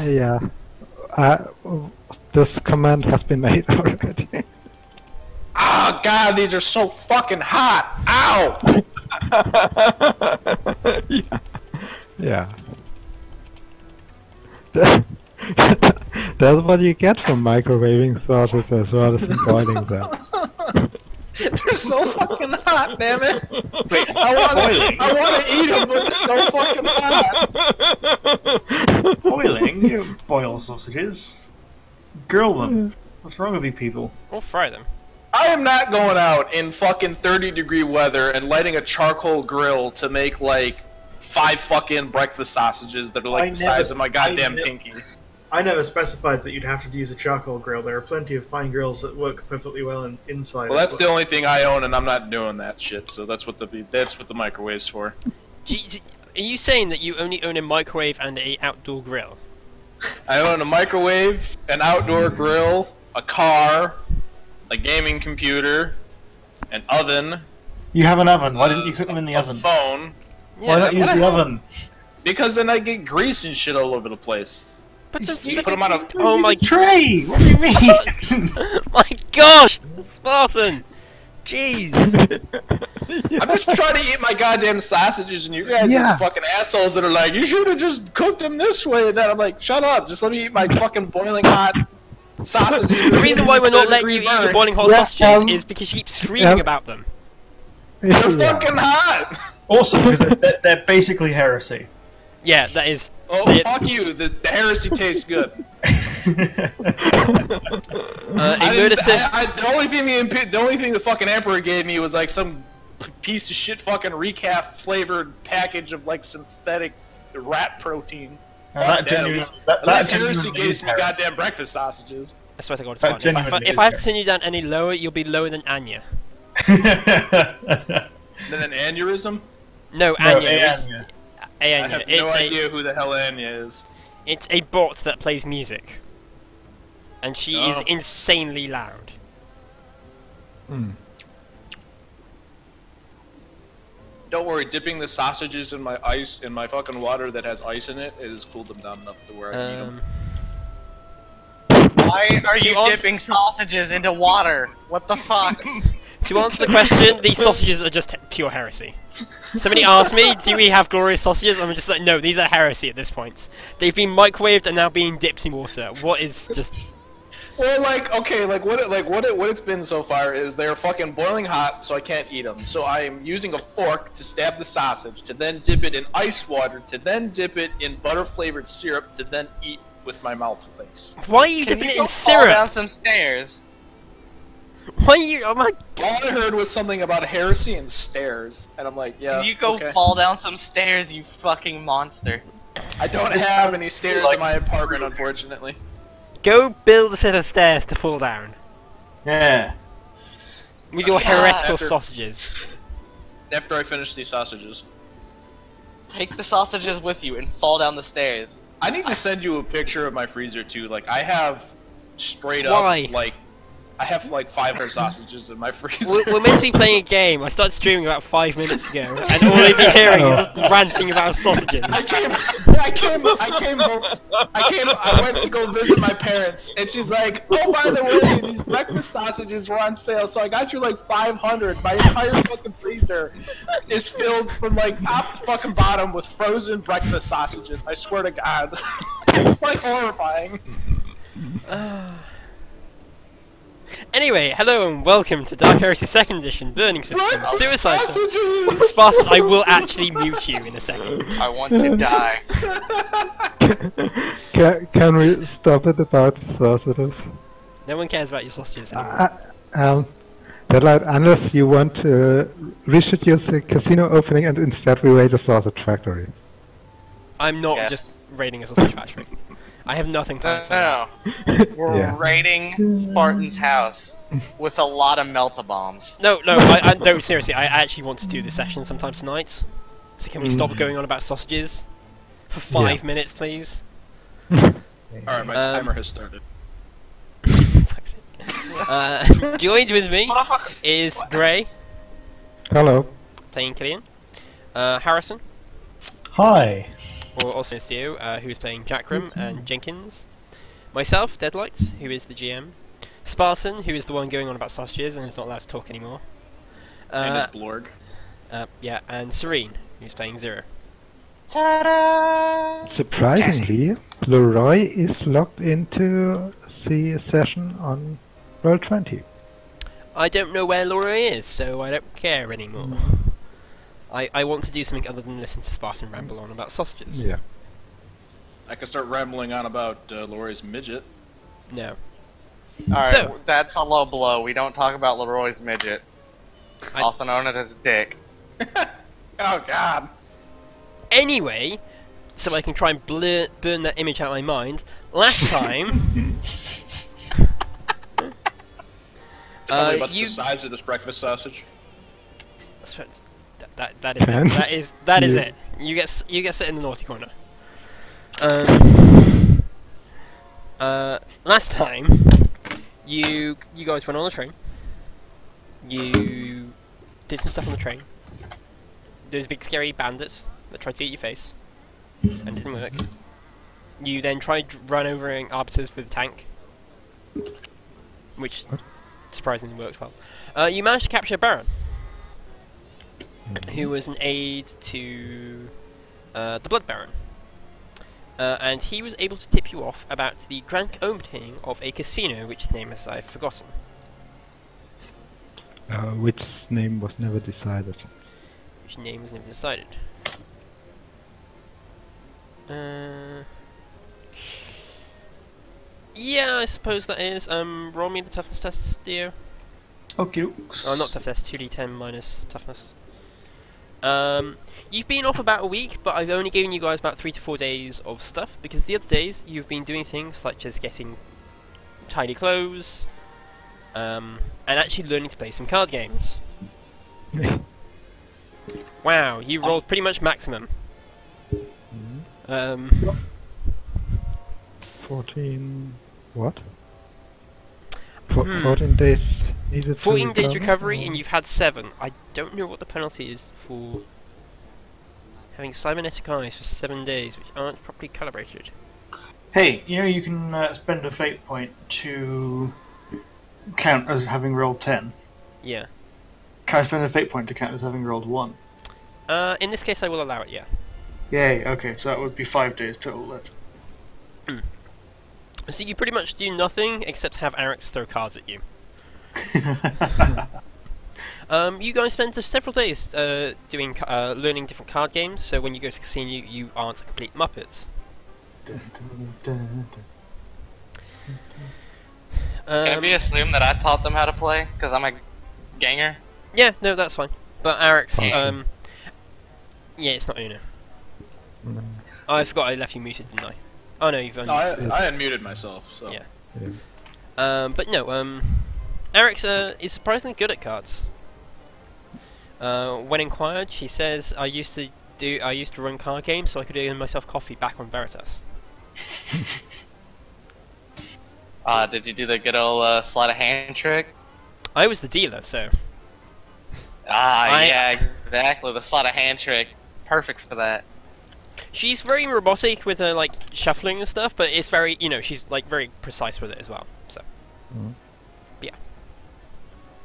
Yeah. Uh, this command has been made already. Oh god, these are so fucking hot! Ow! Yeah. That's what you get from microwaving sausages as well as boiling them. They're so fucking hot, damn it! I want to eat them, but they're so fucking hot. Boiling? You don't boil sausages. Grill them. What's wrong with you people? Or fry them. I am not going out in fucking 30-degree weather and lighting a charcoal grill to make like 5 fucking breakfast sausages that are like the size of my goddamn pinky. I never specified that you'd have to use a charcoal grill. There are plenty of fine grills that work perfectly well inside. Well, that's the only thing I own, and I'm not doing that shit. So that's what the microwave's for. Are you saying that you only own a microwave and a outdoor grill? I own a microwave, an outdoor grill, a car, a gaming computer, an oven. You have an oven. Why didn't you cook them in the oven? A phone. Why not use the oven? Because then I get grease and shit all over the place. But You put them on a... Oh my tray! What do you mean? my gosh! Spartan! Jeez! I'm just trying to eat my goddamn sausages, and you guys are the fucking assholes that are like, you should have just cooked them this way. And then I'm like, shut up, just let me eat my fucking boiling hot sausages. The reason why we're not letting you eat your boiling hot sausages is because you keep screaming about them. They're fucking hot! Also, because they're basically heresy. Yeah, that is... Oh, fuck you, the heresy tastes good. The only thing the fucking Emperor gave me was like some piece of shit fucking recaf flavored package of like synthetic rat protein. That heresy gave me goddamn breakfast sausages. I swear to God, it's fine. If I have to turn you down any lower, you'll be lower than Anya. Then an aneurysm? No, Anya. I have no idea who the hell Anya is. It's a bot that plays music. And she is insanely loud. Don't worry, dipping the sausages in my fucking water that has ice in it has cooled them down enough to where I can eat them. Why are you dipping sausages into water? What the fuck? To answer the question, these sausages are just pure heresy. Somebody asked me, do we have glorious sausages? I'm just like, no, these are heresy at this point. They've been microwaved and now being dipped in water. What is just... Well, like, okay, what it's been so far is they're fucking boiling hot, so I can't eat them. So I'm using a fork to stab the sausage, to then dip it in ice water, to then dip it in butter-flavored syrup, to then eat with my mouth face. Why are you dipping it in syrup? Fall down some stairs. Why are you? Oh my God. All I heard was something about heresy and stairs, and I'm like, yeah. Can you go fall down some stairs, you fucking monster? I don't have any stairs in my apartment, unfortunately. Go build a set of stairs to fall down. Yeah. With your heretical sausages. After I finish these sausages. Take the sausages with you and fall down the stairs. I need to send you a picture of my freezer too. Like, I have straight up, like, I have like 500 sausages in my freezer. We're meant to be playing a game. I started streaming about 5 minutes ago, and all I've been hearing is ranting about sausages. I went to go visit my parents, and she's like, oh, by the way, these breakfast sausages were on sale, so I got you like 500. My entire fucking freezer is filled from like top to fucking bottom with frozen breakfast sausages. I swear to God. It's like horrifying. Anyway, hello and welcome to Dark Heresy 2nd Edition, Burning System, Suicide Spartan, I will actually mute you in a second. I want to die. Can we stop it about the sausages? No one cares about your sausages anymore. Unless you want to reschedule the casino opening and instead we raid a sausage factory. I'm not just raiding a sausage factory. I have nothing planned for that. We're raiding Spartan's house with a lot of melt-a-bombs. No, seriously, I actually want to do this session sometime tonight. So can we stop going on about sausages? For 5 minutes, please? Alright, my timer has started. Joined with me is Gray. Hello. Playing Killian. Harrison. Hi. or also known as Dio, who is playing Jackram and Jenkins. Myself, Deadlight, who is the GM. Spartan, who is the one going on about sausages and is not allowed to talk anymore. And is Blorg. Yeah, and Serene, who's playing Zero. Ta-da! Surprisingly, Leroy is logged into the session on Roll20. I don't know where Laura is, so I don't care anymore. I want to do something other than listen to Spartan ramble on about sausages. Yeah. I could start rambling on about Laurie's midget. No. Alright, So- that's a low blow. We don't talk about Leroy's midget. Also known as Dick. Oh God. Anyway, so I can try and burn that image out of my mind. Last time, Tell me about you the size of this breakfast sausage. that is Can? it. That is You- it. You get set in the naughty corner. Last time, you guys went on a train. You did some stuff on the train. There's big scary bandits that tried to eat your face, and didn't work. You then tried run over arbiters with a tank, which What? surprisingly worked well. You managed to capture Baron, who was an aide to the Blood Baron. And he was able to tip you off about the grand opening of a casino, which name has I've forgotten. Which name was never decided. Which name was never decided. Yeah, I suppose that is. Roll me the toughness test, Dio. Okay. Oh, not tough test. 2d10 minus toughness. You've been off about a week, but I've only given you guys about 3 to 4 days of stuff, because the other days you've been doing things such as getting tidy clothes, and actually learning to play some card games. Wow, you rolled pretty much maximum. 14... what? 14 days needed 14 to days recover, recovery, or- and you've had 7. I don't know what the penalty is for having cybernetic eyes for 7 days, which aren't properly calibrated. Hey, you can spend a fate point to count as having rolled 10. Yeah. Can I spend a fate point to count as having rolled 1? In this case, I will allow it, yeah. Yay, okay, so that would be 5 days total then. So you pretty much do nothing except have Arix throw cards at you. You guys spend several days doing learning different card games, so when you go to casino, you aren't complete muppets. Can we assume that I taught them how to play? Because I'm a ganger? Yeah, no, that's fine. But Arix, Yeah. yeah, it's not Uno. Mm, Oh, I forgot I left you muted, didn't I? Oh no, you've No, unmuted. I unmuted myself. So. Yeah. yeah. But no, Arix is surprisingly good at cards. When inquired, she says, I used to run card games so I could earn myself coffee back on Veritas. Did you do the good old sleight of hand trick? I was the dealer, so Yeah, exactly. The sleight of hand trick. Perfect for that. she's very robotic with her like shuffling and stuff, but it's very, she's like very precise with it as well. So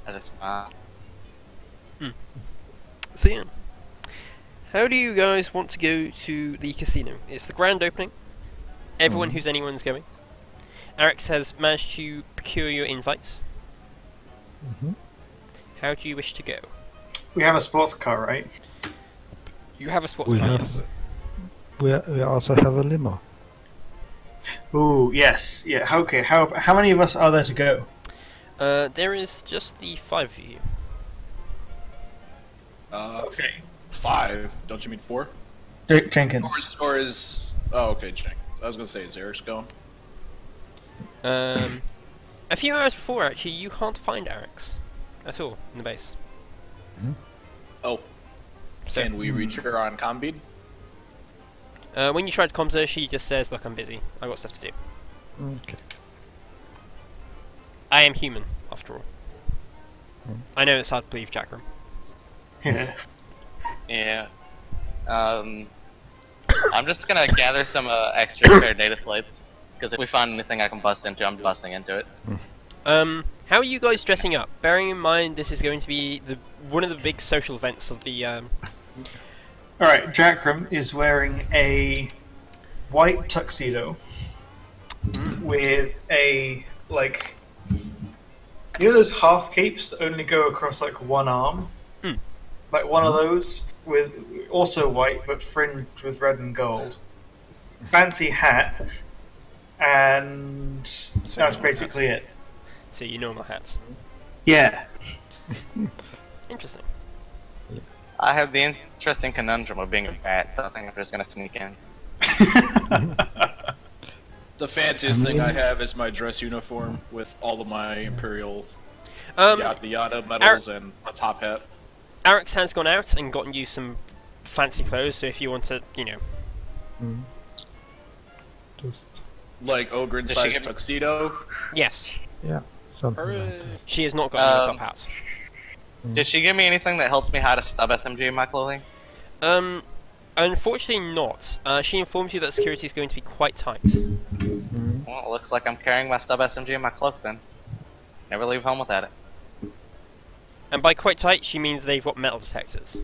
That is So yeah. How do you guys want to go to the casino? It's the grand opening. Everyone who's anyone's going. Arix has managed to procure your invites. How do you wish to go? We have a sports car, right? You have a sports We car, have- yes. We also have a limo. Ooh, yes. Yeah, okay. How many of us are there to go? There is just the 5 of you. Okay. 5. Don't you mean 4? Jenkins. Or is... Oh, okay, Jenkins. I was gonna say, is Eric's going? A few hours before, actually, you can't find Arix at all in the base. Oh. So, Can we reach her on Combead? when you try to comms her, she just says, "Look, I'm busy. I've got stuff to do." Okay. I am human, after all. I know it's hard to believe, Jackram. Yeah. Yeah. I'm just gonna gather some extra spare data slates, because if we find anything I can bust into, I'm busting into it. How are you guys dressing up? Bearing in mind this is going to be one of the big social events of the. Alright, Jackram is wearing a white tuxedo with a, like, you know those half capes that only go across like one arm? Like one of those, with also white but fringed with red and gold. Fancy hat, and that's basically it. So your normal hats. Yeah. Interesting. I have the interesting conundrum of being a bat, so I think I'm just gonna sneak in. The fanciest thing I have is my dress uniform with all of my Imperial yada yada medals and a top hat. Arix has gone out and gotten you some fancy clothes, so if you want to, you know. Just, Like ogre-sized tuxedo. Yes. yeah, something like that. She has not got any top hats. Did she give me anything that helps me hide a stub SMG in my clothing? Unfortunately not. She informs you that security is going to be quite tight. Well, it looks like I'm carrying my stub SMG in my cloak then. Never leave home without it. And by quite tight, she means they've got metal detectors.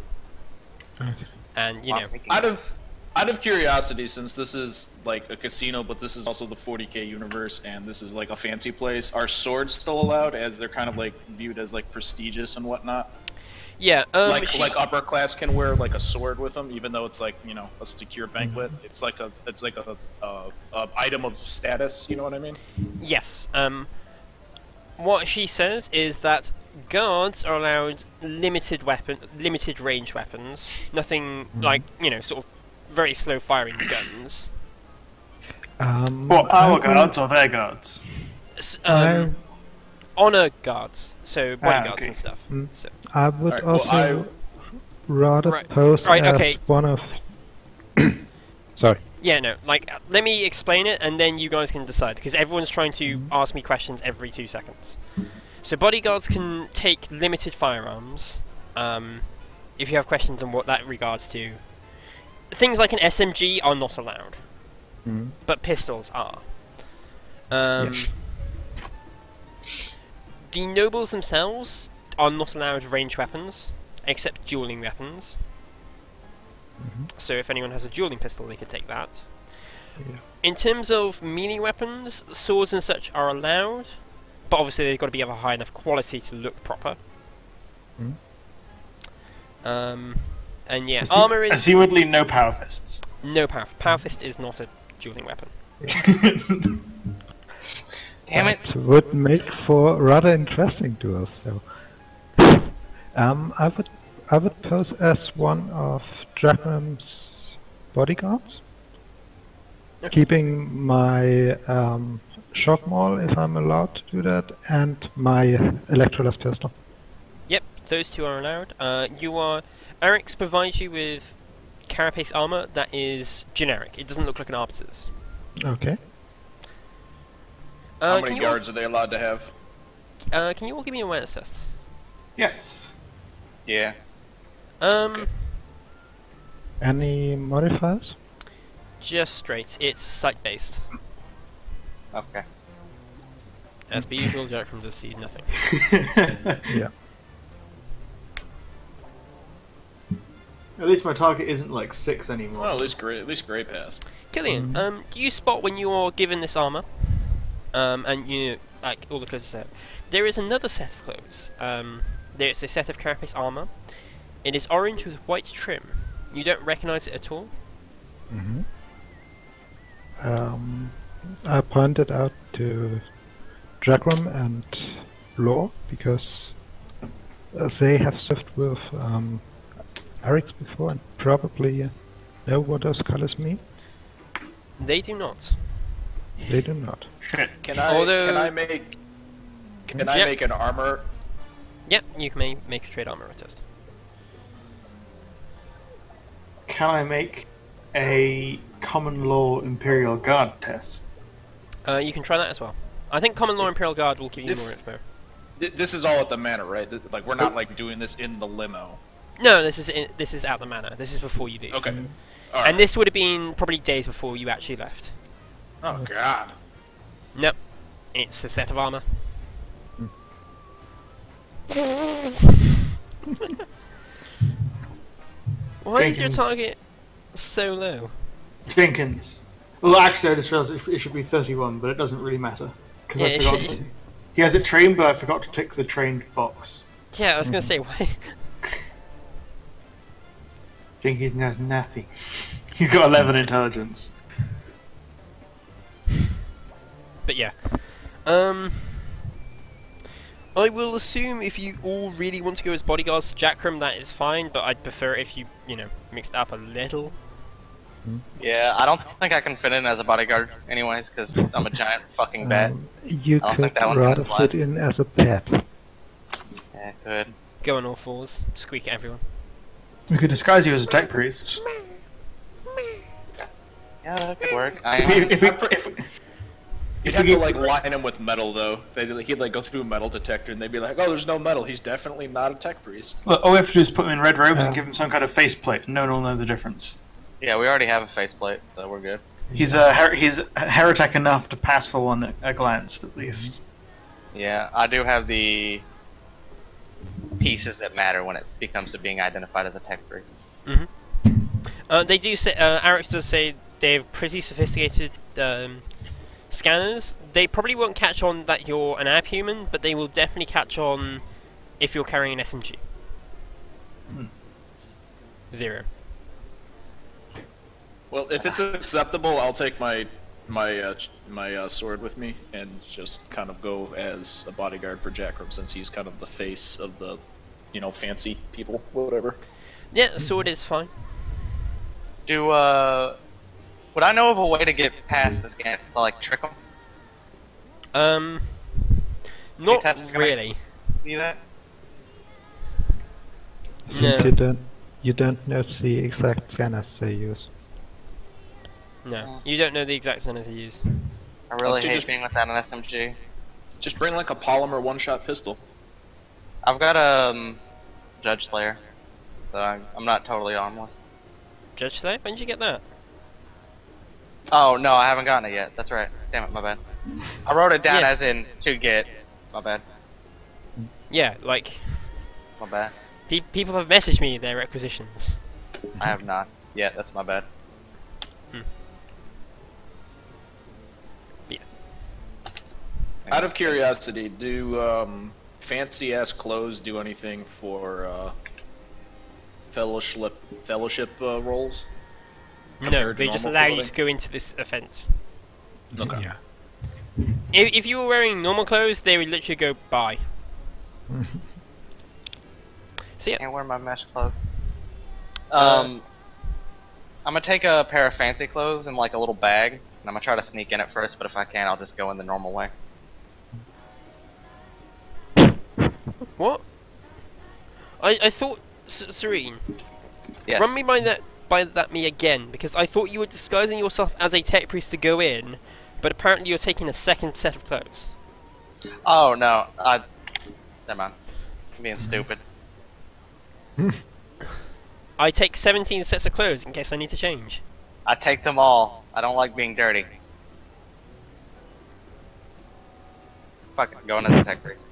And, you know... Out of curiosity, since this is like a casino, but this is also the 40k universe, and this is like a fancy place, are swords still allowed, as they're kind of like viewed as like prestigious and whatnot? Yeah, like upper class can wear like a sword with them, even though it's like, you know, a secure banquet. It's like a item of status. You know what I mean? Yes. What she says is that guards are allowed limited range weapons. Nothing like, you know, sort of very slow firing guns. What, our guards or their guards? Honor guards, so bodyguards and stuff. So. I would Alright, well, also rather pose as one of... Sorry. Yeah, no, like, let me explain it and then you guys can decide, because everyone's trying to ask me questions every 2 seconds. So bodyguards can take limited firearms, if you have questions on what that regards to. Things like an SMG are not allowed, but pistols are. Yes. The nobles themselves are not allowed ranged weapons, except dueling weapons. So if anyone has a dueling pistol, they could take that. Yeah. In terms of melee weapons, swords and such are allowed, but obviously they've got to be of a high enough quality to look proper. And yeah, armor is... Assumedly no power fists. No power. Power fist is not a dueling weapon. Damn it! That would make for rather interesting duels. So, I would pose as one of Dracham's bodyguards, keeping my shock maul if I'm allowed to do that, and my electroless pistol. Yep, those two are allowed. Arix provides you with carapace armor that is generic. It doesn't look like an arbiter's. Okay. How many guards are they allowed to have? Can you all give me awareness tests? Yes. Yeah. Any modifiers? Just straight. It's sight-based. Okay. As per usual, Jack from the see nothing. Yeah. At least my target isn't like 6 anymore. Well, at least Grey passed. Killian, do you spot when you are given this armor, and you like all the clothes set? There is another set of clothes. There's a set of carapace armor. It is orange with white trim. You don't recognize it at all. I pointed out to Dragram and Lore because they have served with Arix before and probably know what those colors mean. They do not. They do not. Can I make an armor? Yep, you can make a trade armor test. Can I make a common law Imperial Guard test? You can try that as well. I think common law Imperial Guard will give you more info. This is all at the manor, right? Like we're not like doing this in the limo. No, this is at the manor. This is before you leave. Okay. All And right. this would have been probably days before you actually left. Oh God. Nope. It's a set of armor. Why is your Jenkins. target so low? Jenkins. Well, actually, I just realised it should be 31, but it doesn't really matter. Because Yeah, I it forgot. should- He has it trained, but I forgot to tick the trained box. Yeah, I was gonna say why. Jenkins knows nothing. He's got 11 intelligence. But yeah. I will assume if you all really want to go as bodyguards to Jackram, that is fine, but I'd prefer if you, mix it up a little. Yeah, I don't think I can fit in as a bodyguard, anyways, because I'm a giant fucking bat. You I don't could think that one's gonna rather slide. fit in as a pet. Yeah, good. Go on all fours, squeak at everyone. We could disguise you as a tech priest. Yeah, that could work. You'd have to like line him with metal though. He'd like go through a metal detector, and they'd be like, "Oh, there's no metal. He's definitely not a tech priest." Look, all we have to do is put him in red robes and give him some kind of faceplate, and no one will know the difference. Yeah, we already have a faceplate, so we're good. He's he's heretic enough to pass for one at a glance, at least. Yeah, I do have the pieces that matter when it becomes to being identified as a tech priest. They do say, Alex does say they have pretty sophisticated scanners. They probably won't catch on that you're an abhuman, but they will definitely catch on if you're carrying an SMG. 0. Well, if it's acceptable, I'll take my sword with me and just kind of go as a bodyguard for Jackram, since he's kind of the face of the, fancy people, whatever. Yeah, the sword is fine. Would I know of a way to get past this game to like trick them? Not test- can I- really. See that? No. You don't know the exact scanners they use. No, you don't know the exact scanners they use. I really Don't you hate just- being without an SMG. Just bring like a polymer one-shot pistol. I've got a Judge Slayer, so I'm not totally armless. Judge Slayer? When did you get that? Oh no, I haven't gotten it yet. That's right. Damn it, my bad. I wrote it down Yeah. as in to get. My bad. Yeah, like, My bad. people have messaged me their requisitions. I have not yet. That's my bad. Out of curiosity, do fancy-ass clothes do anything for fellowship roles? No, Compared to they just normal allow you clothing? to go into this offense. Okay. Yeah. If you were wearing normal clothes, they would literally go by. So yeah, Can't wear my mesh clothes. I'm gonna take a pair of fancy clothes and like a little bag, and I'm gonna try to sneak in at first. But if I can, I'll just go in the normal way. what? I thought Serene. Yes. Run me by that me again, because I thought you were disguising yourself as a tech priest to go in, but apparently you're taking a second set of clothes. Oh no. Never mind. I'm being stupid. I take 17 sets of clothes in case I need to change. I take them all. I don't like being dirty. Fuck it, going as a tech priest.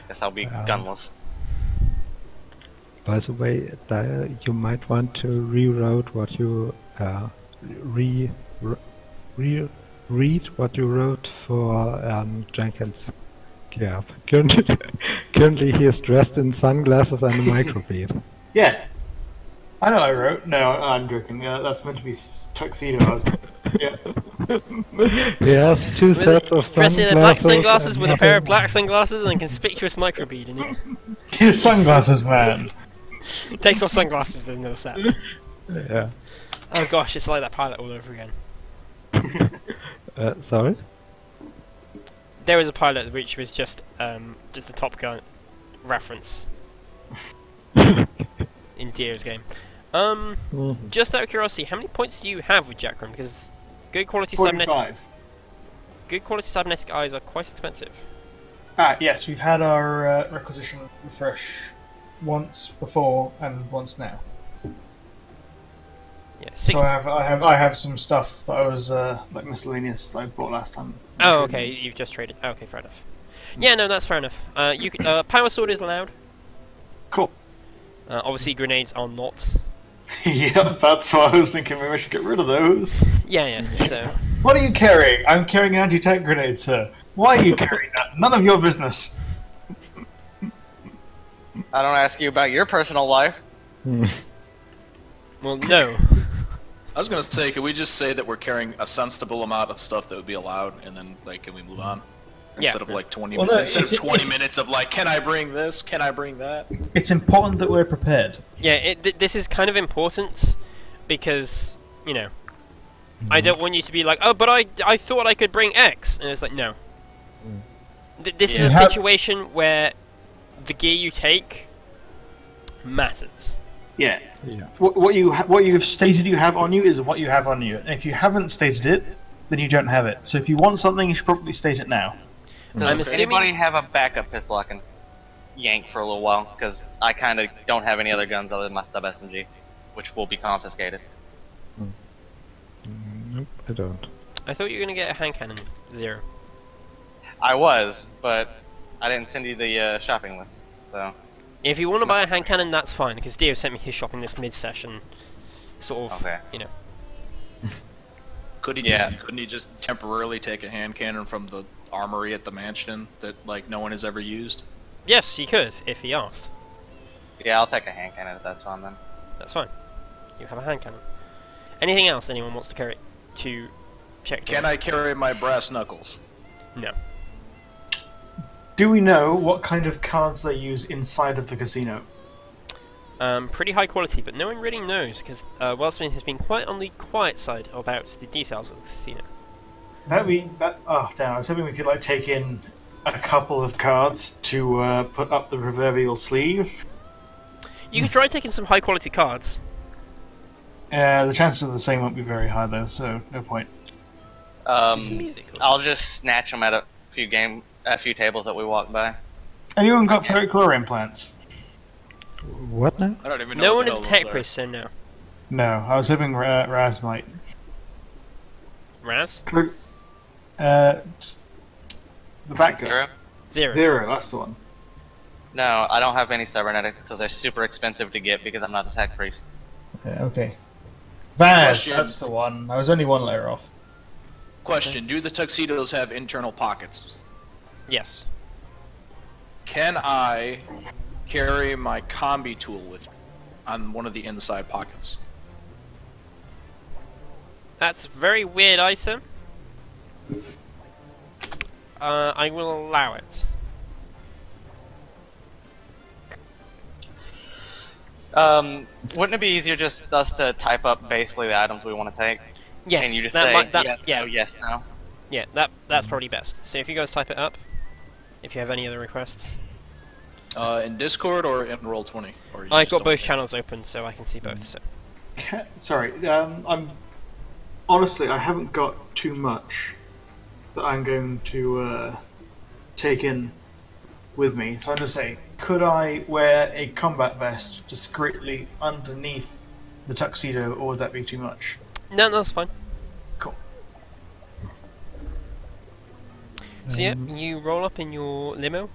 Guess I'll be gunless. By the way, Dyer, you might want to reroute what you read what you wrote for Jenkins. Yeah. Currently he is dressed in sunglasses and a microbead. Yeah. I know I wrote. No, I'm joking. Yeah, that's meant to be tuxedos. Yeah. He has two sets of Dressed in black sunglasses sunglasses and with a pair of nothing- black sunglasses and a conspicuous microbead in it. His sunglasses, man. Takes off sunglasses, there's another set. Yeah. Oh gosh, it's like that pilot all over again. Sorry? There was a pilot which was just a Top Gun reference in Dio's game. Just out of curiosity, how many points do you have with Jackram? Because good quality cybernetic 45. eyes are quite expensive. Yes, we've had our requisition refresh once before and once now. Yeah, So I have some stuff that I was like miscellaneous that I bought last time. Oh, okay, you've just traded. Okay, fair enough. Yeah, no, that's fair enough. You can, power sword is allowed. Cool. Obviously, grenades are not. Yeah, that's why I was thinking maybe I should get rid of those. Yeah, so... What are you carrying? I'm carrying an anti-tank grenade, sir. Why are you carrying that? None of your business. I don't ask you about your personal life. Well, no. I was gonna say, can we just say that we're carrying a sensible amount of stuff that would be allowed, and then like, can we move on? Instead of like 20 Well, minutes, no, instead of 20 minutes of like, can I bring this? Can I bring that? It's important that we're prepared. Yeah, this is kind of important because, you know, I don't want you to be like, oh, but I thought I could bring X, and it's like, no. This is a situation where the gear you take matters. Yeah. What you have stated you have on you is what you have on you, and if you haven't stated it, then you don't have it. So if you want something, you should probably state it now. Does anybody have a backup pistol I can yank for a little while? Because I kind of don't have any other guns other than my stub SMG, which will be confiscated. Nope, I don't. I thought you were going to get a hand cannon. 0. I was, but I didn't send you the shopping list, so... If you want to buy a hand cannon, that's fine, because Dio sent me his shopping list mid-session. Sort of, you know. Couldn't he just temporarily take a hand cannon from the armory at the mansion that like no one has ever used? Yes, he could, if he asked. Yeah, I'll take a hand cannon if that's fine then. That's fine. You have a hand cannon. Anything else anyone wants to carry to check? Can I carry my brass knuckles? No. Do we know what kind of cards they use inside of the casino? Pretty high quality, but no one really knows, because Wellspin has been quite on the quiet side about the details of the casino. Oh damn, I was hoping we could like take in a couple of cards to put up the proverbial sleeve. You could try taking some high quality cards. The chances of the same won't be very high though, so no point. I'll just snatch them at a few tables that we walk by. Anyone got ferric core implants? What now? I don't even know. No one is tech priest, so no. No, I was hoping Raz might. Raz? The back guy. 0? 0, that's the one. No, I don't have any cybernetics because they're super expensive to get because I'm not a tech priest. Okay. Vaz, Question. that's the one. I was only one layer off. Question: do the tuxedos have internal pockets? Yes. Can I carry my combi tool with me on one of the inside pockets? That's a very weird item. I will allow it. Wouldn't it be easier just us to type up basically the items we want to take? Yes. And you just that say might, that, yes, yeah. no, yes, no? Yeah, that's probably best. So if you guys type it up, if you have any other requests. In Discord or in Roll20? Or I've got both channels open, so I can see both. So. Sorry, I'm honestly I haven't got too much that I'm going to take in with me. So I'm just saying, could I wear a combat vest discreetly underneath the tuxedo, or would that be too much? No, that's fine. Cool. So yeah, you roll up in your limo.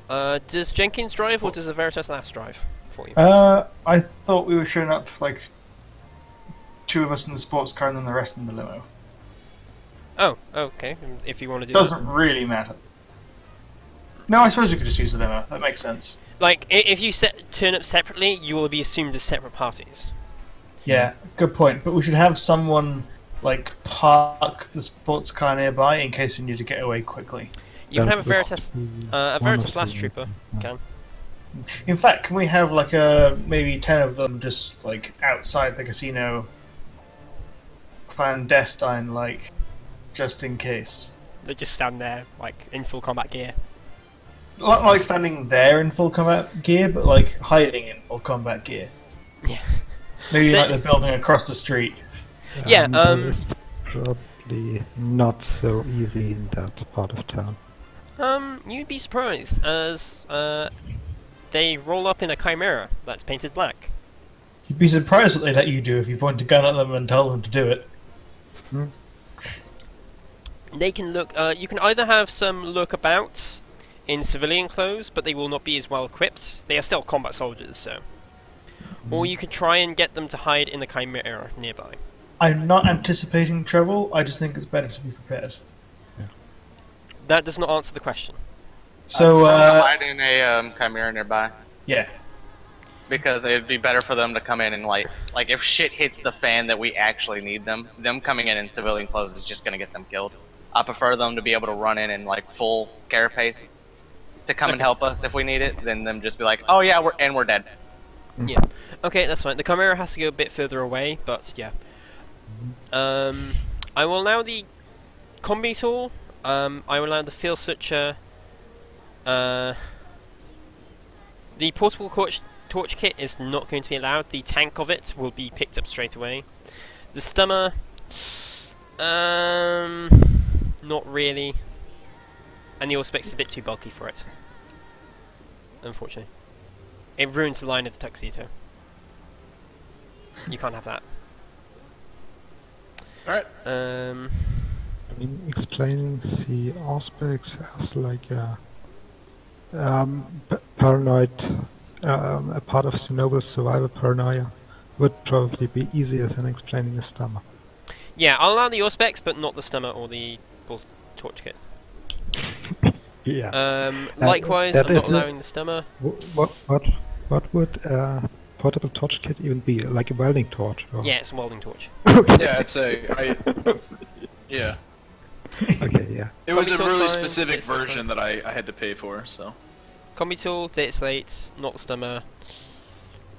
Does Jenkins drive, or does the Veritas Last drive for you? I thought we were showing up like 2 of us in the sports car and then the rest in the limo. Oh, okay. If you want to do Doesn't really matter. No, I suppose we could just use the limo. That makes sense. Like, if you turn up separately, you will be assumed as separate parties. Yeah, good point. But we should have someone like park the sports car nearby in case we need to get away quickly. You can have a Veritas Last Trooper. Can. In fact, can we have like maybe 10 of them just like outside the casino, clandestine, like just in case? They just stand there, like in full combat gear. Not like standing there in full combat gear, but like hiding in full combat gear. Yeah. Maybe like the building across the street. Yeah. It's probably not so easy in that part of town. You'd be surprised as they roll up in a Chimera that's painted black. You'd be surprised what they let you do if you point a gun at them and tell them to do it. They can look. You can either have some look about in civilian clothes, but they will not be as well equipped. They are still combat soldiers, so. Or you can try and get them to hide in the Chimera nearby. I'm not anticipating trouble. I just think it's better to be prepared. That does not answer the question. So, hide in a Chimera nearby. Yeah. Because it'd be better for them to come in and like if shit hits the fan that we actually need them coming in civilian clothes is just gonna get them killed. I prefer them to be able to run in like full carapace to come and help us if we need it, than them just be like, oh yeah, we're dead. Yeah. Okay, that's fine. The Chimera has to go a bit further away, but yeah. I will allow the combi tool. I will allow the field searcher. The portable torch kit is not going to be allowed. The tank of it will be picked up straight away. The stummer, not really. And the Auspex is a bit too bulky for it. Unfortunately. It ruins the line of the tuxedo. You can't have that. Alright. I mean, explaining the Auspex as like a paranoid, a part of the noble survivor paranoia would probably be easier than explaining a stammer. Yeah, I'll allow the Auspex, but not the stummer or the torch kit. Yeah. Likewise, that I'm not is allowing the stummer. What would a portable torch kit even be? Like a welding torch? Or? Yeah, it's a welding torch. Yeah, it's yeah. Okay, yeah. It was a Combi tool really fine, specific data slate version that I had to pay for, so. Combi tool, data slates, not the stummer.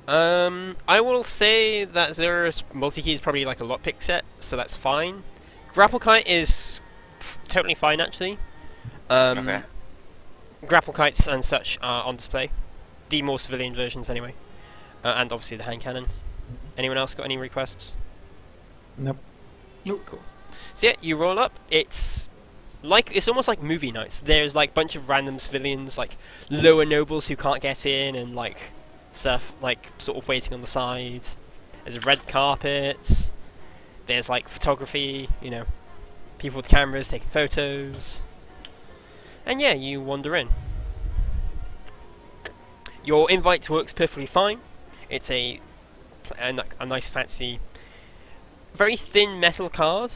I will say that Zera's multi-key is probably like a lockpick set, so that's fine. Grapple kite is totally fine actually. Okay. Grapple kites and such are on display. The more civilian versions anyway. And obviously the hand cannon. Anyone else got any requests? Nope. Cool. So yeah, you roll up. It's almost like movie nights. There's like a bunch of random civilians, like lower nobles who can't get in, and like stuff like sort of waiting on the side. There's a red carpet. There's like photography, you know, people with cameras taking photos. And yeah, you wander in. Your invite works perfectly fine. It's a nice fancy, very thin metal card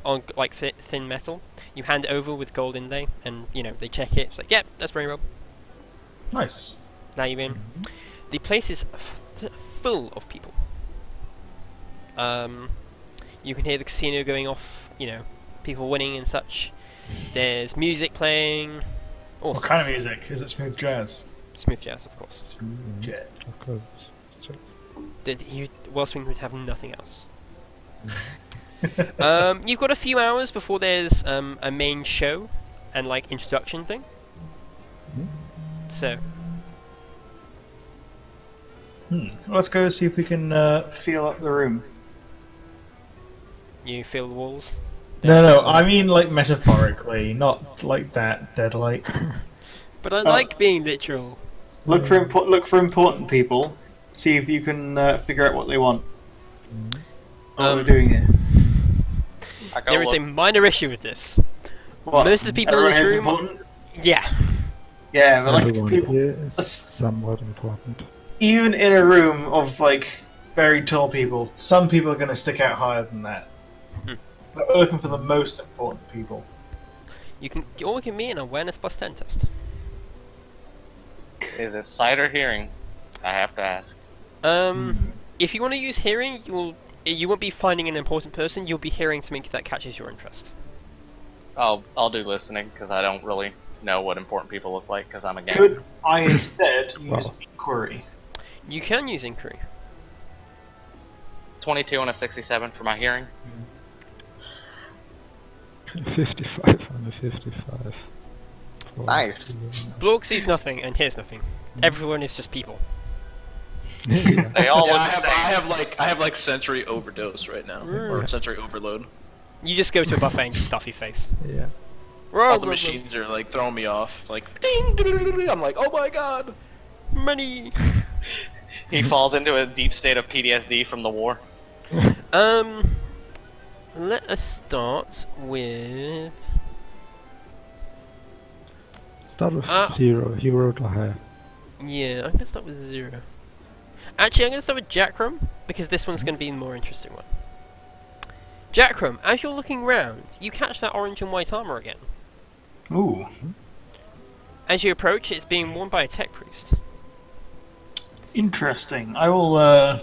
on like thin metal. You hand it over with gold inlay, and you know they check it. It's like, yep, that's very well. Nice. Now you're in. The place is full of people. You can hear the casino going off. You know, people winning and such. There's music playing. What kind of music? Is it smooth jazz? Smooth jazz, of course. Smooth jazz. Of course. Wellspring would have nothing else. You've got a few hours before there's a main show and like introduction thing. So. Let's go see if we can feel up the room. You feel the walls? No, I mean like metaphorically, not like that deadlight. But I like being literal. Look for important people. See if you can figure out what they want. What we're doing here. There is a minor issue with this. What? Most of the people in Everyone this is room. important? Yeah. Yeah, but like Everyone people. here is Let's- somewhat important. Even in a room of like very tall people, some people are going to stick out higher than that. But we're looking for the most important people. You can meet an awareness plus 10 test. Is it sight or hearing? I have to ask. If you want to use hearing, you won't be finding an important person. You'll be hearing something that catches your interest. I'll do listening because I don't really know what important people look like because I'm a gamer. Could I instead use inquiry? You can use inquiry. 22 and a 67 for my hearing. 55 on the 55. Nice. Blorg sees nothing and hears nothing. Everyone is just people. Yeah. They all Yeah, look I the same. have like sensory overdose right now, or sensory overload. You just go to a buffet and just stuff your face. Yeah. All the machines are like throwing me off. Like ding, ding, ding, ding. I'm like, oh my god. Money. He falls into a deep state of PTSD from the war. Let us start with... Start with 0. He wrote a higher. Yeah, I'm gonna start with 0. Actually, I'm gonna start with Jackrum, because this one's gonna be the more interesting one. Jackrum, as you're looking round, you catch that orange and white armor again. Ooh. As you approach, it's being worn by a tech priest. Interesting. I will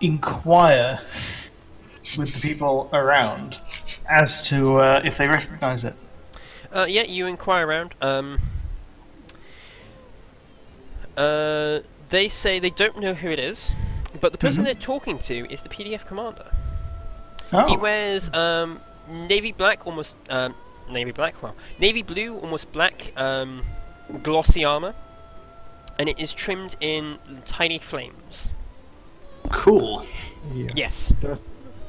inquire with the people around as to if they recognise it. Yeah, you inquire around. They say they don't know who it is, but the person they're talking to is the PDF commander. Oh. He wears navy black, almost navy black. Well, navy blue, almost black, glossy armor, and it is trimmed in tiny flames. Cool. Yeah. Yes.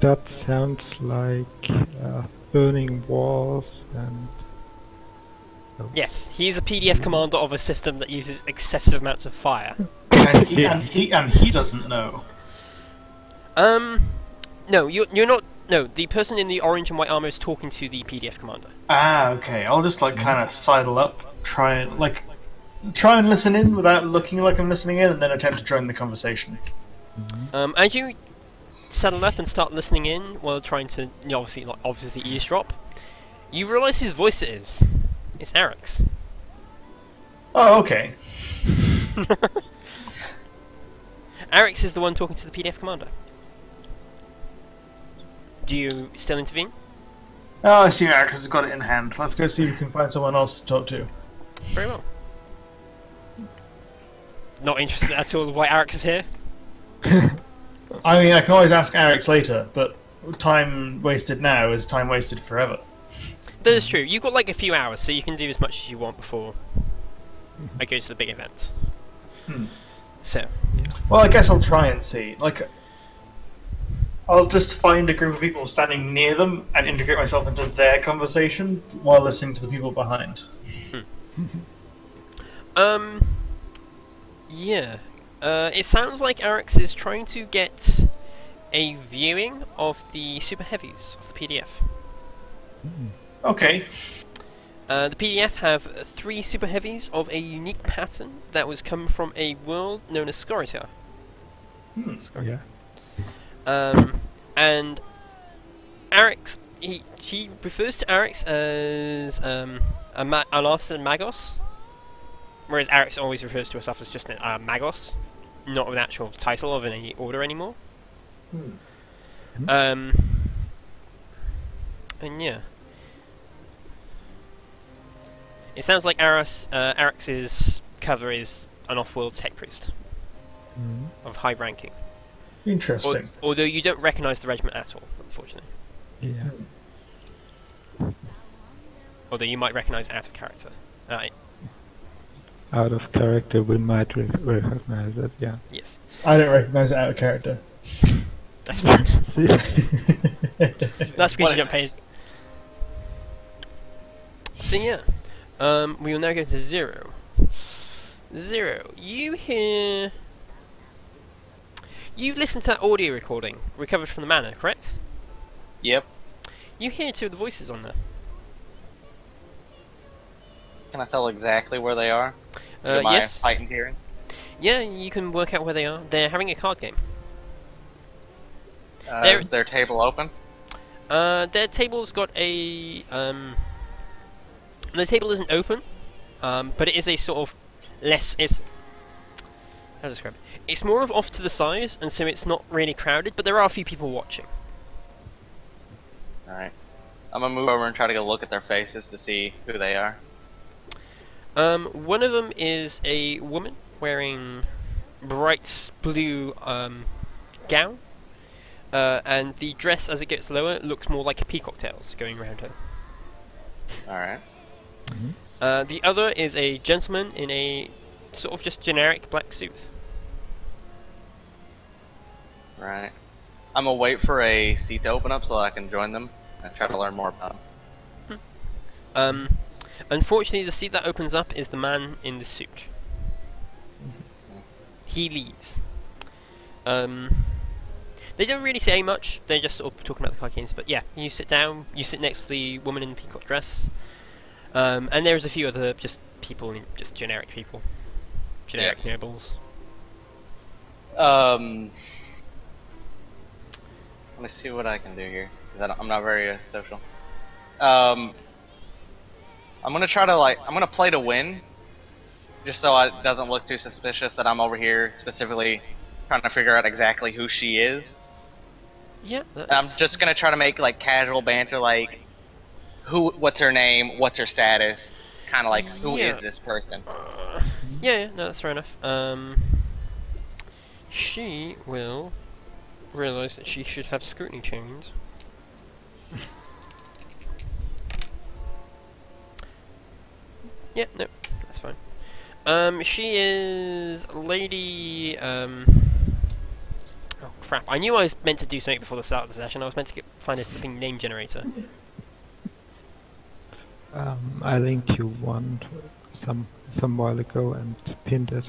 That sounds like burning walls and... Yes, he's a PDF commander of a system that uses excessive amounts of fire. And he doesn't know. No, you're not. No, the person in the orange and white armor is talking to the PDF commander. Ah, okay. I'll just like kind of sidle up, try and listen in without looking like I'm listening in, and then attempt to join the conversation. As you settle up and start listening in while trying to, obviously eavesdrop, you realise whose voice it is. It's Eric's. Oh, okay. Eric's is the one talking to the PDF commander. Do you still intervene? Oh, I see Eric has got it in hand. Let's go see if we can find someone else to talk to. Very well. Not interested at all why Eric is here? I mean, I can always ask Eric's later, but time wasted now is time wasted forever. That is true. You've got like a few hours, so you can do as much as you want before I go to the big event. So. Well, I guess I'll try and see. Like, I'll just find a group of people standing near them and integrate myself into their conversation while listening to the people behind. Yeah. It sounds like Eric's is trying to get a viewing of the super heavies of the PDF. Okay. The PDF have 3 super heavies of a unique pattern that was come from a world known as Scorita. Yeah. And Arix, he refers to Arix as an artist in Magos, whereas Arix always refers to herself as just Magos, not with an actual title of any order anymore. And yeah. It sounds like Arix's cover is an off-world tech priest of high ranking. Interesting. Although you don't recognise the regiment at all, unfortunately. Yeah. Although you might recognise it out of character. Out of character, we might recognize it, yeah. Yes. I don't recognise it out of character. That's fine. That's because you don't pay. So yeah. We will now go to 0. 0. You hear... You've listened to that audio recording, recovered from the manor, correct? Yep. You hear 2 of the voices on there. Can I tell exactly where they are? Am I Yes. heightened hearing? Yeah, you can work out where they are. They're having a card game. Is their table open? Their table's got a... The table isn't open, but it is a sort of less... How to describe it? It's more of off to the side, and so it's not really crowded, but there are a few people watching. Alright. I'm gonna move over and try to get a look at their faces to see who they are. One of them is a woman wearing bright blue gown, and the dress, as it gets lower, looks more like peacock tails going around her. Alright. The other is a gentleman in a sort of just generic black suit. Right. I'm gonna wait for a seat to open up so that I can join them and try to learn more about them. Unfortunately, the seat that opens up is the man in the suit. he leaves. They don't really say much. They're just sort of talking about the Carcanes. But yeah, you sit down. You sit next to the woman in the peacock dress. And there's a few other just people, just generic people, generic nobles. Let me see what I can do here, because I'm not very social. I'm gonna try to I'm gonna play to win, just so it doesn't look too suspicious that I'm over here specifically trying to figure out exactly who she is. Yeah. And I'm just gonna try to make like casual banter, like what's her name, what's her status, kind of like who is this person. Yeah, no, that's fair enough. She will realize that she should have scrutiny chains. Yeah, no, that's fine. She is Lady, oh crap, I knew I was meant to do something before the start of the session. I was meant to find a flipping name generator. I linked you one some while ago and pinned it.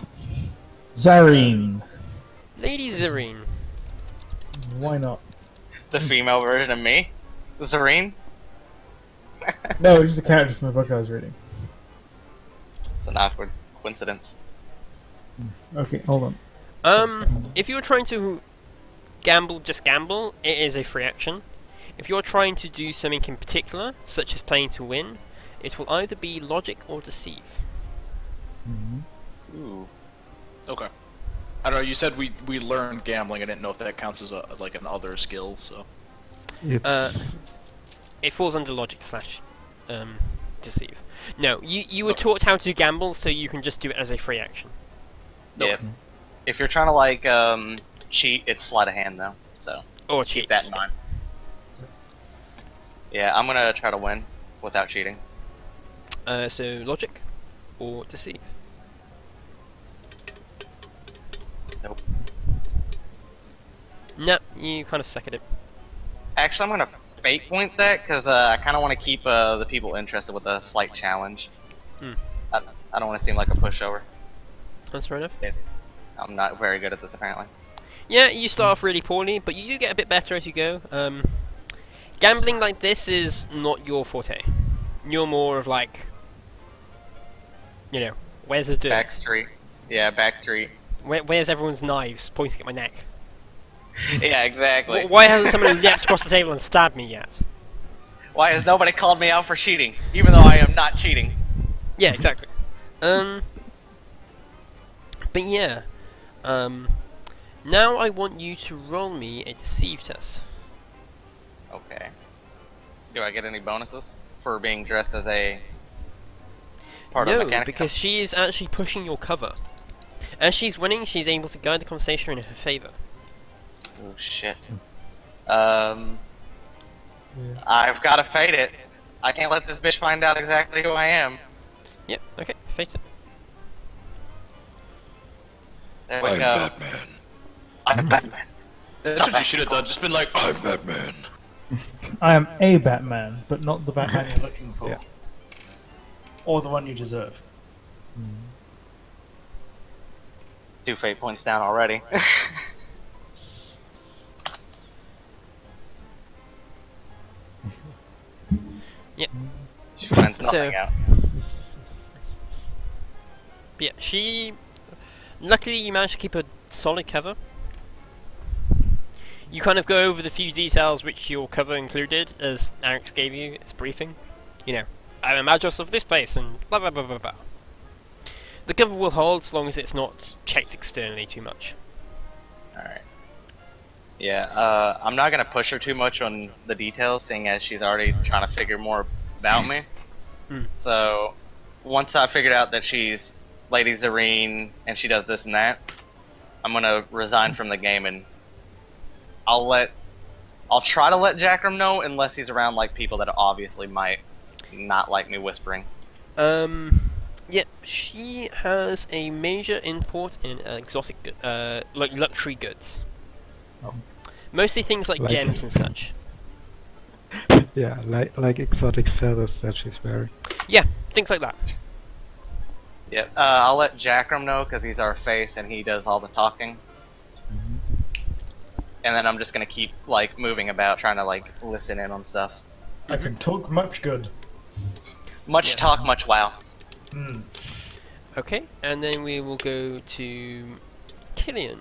Zareen. Lady Zareen. Why not? The female version of me, Zareen. No, it's just a character from the book I was reading. It's an awkward coincidence. Okay, hold on. If you're trying to gamble, just gamble, it is a free action. If you're trying to do something in particular, such as playing to win, it will either be logic or deceive. Ooh. Okay. I don't know. You said we learned gambling. I didn't know if that counts as like an other skill. So. It falls under logic slash deceive. No, you were taught how to gamble, so you can just do it as a free action. Yeah. If you're trying to like cheat, it's sleight of hand though. So Or keep cheat. that in mind. Yeah, I'm gonna try to win without cheating. So logic or deceive. Nope. No, you kind of suck at it. Actually, I'm gonna fake point that because I kind of want to keep the people interested with a slight challenge. I don't want to seem like a pushover. That's fair enough. I'm not very good at this apparently. Yeah, you start off really poorly, but you do get a bit better as you go. Gambling like this is not your forte. You're more of like, you know, where's the dirt? Backstreet. Yeah, backstreet. Where's everyone's knives pointing at my neck? Yeah, exactly. Why hasn't someone leapt across the table and stabbed me yet? Why has nobody called me out for cheating, even though I am not cheating? Yeah, exactly. But yeah, now I want you to roll me a deceive test. Okay. Do I get any bonuses for being dressed as a part of No, the mechanic? because she is actually pushing your cover. As she's winning, she's able to guide the conversation in her favor. Oh shit. I've got to fade it. I can't let this bitch find out exactly who I am. Yep, okay, face it. There we go. Batman. I'm Batman. That's what you should have done. Just been like, I'm Batman. I am a Batman, but not the Batman you're looking for. Yeah. Or the one you deserve. 2 fate points down already. Yep. She finds nothing out. Yeah, she... Luckily you managed to keep a solid cover. You kind of go over the few details which your cover included, as Alex gave you as briefing. You know, I'm a Magos of this place, and blah blah blah blah blah. The cover will hold so long as it's not checked externally too much. Alright. Yeah, I'm not gonna push her too much on the details, seeing as she's already trying to figure more about me. So, once I figured out that she's Lady Zareen, and she does this and that, I'm gonna resign from the game, and I'll try to let Jackram know, unless he's around like people that obviously might not like me whispering. Yep, she has a major import in exotic, like luxury goods. Oh. Mostly things like gems and such. Yeah, like exotic feathers that she's wearing. Yeah, things like that. Yep. I'll let Jackram know because he's our face and he does all the talking. And then I'm just gonna keep like moving about, trying to like listen in on stuff. I can talk much good. Much talk, much wow. Okay, and then we will go to Killian.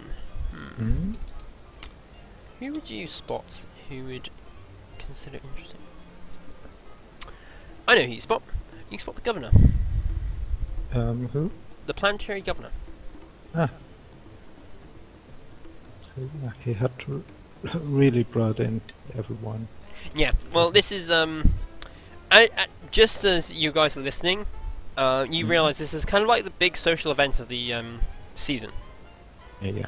Who would you spot? Who would consider interesting? I know who you spot. You spot the governor. Who? The planetary governor. Ah. So, yeah, he had to really brought in everyone. Yeah, well, this is just as you guys are listening, you realise this is kind of like the big social event of the season. Yeah,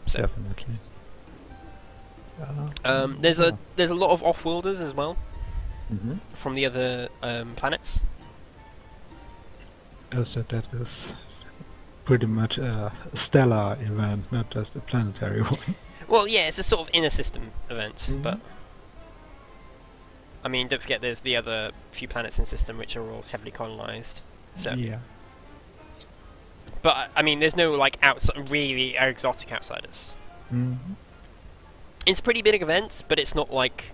So, definitely. there's a lot of off-worlders as well Mm-hmm. from the other planets. Also, that is pretty much a stellar event, not just a planetary one. Well, yeah, it's a sort of inner system event, but I mean, don't forget there's the other few planets in the system which are all heavily colonized. So, Yeah. but I mean, there's no like really exotic outsiders. Mm-hmm. It's a pretty big event, but it's not like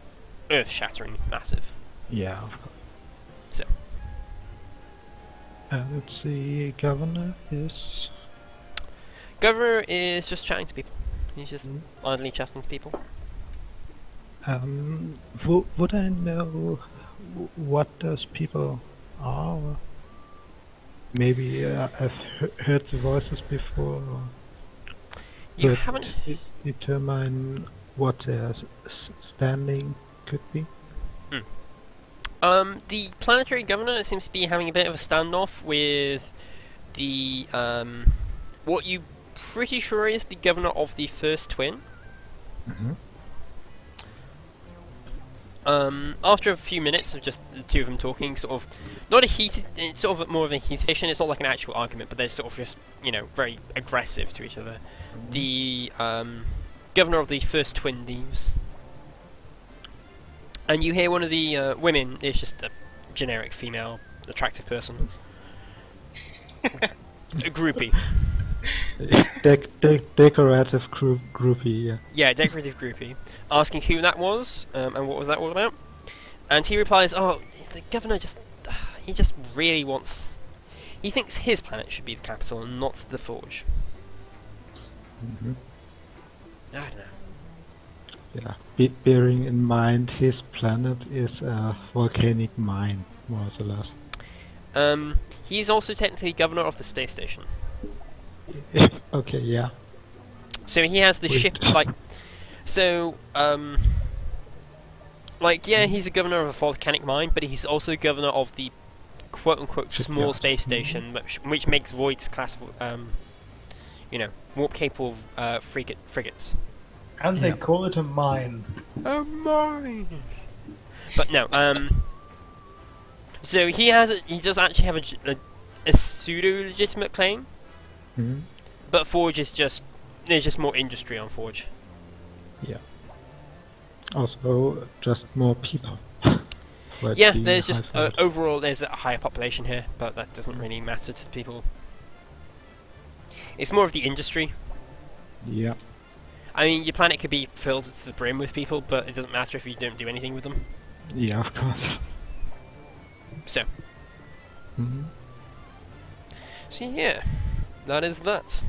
earth-shattering massive. Yeah, of course. So, Let's see, governor is... Governor is just chatting to people. He's just idly chatting to people. Would I know what those people are? Maybe I've heard the voices before. You but haven't. Determine what their standing could be. The planetary governor seems to be having a bit of a standoff with the what you pretty sure is the governor of the first twin. After a few minutes of just the two of them talking, sort of, not a heated, it's sort of more of a heatation, it's not like an actual argument, but they're sort of just, you know, very aggressive to each other. The governor of the first twin leaves. And you hear one of the women is just a generic female, attractive person. A groupie. Decorative groupie, yeah. Yeah, decorative groupie. Asking who that was, and what was that all about. And he replies, oh, the governor just... he just really wants... He thinks his planet should be the capital, and not the Forge. I don't know. Yeah, bearing in mind his planet is a volcanic mine, more or less. He's also technically governor of the space station. Okay, yeah. So he has the ship, like... So, like, yeah, he's a governor of a volcanic mine, but he's also governor of the quote-unquote small space station, which makes Voids class, you know, warp-capable frigates. And they call it a mine. A mine! But no, so he does actually have a pseudo-legitimate claim, but Forge is just, there's just more industry on Forge. Yeah. Also, just more people. Yeah, there's just, overall there's a higher population here, but that doesn't really matter to the people. It's more of the industry. Yeah. I mean, your planet could be filled to the brim with people, but it doesn't matter if you don't do anything with them. Yeah, of course. So. So yeah, that is that.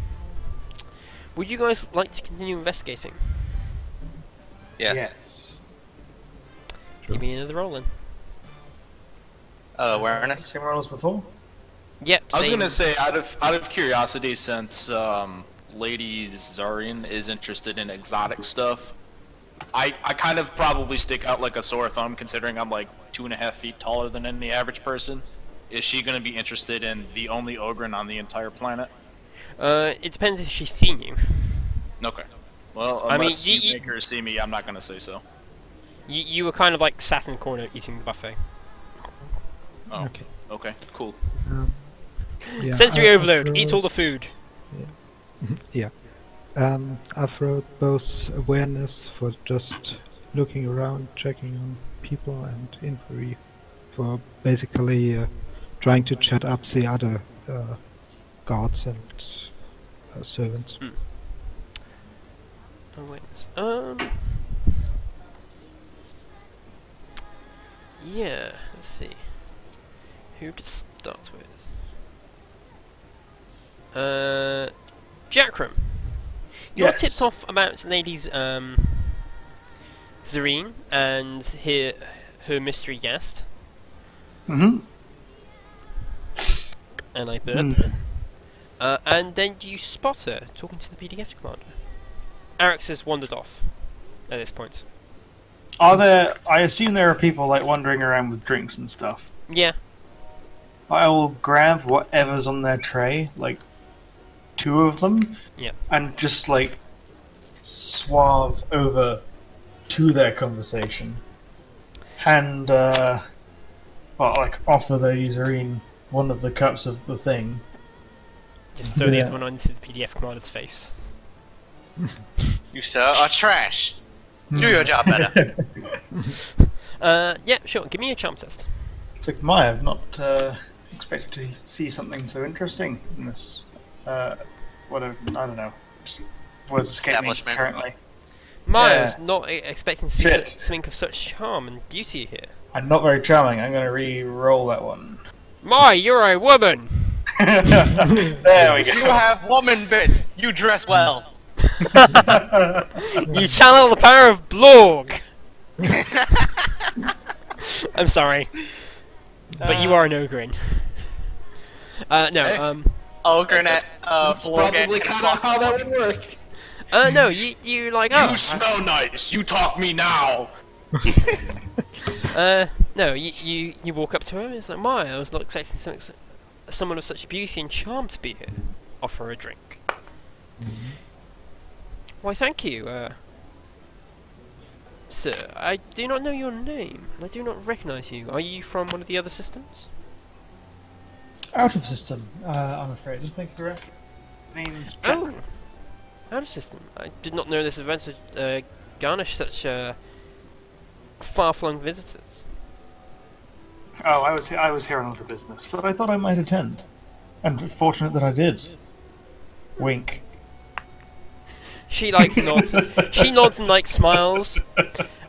Would you guys like to continue investigating? Yes. Give me another roll then. Awareness. Same roll as before? Yep. I was same. gonna say, out of curiosity, since Lady Zarian is interested in exotic stuff, I kind of probably stick out like a sore thumb, considering I'm like 2.5 feet taller than any average person. Is she gonna be interested in the only Ogryn on the entire planet? It depends if she's seen you. Okay. Well, unless you make her see me, I'm not gonna say so. You were kind of like sat in the corner eating the buffet. Oh. Okay. Cool. Yeah, Sensory overload. Eat all the food. Yeah. I've wrote both awareness for just looking around, checking on people, and inquiry for basically trying to chat up the other guards and servants. Awareness. Yeah, let's see. Who to start with? Jackram. You're Yes. tipped off about ladies, Zareen and her mystery guest. Mm-hmm. And I burp. And then you spot her talking to the PDF commander. Arix has wandered off at this point. Are there? I assume there are people like wandering around with drinks and stuff. Yeah. I will grab whatever's on their tray, like 2 of them, Yeah. and just like swerve over to their conversation, and offer the Zareen one of the cups of the thing. Just throw the Yeah. other one onto the PDF commander's face. You, sir, are trash. Do your job better. Yeah, sure. Give me a charm test. It's like, I've not expected to see something so interesting in this. I don't know. Just words escape me Establishment. currently. Miles, Yeah. not expecting to see Shit. something of such charm and beauty here. I'm not very charming. I'm going to re-roll that one. My, you're a woman! There we go. You have woman bits. You dress well. You channel the power of Blorg! I'm sorry. But you are an ogre. No, Hey. Ogrenet, That's probably kind of how that would work. no, you like, oh. You smell nice. You talk me now. No, you walk up to her and it's like, my, I was not expecting someone of such beauty and charm to be here. Offer her a drink. Why, thank you, sir. I do not know your name, and I do not recognize you. Are you from one of the other systems? Out of system, I'm afraid. And thank you for asking. Name's Jack. Oh, out of system. I did not know this event would garnish such far-flung visitors. Oh, I was here on other business, but I thought I might attend. And fortunate that I did. Wink. She like nods. She nods and like smiles,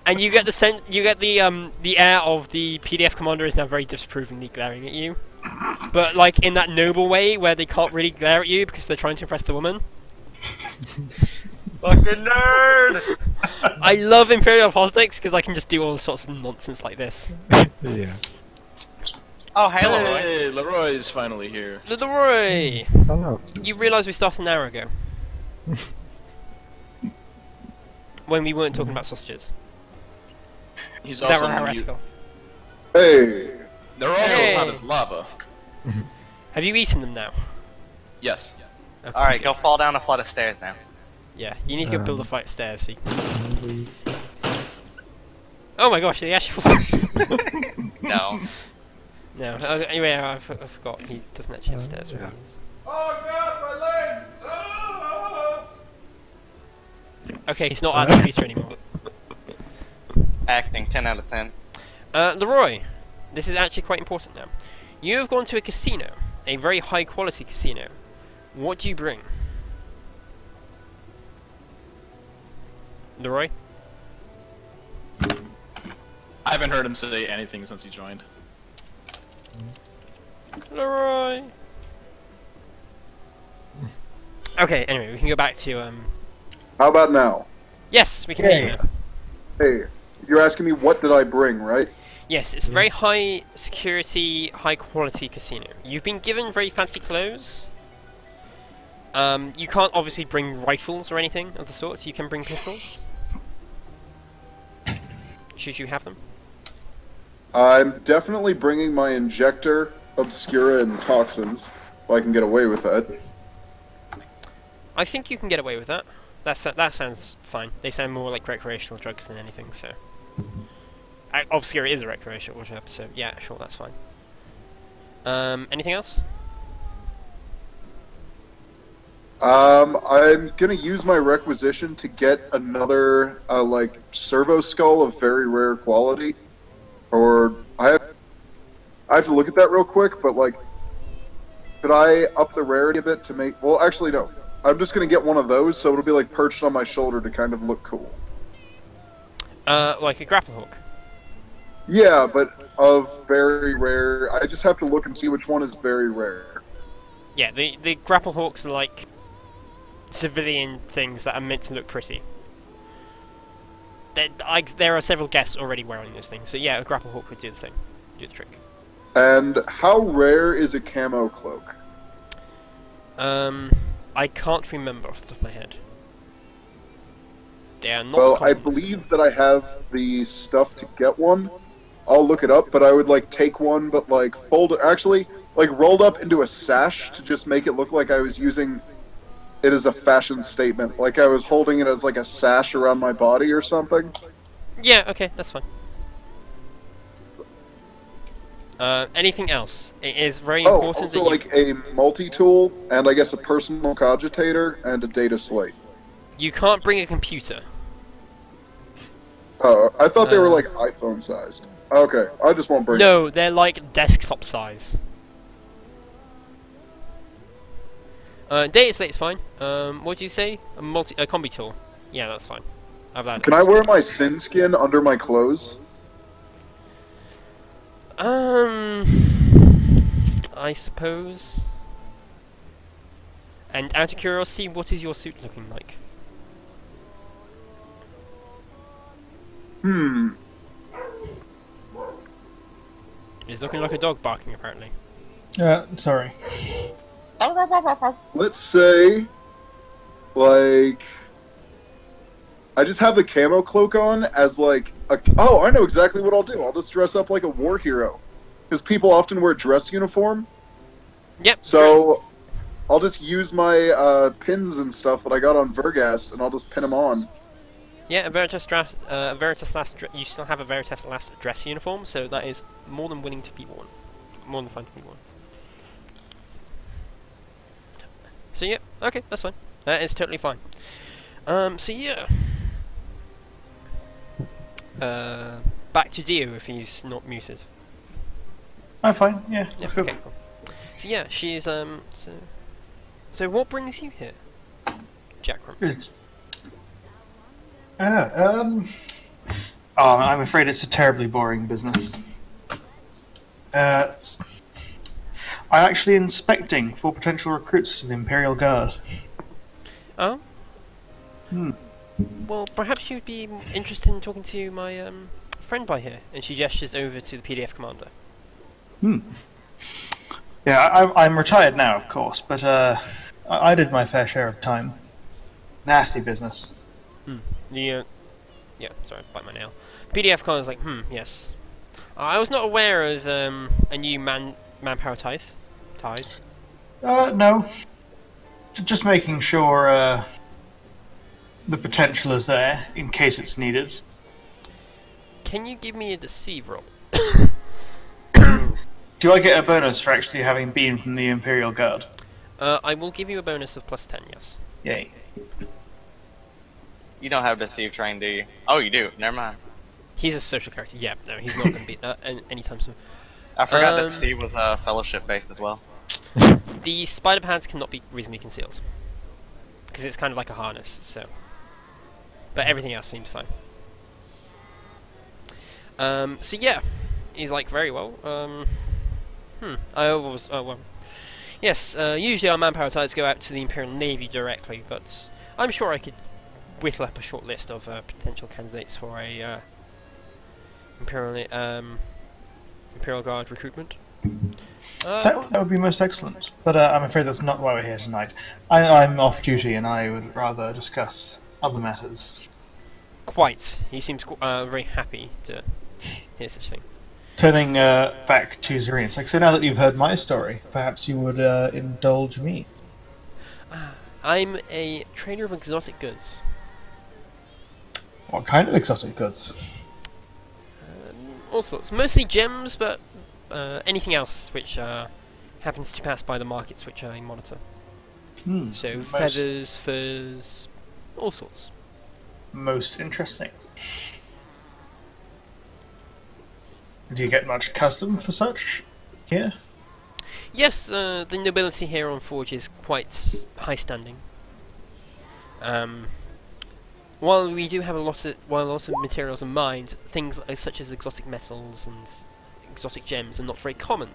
and you get the the air of the PDF commander is now very disapprovingly glaring at you, but like in that noble way where they can't really glare at you because they're trying to impress the woman. Fucking nerd! I love Imperial politics because I can just do all sorts of nonsense like this. Yeah. Oh, hey, Leroy. Hey, Leroy is finally here. Leroy, Oh, you realise we started an hour ago when we weren't talking about sausages. He's That also were mute. heretical. Hey! They're also Hey. as hot as lava. Have you eaten them now? Yes. Okay. Alright, go fall down a flight of stairs now. Yeah, you need to go build a flight of stairs. So hungry. Oh my gosh, they actually fall. No. No, anyway, I forgot. He doesn't actually have stairs. yeah. Oh god, my legs! Okay, he's not our computer anymore. Acting, 10 out of 10. Leroy, this is actually quite important now. You have gone to a casino, a very high quality casino. What do you bring? Leroy? I haven't heard him say anything since he joined. Leroy! Okay, anyway, we can go back to, How about now? Yes, we can hear you now. Hey, you're asking me what did I bring, right? Yes, it's a very high security, high quality casino. You've been given very fancy clothes. You can't obviously bring rifles or anything of the sort, so you can bring pistols. Should you have them? I'm definitely bringing my injector, obscura, and toxins, if I can get away with that. I think you can get away with that. That sounds fine. They sound more like recreational drugs than anything, so... Obscura is a recreational drug, so yeah, sure, that's fine. Anything else? I'm gonna use my requisition to get another, like, servo skull of very rare quality. Or, I have to look at that real quick, but, like, could I up the rarity a bit to make... Well, actually, no. I'm just going to get one of those, so it'll be like perched on my shoulder to kind of look cool. Like a grapple hook. Yeah, but of very rare. I just have to look and see which one is very rare. Yeah, the grapple hooks are like civilian things that are meant to look pretty. There are several guests already wearing this thing, so yeah, a grapple hook would do the trick. And how rare is a camo cloak? I can't remember off the top of my head. They are not Well, I common. believe that I have the stuff to get one. I'll look it up, but I would like take one, but like fold it, actually, like rolled up into a sash to just make it look like I was using it as a fashion statement. Like I was holding it as like a sash around my body or something. Yeah, okay, that's fine. Anything else? It is very important also that you... like a multi-tool, and I guess a personal cogitator, and a data slate. You can't bring a computer. Oh, I thought they were like iPhone sized. Okay, I just won't bring it. No, they're like desktop size. Data slate's fine. What did you say? A combi tool. Yeah, that's fine. Can I wear my sin skin under my clothes? I suppose. And out of curiosity, what is your suit looking like? It's looking like a dog barking, apparently. Sorry. Let's say, like, I just have the camo cloak on as like a... Oh, I know exactly what I'll do. I'll just dress up like a war hero. Because people often wear dress uniform. Yep. So, I'll just use my pins and stuff that I got on Vergast, and I'll just pin them on. Yeah, you still have a Veritas Last dress uniform, so that is more than willing to be worn. More than fine to be worn. So yeah, okay, that's fine. That is totally fine. So yeah. Back to Dio if he's not muted. I'm fine, yeah, let's go. Okay, cool. So yeah, she's so what brings you here, Jackram? I'm afraid it's a terribly boring business. I'm actually inspecting for potential recruits to the Imperial Guard. Oh? Well, perhaps you'd be interested in talking to my friend by here. And she gestures over to the PDF commander. Yeah, I'm retired now, of course, but I did my fair share of time. Nasty business. Yeah, sorry, bite my nail. PDF commander's like, yes. I was not aware of a new manpower tithe. No. Just making sure the potential is there in case it's needed. Can you give me a deceive roll? Do I get a bonus for actually having been from the Imperial Guard? I will give you a bonus of +10, yes. Yay. You don't have deceive train, do you? Oh, you do. Never mind. He's a social character. Yeah, no, he's not going to be anytime soon. I forgot that deceive was fellowship based as well. The spider pads cannot be reasonably concealed because it's kind of like a harness. So, but everything else seems fine. So yeah, he's like very well. Yes. Usually our manpower ties go out to the Imperial Navy directly, but I'm sure I could whittle up a short list of potential candidates for a Imperial Guard recruitment. That would be most excellent, but I'm afraid that's not why we're here tonight. I'm off duty and I would rather discuss other matters. Quite. He seems very happy to hear such a thing. Turning back to Zareen, it's like, so now that you've heard my story, perhaps you would indulge me. I'm a trader of exotic goods. What kind of exotic goods? All sorts. Mostly gems, but anything else which happens to pass by the markets which I monitor. So feathers, furs, all sorts. Most interesting. Do you get much custom for such here? Yes, the nobility here on Forge is quite high standing. While we do have a lot of materials in mind, things such as exotic metals and exotic gems are not very common,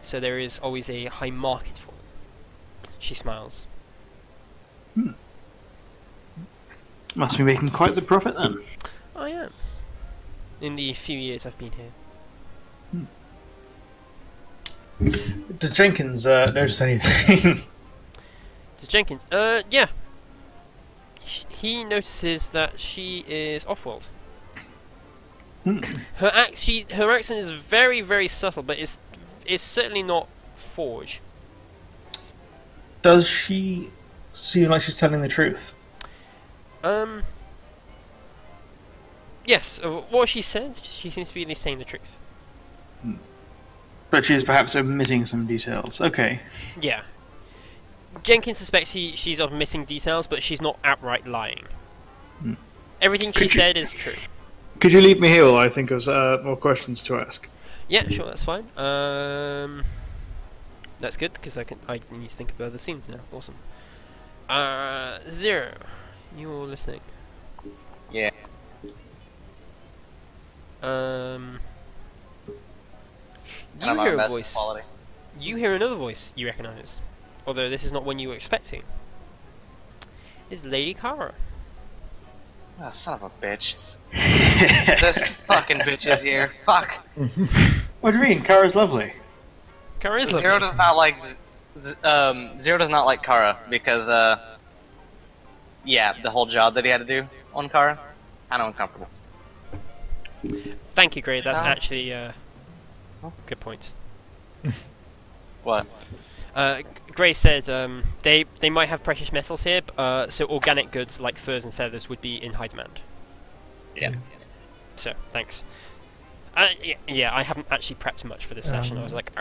so there is always a high market for them. She smiles. Must be making quite the profit then. I am. In the few years I've been here. Does Jenkins notice anything? Does Jenkins? Yeah. He notices that she is off-world. Her accent is very, very subtle, but it's certainly not Forge. Does she seem like she's telling the truth? Yes, what she said, she seems to be at least saying the truth. But she's perhaps omitting some details. Okay. Yeah. Jenkins suspects she's omitting details, but she's not outright lying. Everything she said is true. Could you leave me here while I think of more questions to ask? Yeah, sure, that's fine. That's good, because I need to think of other scenes now. Awesome. Zero, you're listening. Yeah. You hear a voice. Quality. You hear another voice you recognise, although this is not one you were expecting. It's Lady Kara. Oh, son of a bitch. This fucking bitch is here. Fuck. What do you mean? Kara's lovely. Kara is lovely. Zero does not like Zero does not like Kara because yeah, the whole job that he had to do on Kara, kind of uncomfortable. Thank you, Gray. That's actually good point. What? Gray said they might have precious metals here, so organic goods like furs and feathers would be in high demand. Yeah. So thanks. Yeah, I haven't actually prepped much for this session. I was like,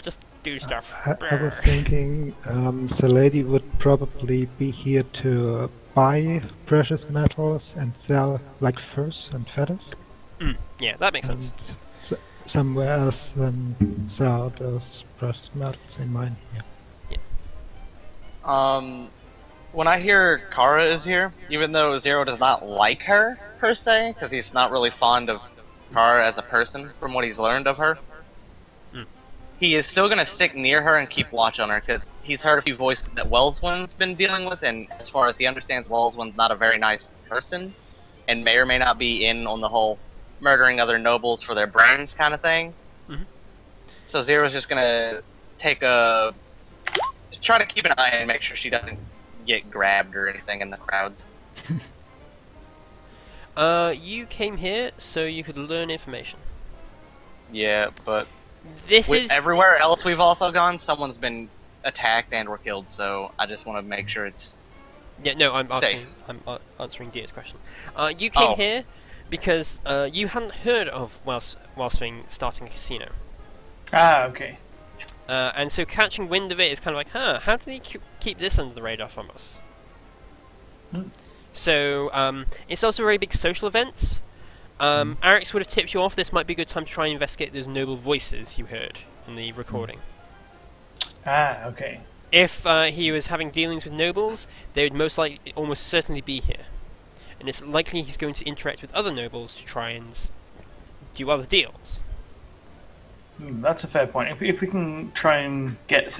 just do stuff. I was thinking the lady would probably be here to buy precious metals and sell like furs and feathers. Yeah, that makes sense. Somewhere else than sell those precious metals in mine. Yeah. When I hear Kara is here, even though Zero does not like her per se, because he's not really fond of Kara as a person from what he's learned of her, he is still going to stick near her and keep watch on her, because he's heard a few voices that Wellswin's been dealing with, and as far as he understands, Wellswin's not a very nice person, and may or may not be in on the whole murdering other nobles for their brains kind of thing. So Zero's just going to try to keep an eye and make sure she doesn't get grabbed or anything in the crowds. You came here so you could learn information. Yeah, but this is everywhere else we've also gone, someone's been attacked and or killed, so I just want to make sure it's I'm safe. answering Deer's question. You came here because you hadn't heard of Wellswing starting a casino. Ah, okay. And so catching wind of it is kind of like, how do they keep this under the radar from us? So, it's also a very big social event. Arix would have tipped you off this might be a good time to try and investigate those noble voices you heard in the recording. Ah, okay. If he was having dealings with nobles, they would almost certainly be here. And it's likely he's going to interact with other nobles to try and do other deals. That's a fair point. If we can try and get...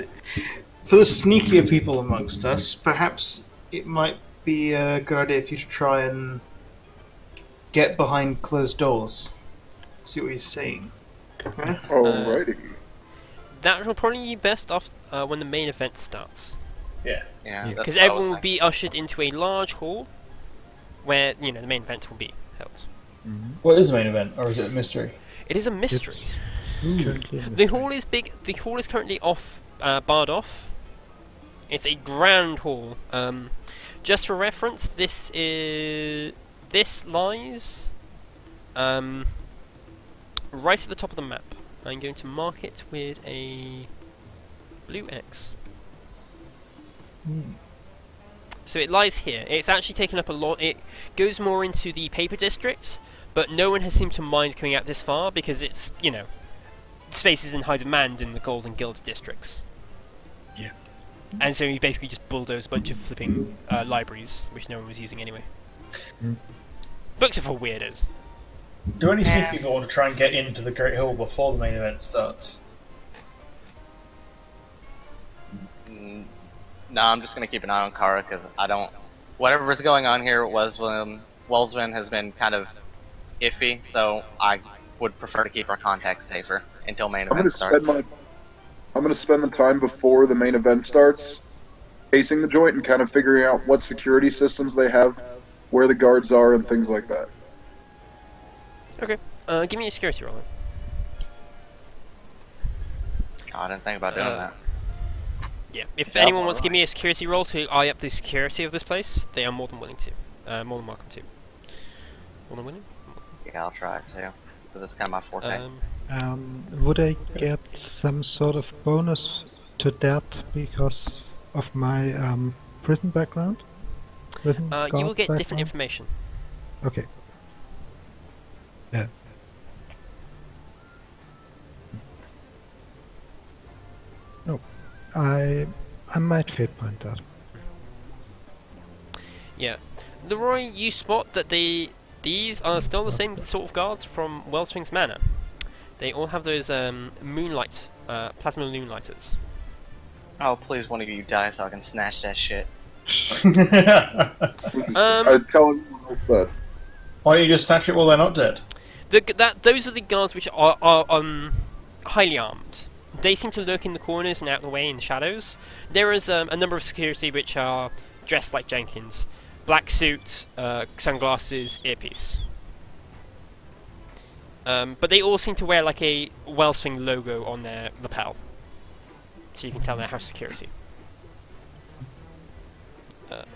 For the sneakier people amongst us, perhaps it might be a good idea for you to try and get behind closed doors. See what he's saying. Alrighty. That will probably be best off when the main event starts. Yeah. Yeah, because everyone will be ushered into a large hall where, the main event will be held. What is the main event, or is it a mystery? It is a mystery. The hall is big. The hall is currently barred off. It's a grand hall. Just for reference, this lies right at the top of the map. I'm going to mark it with a blue X. So it lies here. It's actually taken up a lot. It goes more into the paper district, but no one has seemed to mind coming out this far because it's, space is in high demand in the gold and gilded districts. Yeah. And so he basically just bulldozed a bunch of flipping libraries, which no one was using anyway. Mm. Books are for weirdos. Do any sneak people want to try and get into the Great Hall before the main event starts? No, I'm just gonna keep an eye on Kara because I don't. Whatever's going on here, Welsvin has been kind of iffy, so I would prefer to keep our contacts safer until main event starts. I'm gonna spend the time before the main event starts, pacing the joint and kind of figuring out what security systems they have, where the guards are, and things like that. Okay. Give me a security roll. Oh, I didn't think about doing that. Yeah. If anyone wants to give me a security roll to eye up the security of this place, they are more than willing to. More than welcome to. More than willing? Yeah, I'll try it too. Because it's kind of my forte. Would I get some sort of bonus to that because of my prison background? Prison you will guard get different background? information. Okay. Yeah. No, I might fate point that. Yeah. Leroy, you spot that these are still the same sort of guards from Wellspring's Manor. They all have those moonlight, plasma moonlighters. Oh, please, one of you die so I can snatch that shit. I'd tell everyone else that. Why don't you just snatch it while they're not dead? Those are the guards which are highly armed. They seem to lurk in the corners and out of the way in the shadows. There is a number of security which are dressed like Jenkins. Black suit, sunglasses, earpiece. But they all seem to wear like a Wellspring logo on their lapel. So you can tell they're house security. But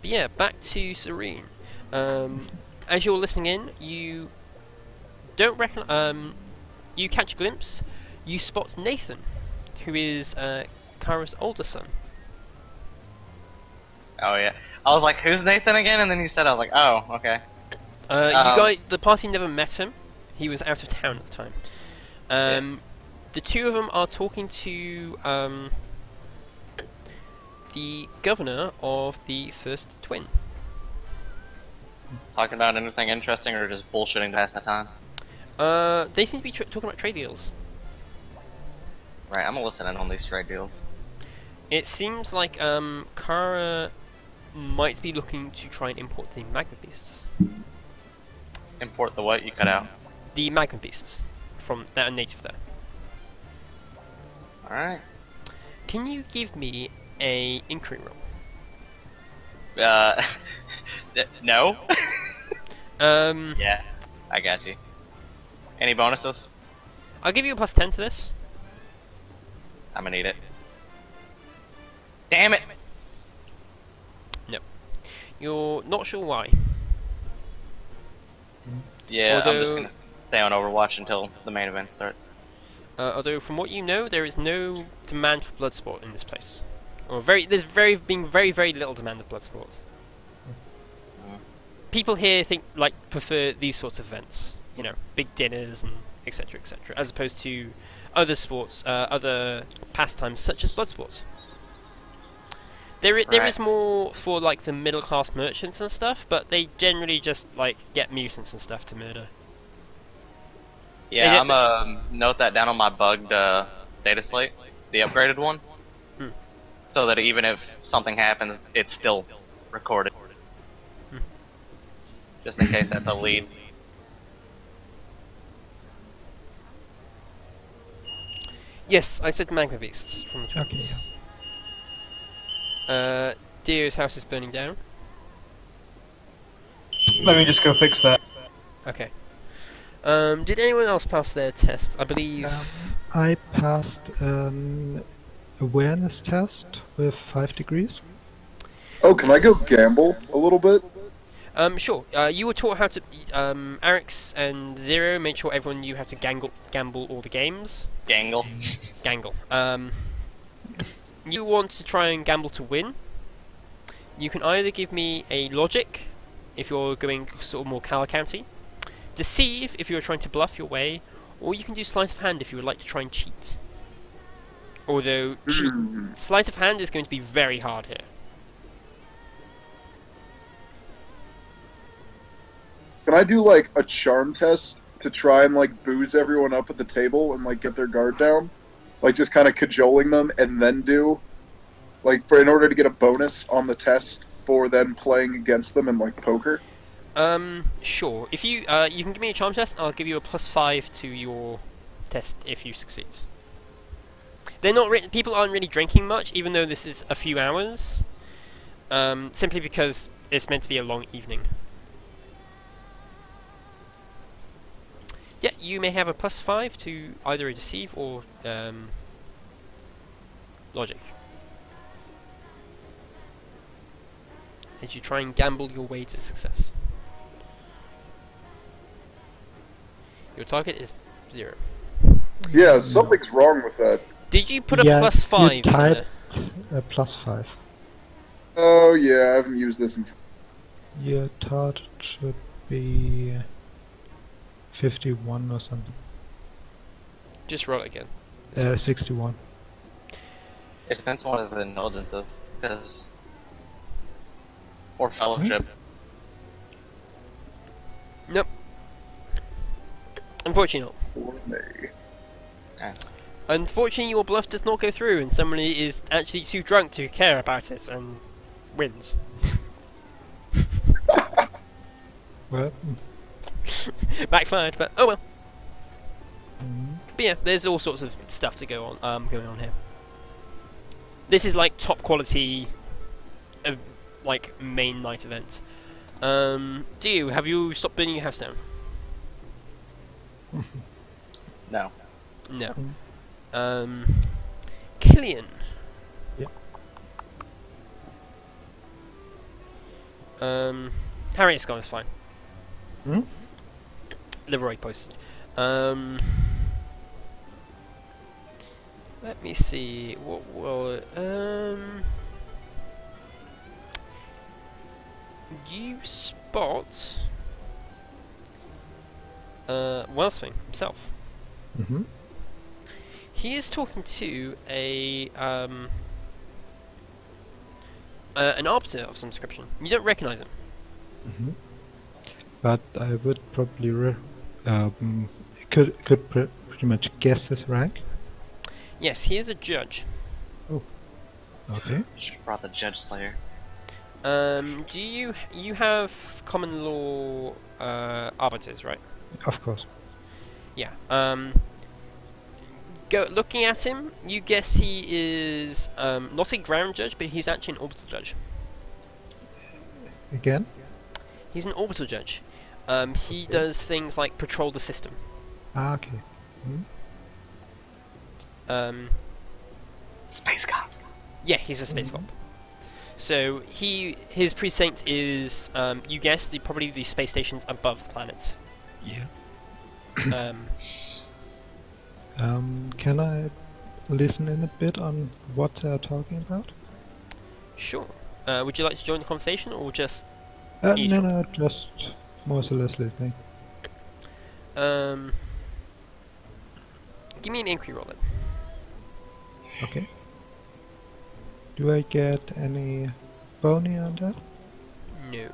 yeah, back to Serene. As you're listening in, you don't reckon. You catch a glimpse. You spot Nathan, who is Kara's older son. Oh yeah. I was like, who's Nathan again? And then he said, I was like, oh, okay. The party never met him. He was out of town at the time. The two of them are talking to the governor of the first twin. Talking about anything interesting or just bullshitting to pass the time? They seem to be talking about trade deals. Right, I'm listening on these trade deals. It seems like Kara might be looking to try and import the magma beasts. Import the what? You cut out. The magma beasts from that are native there. Alright. Can you give me a inquiry roll? No? Um, Yeah, I got you. Any bonuses? I'll give you a +10 to this. I'm gonna need it. Damn it! You're not sure why. Yeah, I'm just Although- gonna stay on Overwatch until the main event starts. Although from what you know, there is no demand for Bloodsport in this place. Or there's been very little demand of Bloodsport. People here prefer these sorts of events, you know, big dinners and etc., as opposed to other sports, other pastimes such as Bloodsport. There is more for like the middle class merchants and stuff, but they generally just like get mutants and stuff to murder. Yeah, I'm gonna note that down on my bugged data slate, the upgraded one, so that even if something happens, it's still recorded. Just in case that's a lead. Yes, I said magma beasts from the twins. Okay. Dio's house is burning down. Let me just go fix that. Okay. Did anyone else pass their test? I believe. I passed an awareness test with 5 degrees. Oh, can I go gamble a little bit? Sure. You were taught how to. Arix and Zero made sure everyone knew how to gamble all the games. Gangle. Gangle. You want to try and gamble to win. You can either give me a logic, if you're going sort of more Cala County, Deceive if you're trying to bluff your way, or you can do sleight of hand if you would like to try and cheat. Although, sleight of hand is going to be very hard here. Can I do like a charm test to try and like booze everyone up at the table and like get their guard down? Like just kind of cajoling them and then do like in order to get a bonus on the test for then playing against them in like poker? Sure. If you you can give me a charm test, I'll give you a +5 to your test if you succeed. They're not people aren't really drinking much, even though this is a few hours. Simply because it's meant to be a long evening. Yeah, you may have a +5 to either a deceive or logic. As you try and gamble your way to success. Your target is 0. Yeah, something's wrong with that. Did you put a Yeah, +5 you in typed there? a +5. Oh yeah, I haven't used this in... Your target should be 51 or something. Just roll it again. 61. It depends on what his indulgence is, because... Or fellowship. Nope. Unfortunately not. For me. Yes. Unfortunately, your bluff does not go through, and somebody is actually too drunk to care about it and wins. Well, Backfired, but oh well. mm, But yeah, there's all sorts of stuff to go on, going on here. This is like top quality, like main night event. Have you stopped burning your house down? No. No. Killian. Yeah. Harriet's gone, it's fine. Hmm? Leroy posted. Let me see. What will you spot Wellswing himself. Mm-hmm. He is talking to an arbiter of some description. You don't recognise him. Mm-hmm. But I would probably could pretty much guess his rank. Yes, he is a judge. Okay. Should've brought the Judge Slayer. Do you have common law arbiters, right? Of course. Yeah. Looking at him, you guess he is not a ground judge, but he's actually an orbital judge. Again? He's an orbital judge. He does things like patrol the system. Ah, okay. Hmm? Space cop. Yeah, he's a space cop. So his precinct is, you guessed, probably the space stations above the planet. Yeah. Um, Can I listen in a bit on what they're talking about? Sure. Would you like to join the conversation, or just No, eavesdrop? no, just more or less listening. Give me an inquiry roll then. Okay. Do I get any bony on that? No.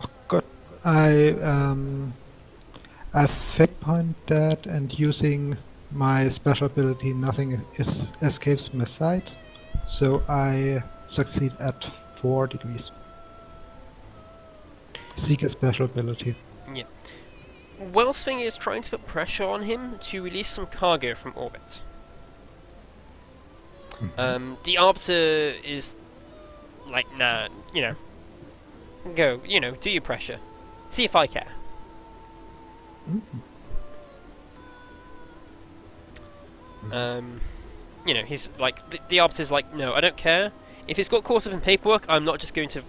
Oh god, I fake point that, and using my special ability, nothing escapes my sight, so I succeed at 4 degrees. Seek a special ability. Yeah. Wellswing is trying to put pressure on him to release some cargo from orbit. The arbiter is like, nah, go, do your pressure. See if I care. He's like, the arbiter's like, no, I don't care. If it's got course of paperwork, I'm not just going to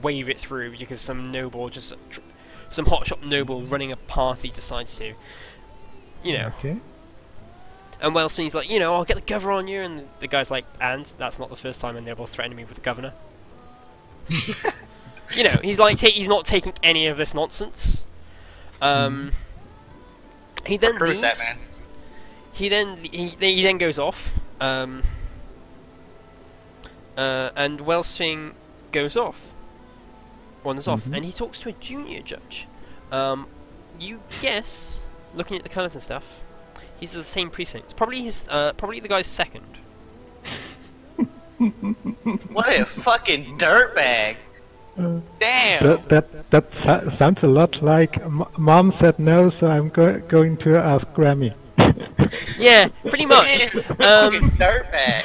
wave it through because some noble, some hotshot noble running a party decides to. Okay. And Wellswing's like, I'll get the governor on you, and the guy's like, and that's not the first time a noble threatened me with the governor. You know, he's like he's not taking any of this nonsense. He then Prove leaves. that, man. He then goes off. And Wellsing goes off. Wanders off, and he talks to a junior judge. You guess, looking at the colours and stuff, he's the same precinct. Probably the guy's second. What a fucking dirtbag! Damn! That sounds a lot like Mom said no, so I'm going to ask Grammy. Yeah, pretty much. Fucking dirtbag!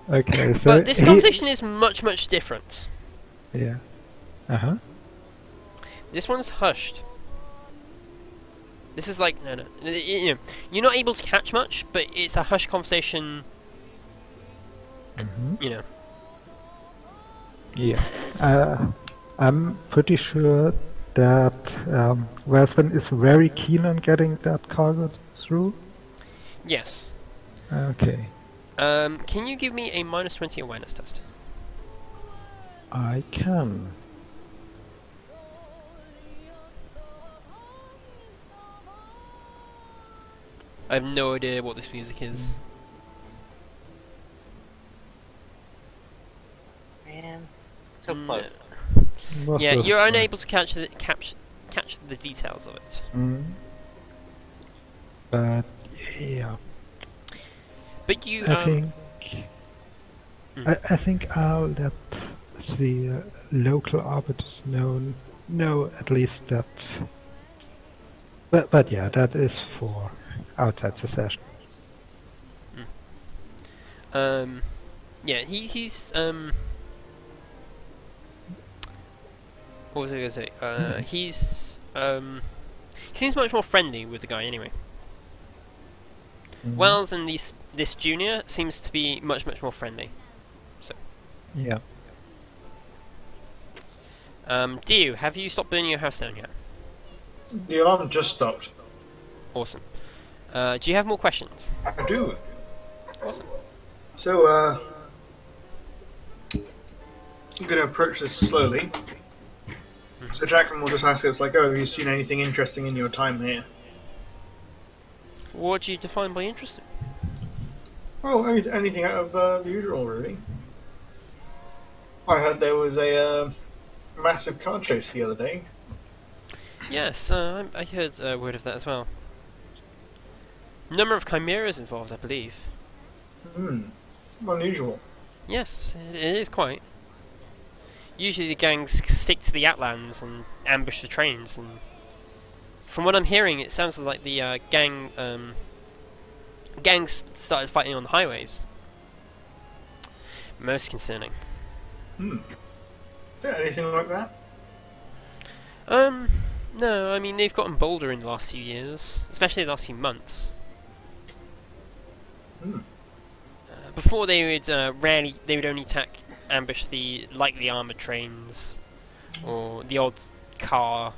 Okay, so But this conversation is much different. Yeah. Uh-huh. This one's hushed. This is like no. You know, you're not able to catch much, but it's a hushed conversation. You know. Yeah. I'm pretty sure that Wespen is very keen on getting that cargo through. Yes. Okay. Can you give me a -20 awareness test? I can. I have no idea what this music is. Man, so close. Yeah, you're unable to catch the details of it. But yeah, But you I think I'll let the local arbiters know at least that. But yeah, that is for outside the session. Yeah, he's what was I gonna say? He seems much more friendly with the guy anyway. Wells and this junior seems to be much more friendly. So Yeah. Dio, have you stopped burning your house down yet? The alarm just stopped. Awesome. Do you have more questions? I do. Awesome. So, I'm going to approach this slowly. So Jackman will just ask us, like, oh, have you seen anything interesting in your time here? What do you define by interesting? Well, anything out of the usual, really. I heard there was a massive car chase the other day. Yes, I heard word of that as well. Number of chimeras involved, I believe. Unusual. Yes, it is quite. Usually the gangs stick to the outlands and ambush the trains, and from what I'm hearing, it sounds like the gangs started fighting on the highways. Most concerning. Yeah, anything like that? No, I mean they've gotten bolder in the last few years, especially the last few months. Before they would only ambush the lightly armored trains or the odd car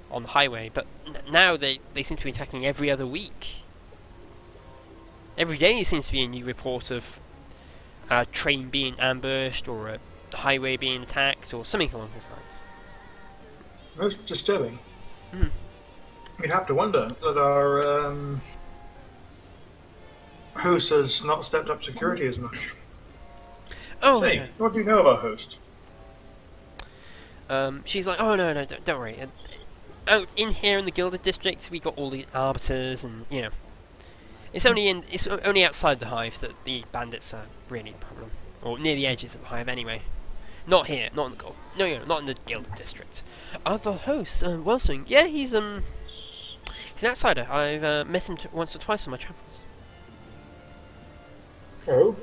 on the highway, but now they seem to be attacking every other week. Every day there seems to be a new report of a train being ambushed or a highway being attacked or something along those lines. Most disturbing. You'd have to wonder that our host has not stepped up security as much. Oh, Say, what do you know of our host? She's like, oh no, don't worry. Out in here in the Gilded District, we got all the arbiters, and you know, it's only outside the hive that the bandits are really the problem, or near the edges of the hive anyway. Not here, not in the not in the Gilded District. Other hosts, Wellsing, yeah, he's an outsider. I've met him once or twice on my travels. Oh?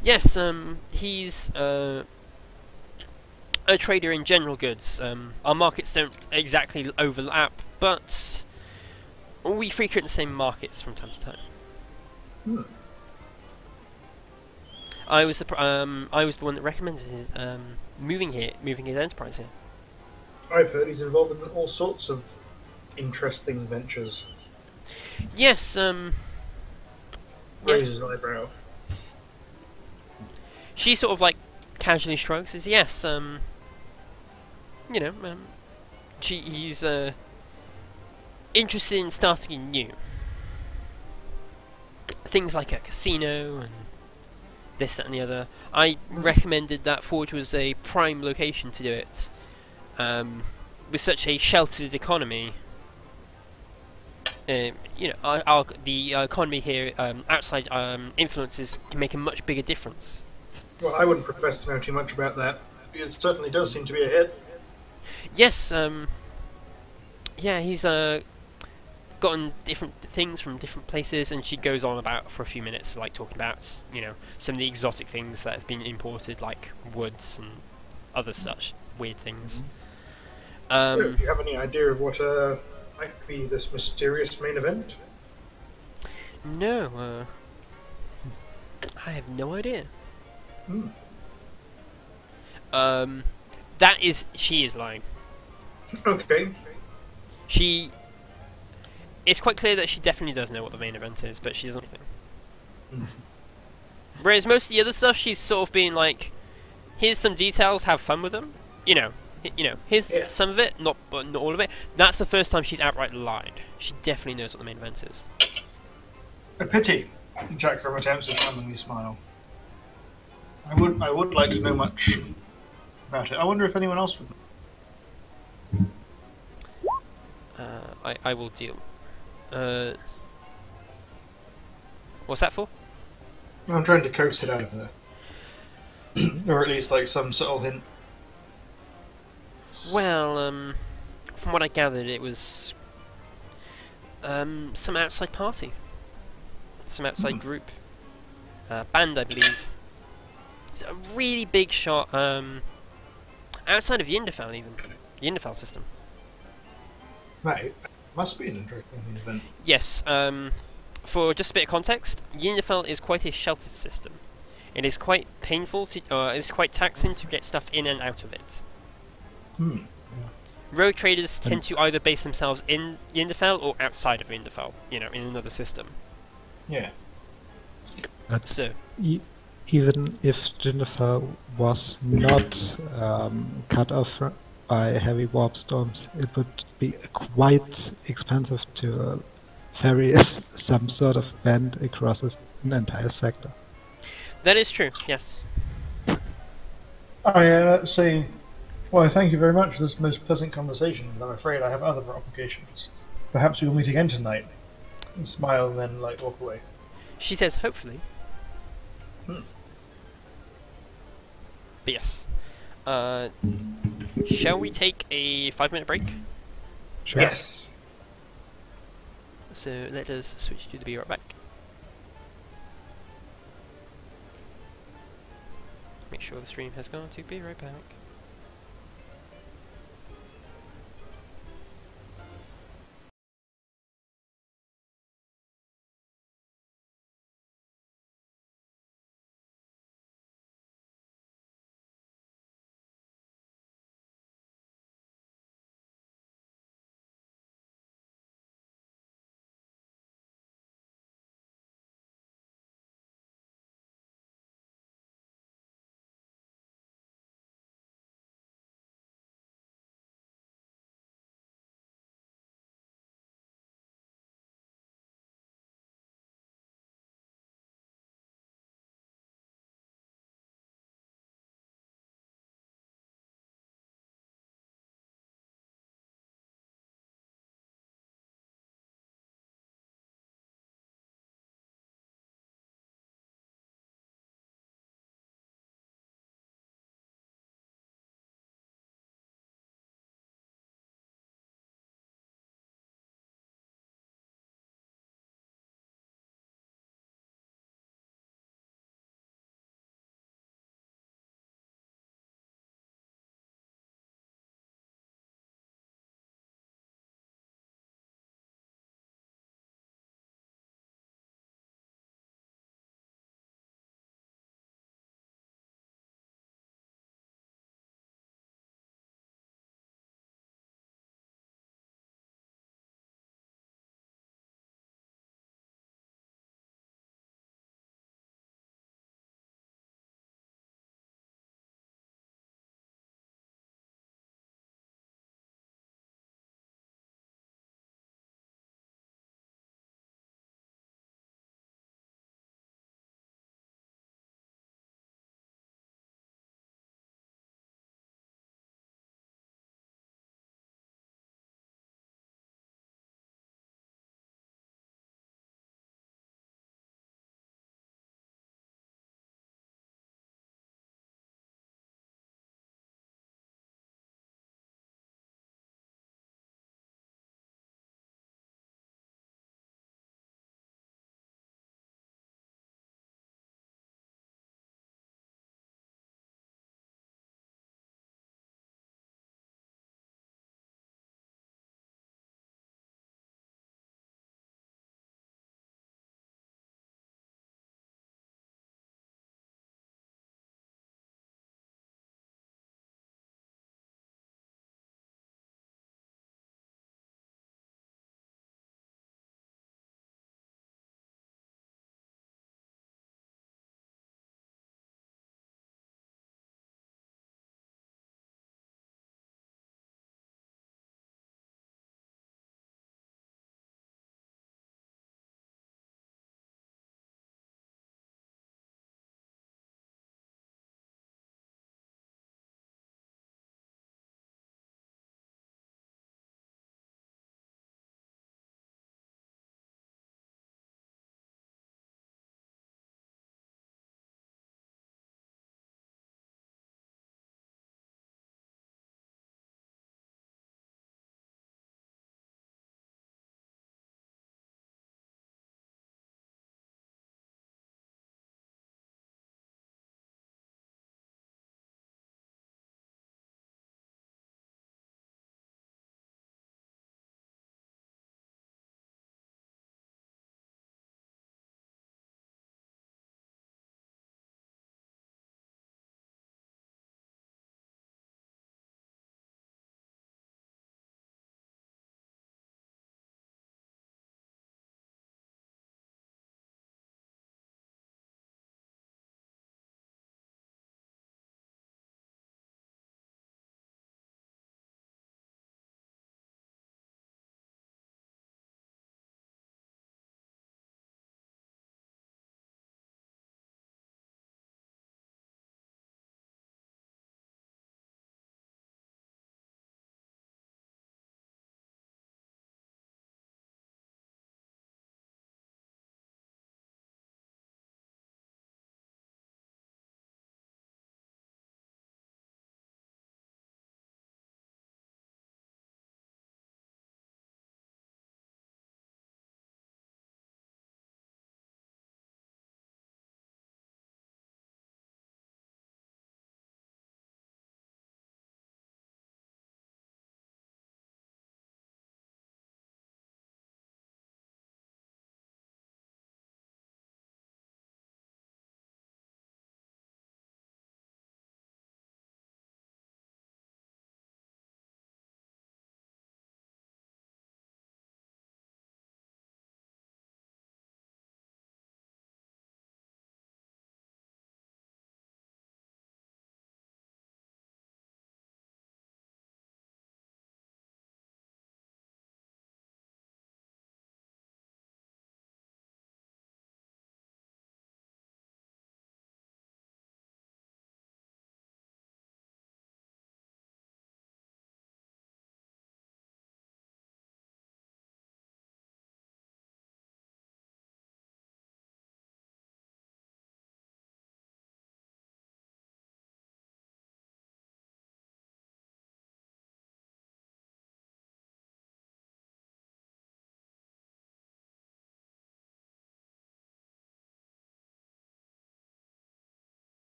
Yes, he's a trader in general goods. Our markets don't exactly overlap, but we frequent the same markets from time to time. I was the one that recommended his moving his enterprise here. I've heard he's involved in all sorts of interesting ventures. Yes, Raises an eyebrow. she sort of like casually shrugs. Says yes. You know, he's interested in starting new. Things like a casino and this, that, and the other. I recommended that Forge was a prime location to do it. With such a sheltered economy, you know, the economy here, outside influences can make a much bigger difference. Well, I wouldn't profess to know too much about that. It certainly does seem to be a hit. Yes, yeah, he's gotten different things from different places, and she goes on about for a few minutes, like talking about, you know, some of the exotic things that have been imported, like woods and other such weird things. Do you have any idea of what might be this mysterious main event? No, I have no idea. She is lying. Okay. It's quite clear that she definitely does know what the main event is, but she doesn't. Whereas most of the other stuff, she's sort of being like, here's some details, have fun with them. You know, here's some of it, not all of it. That's the first time she's outright lied. She definitely knows what the main event is. A pity. Jack attempts a charmingly smile. I would like to know much about it. I wonder if anyone else would. I will deal. What's that for? I'm trying to coax it out of her. Or at least like some subtle hint. Well, from what I gathered, it was some outside party, some outside group, band, I believe. It's a really big shot, outside of Yinderfell, even the Yinderfell system. Right, must be an interesting event. Yes. For just a bit of context, Yinderfell is quite a sheltered system. It is quite painful to, it's quite taxing to get stuff in and out of it. Rogue traders tend to either base themselves in Yinderfell or outside of Yinderfell, you know, in another system. Yeah. So, even if Yinderfell was not cut off by heavy warp storms, it would be quite expensive to ferry some sort of band across an entire sector. that is true, yes. I say, well, thank you very much for this most pleasant conversation, but I'm afraid I have other obligations. Perhaps we will meet again tonight. And smile and then, like, walk away. She says, hopefully. But yes. Shall we take a 5-minute break? Sure. Yes. So let us switch to the be right back. Make sure the stream has gone to be right back.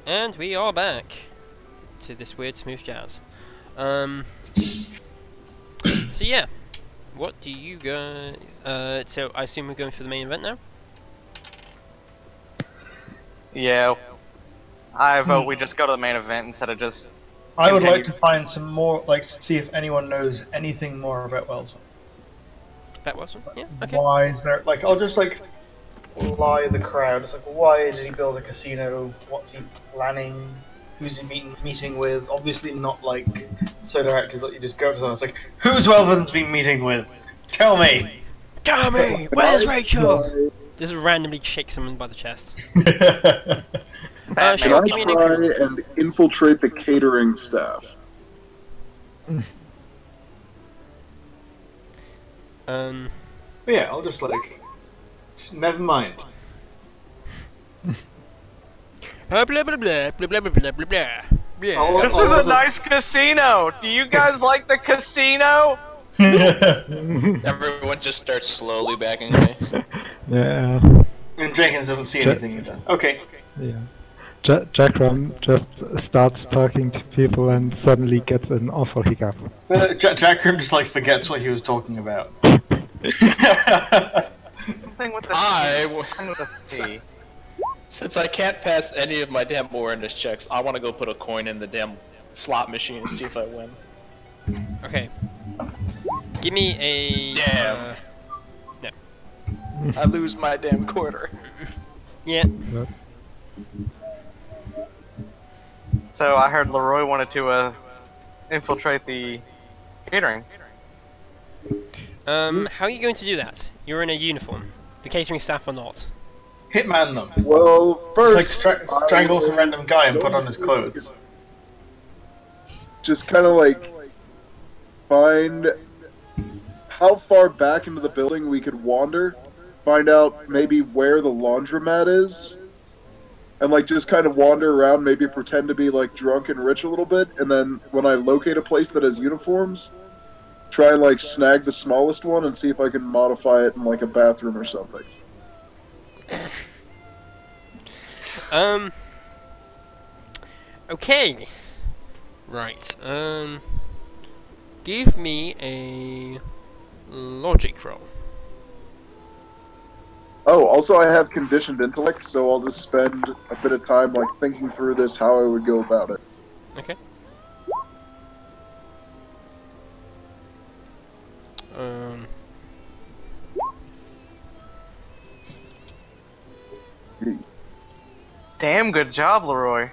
And we are back to this weird smooth jazz. So yeah, what do you guys? So I assume we're going for the main event now. Yeah. I vote we just go to the main event instead of just. I would like continue. to find some more, like, see if anyone knows anything more about Wellsville. That was one. Yeah. Okay. Why is there, like, I'll just, like, lie the crowd. It's like, why did he build a casino? What's he planning? Who's he meeting with? Obviously not, like, soda actors that you just go to someone. It's like, who's Wellsville's been meeting with? Tell me! Tell me, where's Rachel? Just randomly shake someone by the chest. Can Sure, I give me an try increment. and infiltrate the catering staff? But yeah, I'll just, like, never mind. Blah blah blah blah blah blah blah blah blah. Yeah. I'll- This I'll is a just- nice casino. Do you guys like the casino? Everyone just starts slowly backing away. Yeah. And Jenkins doesn't see anything you've done. Okay. Yeah. Jackram just starts talking to people and suddenly gets an awful hiccup. Jack Grim just, like, forgets what he was talking about. Thing with the thing with the C. Since I can't pass any of my damn awareness checks, I want to go put a coin in the damn slot machine and see if I win. Okay. Give me a. Damn. I lose my damn quarter. Yeah. So I heard Leroy wanted to infiltrate the catering. How are you going to do that? You're in a uniform. The catering staff are not. Hitman them. Well, It's like first, strangle some random guy and put on his clothes. just kind of like find how far back into the building we could wander, find out maybe where the laundromat is, and like just kind of wander around, maybe pretend to be like drunk and rich a little bit, and then when I locate a place that has uniforms, try and like snag the smallest one and see if I can modify it in like a bathroom or something. Okay. Right. Give me a logic roll. Oh, also I have conditioned intellect, so I'll just spend a bit of time like thinking through this, how I would go about it. Okay. Damn good job, Leroy.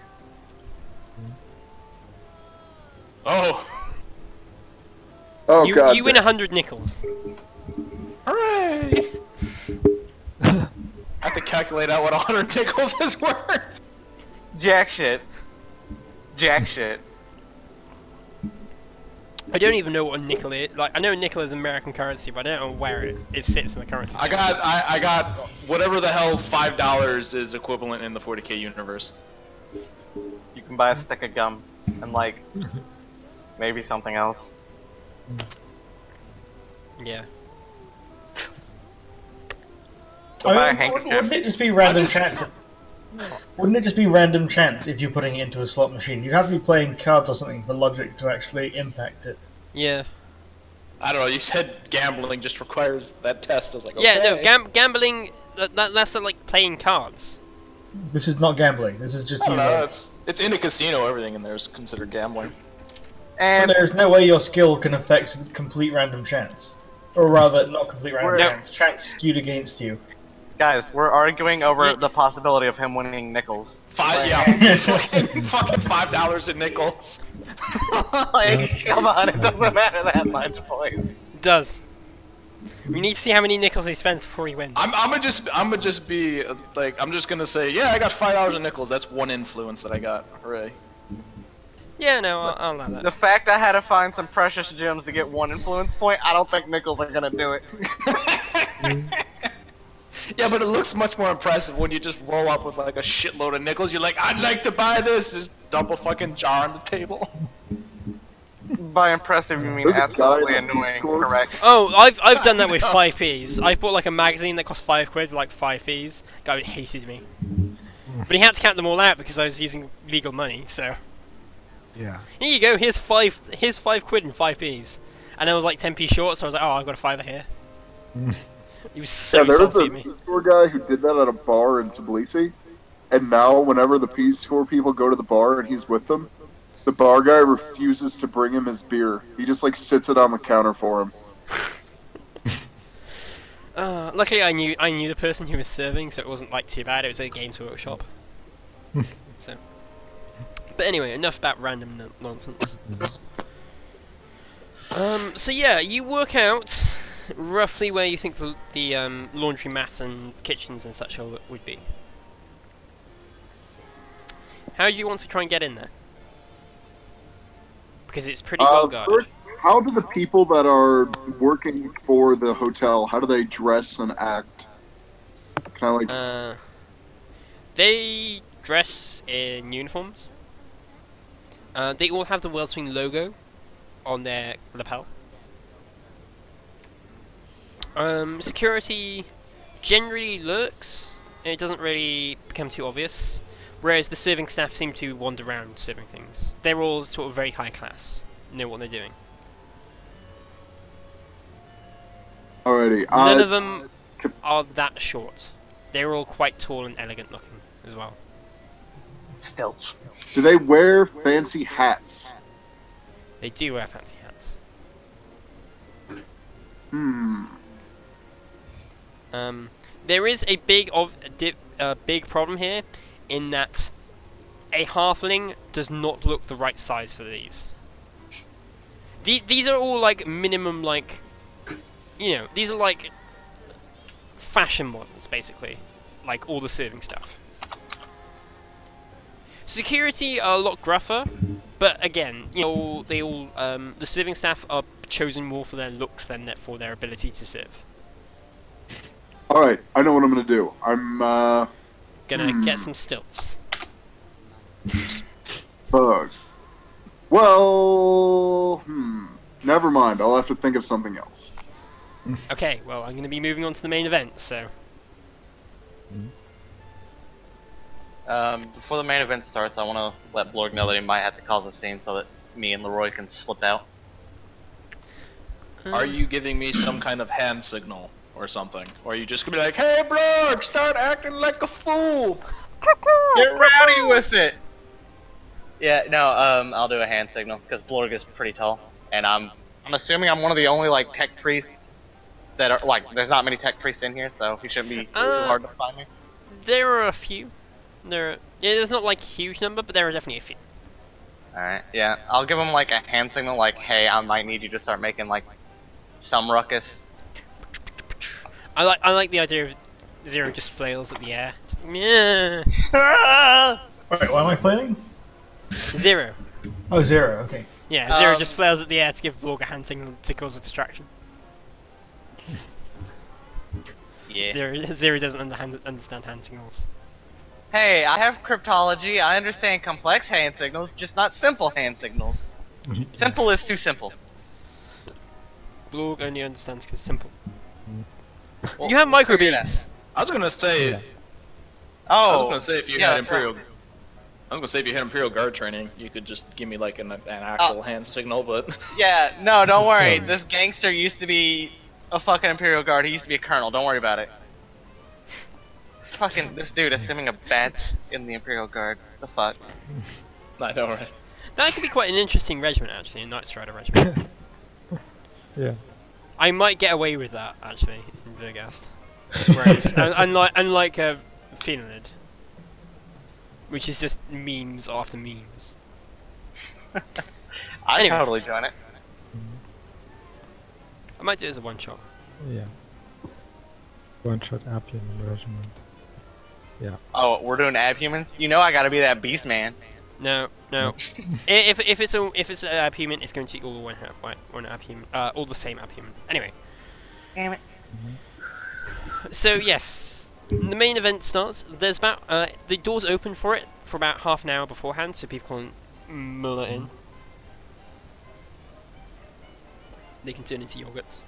Oh! Oh you god. you win 100 nickels. Hooray! I have to calculate out what 100 nickels is worth. Jack shit. Jack shit. I don't even know what a nickel is. Like, I know a nickel is American currency, but I don't know where it sits in the currency. I got whatever the hell $5 is equivalent in the 40k universe. You can buy a stick of gum and like maybe something else. Yeah. Or buy a I mean, wouldn't handkerchief. it just be random chance? Wouldn't it just be random chance if you're putting it into a slot machine? You'd have to be playing cards or something for logic to actually impact it. Yeah. I don't know. You said gambling just requires that test. I was like, Yeah, okay. no, gambling, that's like playing cards. This is not gambling. This is just I you. don't know. It's in a casino. Everything in there is considered gambling. And There's no way your skill can affect complete random chance. Or rather, not complete random We're- chance. Chance skewed against you. guys, we're arguing over the possibility of him winning nickels. Fucking $5 in nickels. Like, come on, it doesn't matter that much, boys. It does. We need to see how many nickels he spends before he wins. I'm gonna just be like, I'm just gonna say, yeah, I got $5 in nickels. That's one influence that I got. Hooray. Yeah, no, I'll allow The that. fact I had to find some precious gems to get one influence point, I don't think nickels are gonna do it. Yeah, but it looks much more impressive when you just roll up with like a shitload of nickels. You're like, I'd like to buy this. Just dump a fucking jar on the table. By impressive, you mean There's a guy absolutely on annoying, Discord. correct? Oh, I've done that with 5p's. I bought like a magazine that cost 5 quid for like 5p's. Guy hated me. But he had to count them all out because I was using legal money. So Yeah. here you go. Here's £5 and 5p's, and I was like 10p short. So I was like, oh, I've got a fiver here. He was so Yeah, there was salty at me. a store guy who did that at a bar in Tbilisi, and now whenever the Peace Corps people go to the bar and he's with them, the bar guy refuses to bring him his beer. He just like sits it on the counter for him. Luckily, I knew the person who was serving, so it wasn't like too bad. It was a Games Workshop. So, but anyway, enough about random nonsense. So yeah, you work out roughly where you think the laundromat and kitchens and such would be. How do you want to try and get in there? Because it's pretty well guarded. First, how do the people that are working for the hotel, how do they dress and act? Kind of like... They dress in uniforms. They all have the Wellspring logo on their lapel. Security generally lurks, and it doesn't really become too obvious. Whereas the serving staff seem to wander around serving things. They're all sort of very high class, know what they're doing. Alrighty. None of them are that short. They're all quite tall and elegant looking as well. Stilts. Do they wear fancy hats? They do wear fancy hats. There is a big problem here, in that a halfling does not look the right size for these. These are all like minimum, like, you know, these are like fashion models basically, like all the serving stuff. Security are a lot gruffer, but again, you know, the serving staff are chosen more for their looks than for their ability to serve. Alright, I know what I'm gonna do. I'm Gonna get some stilts. Bug. Well, never mind. I'll have to think of something else. Okay, well, I'm gonna be moving on to the main event, so... Before the main event starts, I want to let Blorg know that he might have to cause a scene so that me and Leroy can slip out. Are you giving me some kind of hand signal or something? Or are you just gonna be like, hey Blorg, start acting like a fool? Get rowdy with it! Yeah, no, I'll do a hand signal, because Blorg is pretty tall. And I'm assuming I'm one of the only, like, tech priests that are, like, there's not many tech priests in here, so he shouldn't be too hard to find me. There are a few. There's not like a huge number, but there are definitely a few. Alright, yeah. I'll give him like a hand signal like, hey, I might need you to start making like some ruckus. I like the idea of Zero just flails at the air. Just, yeah. Wait, why am I flailing? Zero. Oh, Zero, okay. Yeah, Zero just flails at the air to give Blorg a hand signal to cause a distraction. Yeah. Zero doesn't understand hand signals. Hey, I have cryptology, I understand complex hand signals, just not simple hand signals. Simple is too simple. Blorg only understands because it's simple. Well, You have microbeats! I was gonna say, Yeah. Oh, I was gonna say if you yeah, had that's Imperial, right. I was gonna say if you had Imperial Guard training, you could just give me like an actual hand signal, but Yeah, no, don't worry. Yeah. This gangster used to be a fucking Imperial Guard. He used to be a colonel. Don't worry about it. Fucking this dude assuming a bat's in the Imperial Guard. The fuck? I know, right? That could be quite an interesting regiment, actually, a Knight Strider regiment. Yeah. I might get away with that, actually, in Vergast. Whereas, unlike Finland, which is just memes after memes. I'd Anyway. totally join it. I might do it as a one-shot. Yeah. One-shot Appian regiment. Yeah. Oh, we're doing abhumans? You know I gotta be that beast man. No. if it's an abhuman, it's going to be all one abhuman, all the same abhuman. Anyway. Damn it. So yes, the main event starts. There's about the doors open for it for about half an hour beforehand, so people can mull it in. They can turn into yogurts,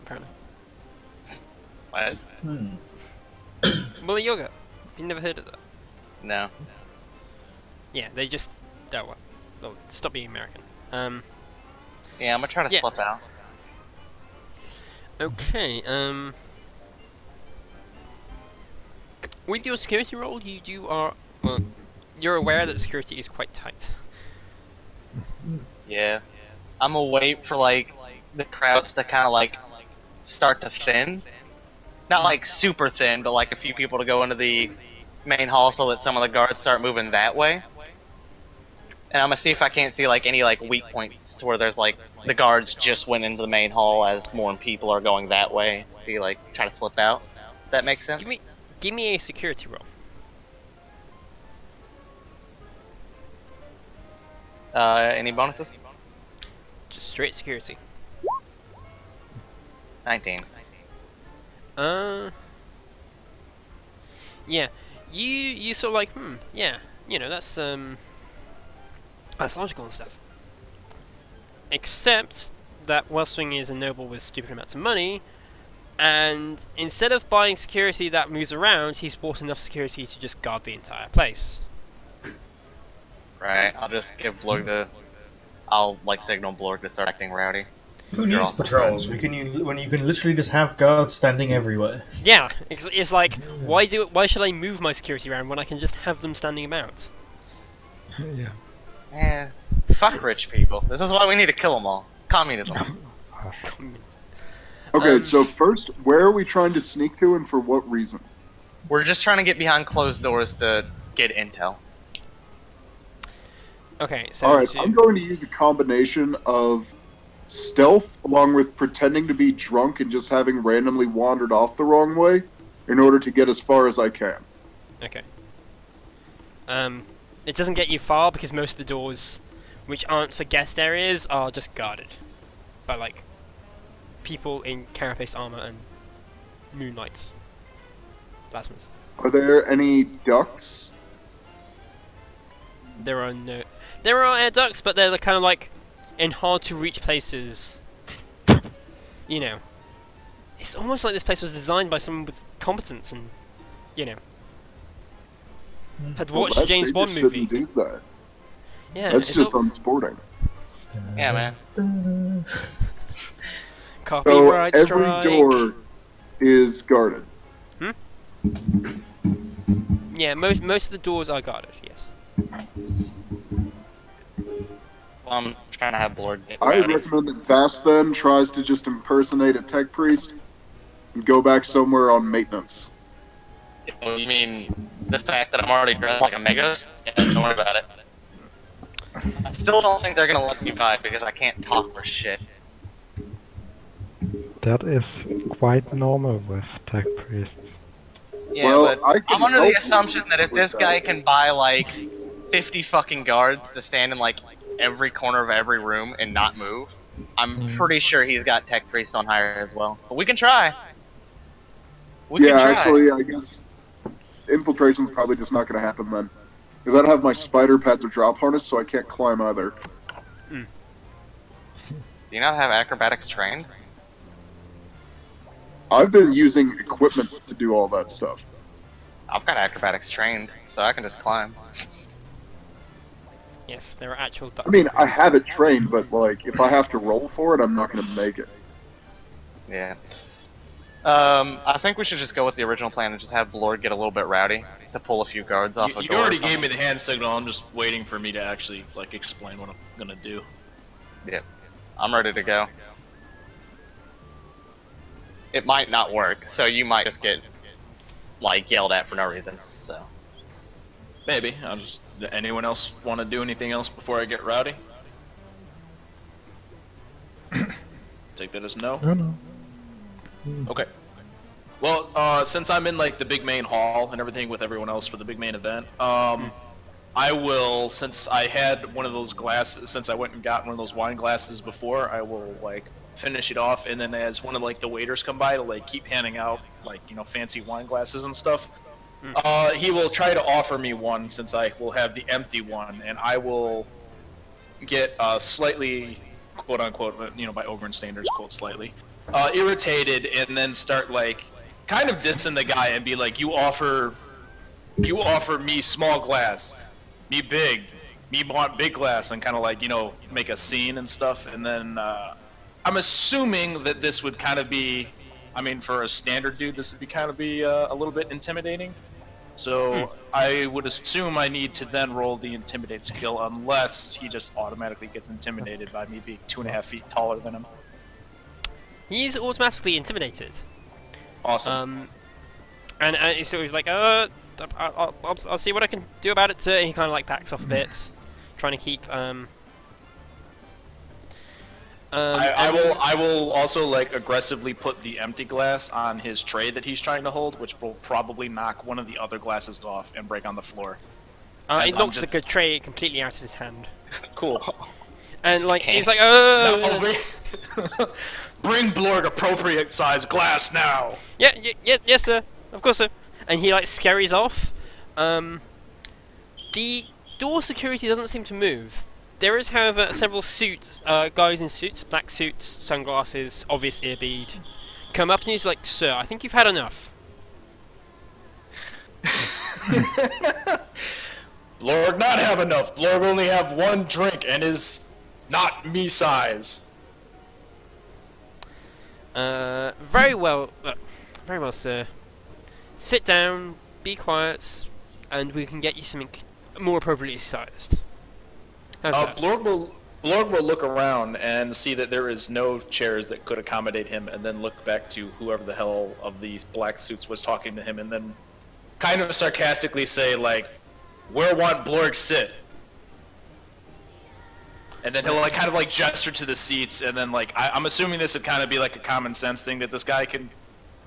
apparently. What? Muller yogurt. You never heard of that? No. Yeah, they just stop being American. Yeah, I'm gonna try to Yeah. slip out. Okay. With your security role, you're aware that security is quite tight. Yeah. I'm gonna wait for like the crowds to kind of like start to thin. Not like super thin, but like a few people to go into the main hall so that some of the guards start moving that way. And I'm gonna see if I can't see like any like weak points to where there's like the guards just went into the main hall as more people are going that way. To see like try to slip out. If that makes sense. Give me a security roll. Any bonuses? Just straight security. 19. Yeah. You sort of like, yeah, that's logical and stuff. Except that Wellswing is a noble with stupid amounts of money, and instead of buying security that moves around, he's bought enough security to just guard the entire place. Right, I'll just give Blorg the... I'll, like, signal Blorg to start acting rowdy. Who needs patrols? when you can literally just have guards standing everywhere. Yeah, it's like, why should I move my security around when I can just have them standing about? Yeah. Eh, fuck rich people. This is why we need to kill them all. Communism. Okay, so first, where are we trying to sneak to and for what reason? We're just trying to get behind closed doors to get intel. Okay, so... Alright, I'm going to use a combination of stealth along with pretending to be drunk and just having randomly wandered off the wrong way in order to get as far as I can. Okay. It doesn't get you far because most of the doors, which aren't for guest areas, are just guarded by, like, people in carapace armor and moonlights. Plasmas. Are there any ducts? There are air ducts, but they're kind of like in hard to reach places. You know, it's almost like this place was designed by someone with competence and, had watched a James Bond movie. Do that. Yeah, that's just unsporting. Yeah, man. Copyright so strike. Every door is guarded. Yeah, most of the doors are guarded. Yes. Well, I'm trying to have Blorg get I rowdy. recommend that Fast then tries to just impersonate a tech priest and go back somewhere on maintenance. Oh, you mean the fact that I'm already dressed like a Megos? Yeah, don't worry about it. I still don't think they're gonna let me buy because I can't talk for shit. That is quite normal with tech priests. Yeah, Well, but I can I'm under the help assumption you that if with this that. guy can buy like 50 fucking guards to stand in like every corner of every room and not move, I'm pretty sure he's got tech priests on hire as well. But we can try. We can try. Actually, I guess infiltration's probably just not going to happen then. Because I don't have my spider pads or drop harness, so I can't climb either. Do you not have acrobatics trained? I've been using equipment to do all that stuff. I've got acrobatics trained, so I can just climb. Yes, there are actual ducts. I mean, I have it trained, but like, if I have to roll for it, I'm not going to make it. Yeah. I think we should just go with the original plan and just have Blorg get a little bit rowdy to pull a few guards off a You door. already or gave something. me the hand signal. I'm just waiting for me to actually like explain what I'm gonna do. Yeah. I'm ready to go. It might not work, so you might just get like yelled at for no reason. So Maybe. I'll just. Anyone else want to do anything else before I get rowdy? Take that as no. No. Okay. Well, since I'm in like the big main hall and everything with everyone else for the big main event, I will, since I had one of those glasses, since I went and got one of those wine glasses before, I will like finish it off, and then as one of like the waiters come by to like keep handing out like fancy wine glasses and stuff, he will try to offer me one since I will have the empty one, and I will get slightly, quote unquote, by Ogren standards, quote slightly, irritated, and then start like kind of dissing the guy and be like, you offer you offer me small glass, me big, me want big glass, and kind of like, you know, make a scene and stuff. And then I'm assuming that this would kind of be, I mean, for a standard dude, this would be kind of be a little bit intimidating. So I would assume I need to then roll the intimidate skill, unless he just automatically gets intimidated by me being 2.5 feet taller than him. He's automatically intimidated. Awesome. And so he's like, I'll see what I can do about it. He kind of like backs off a bit, trying to keep. I will also like aggressively put the empty glass on his tray that he's trying to hold, which will probably knock one of the other glasses off and break on the floor. It knocks the tray completely out of his hand. Cool. And like he's like, bring Blorg appropriate size glass now. Yes, sir. Of course, sir. And he like scurries off. The door security doesn't seem to move. There is, however, several suits, guys in suits, black suits, sunglasses, obvious ear bead, come up and he's like, "Sir, I think you've had enough." Blorg not have enough. Blorg only have one drink and is not me size. Very well, sir. Sit down, be quiet, and we can get you something more appropriately sized. Blorg will look around and see that there is no chairs that could accommodate him, and then look back to whoever the hell of these black suits was talking to him, and then kind of sarcastically say, like, "Where want Blorg sit?" And then he'll like kind of like gesture to the seats, and then like I'm assuming this would kind of be like a common sense thing that this guy can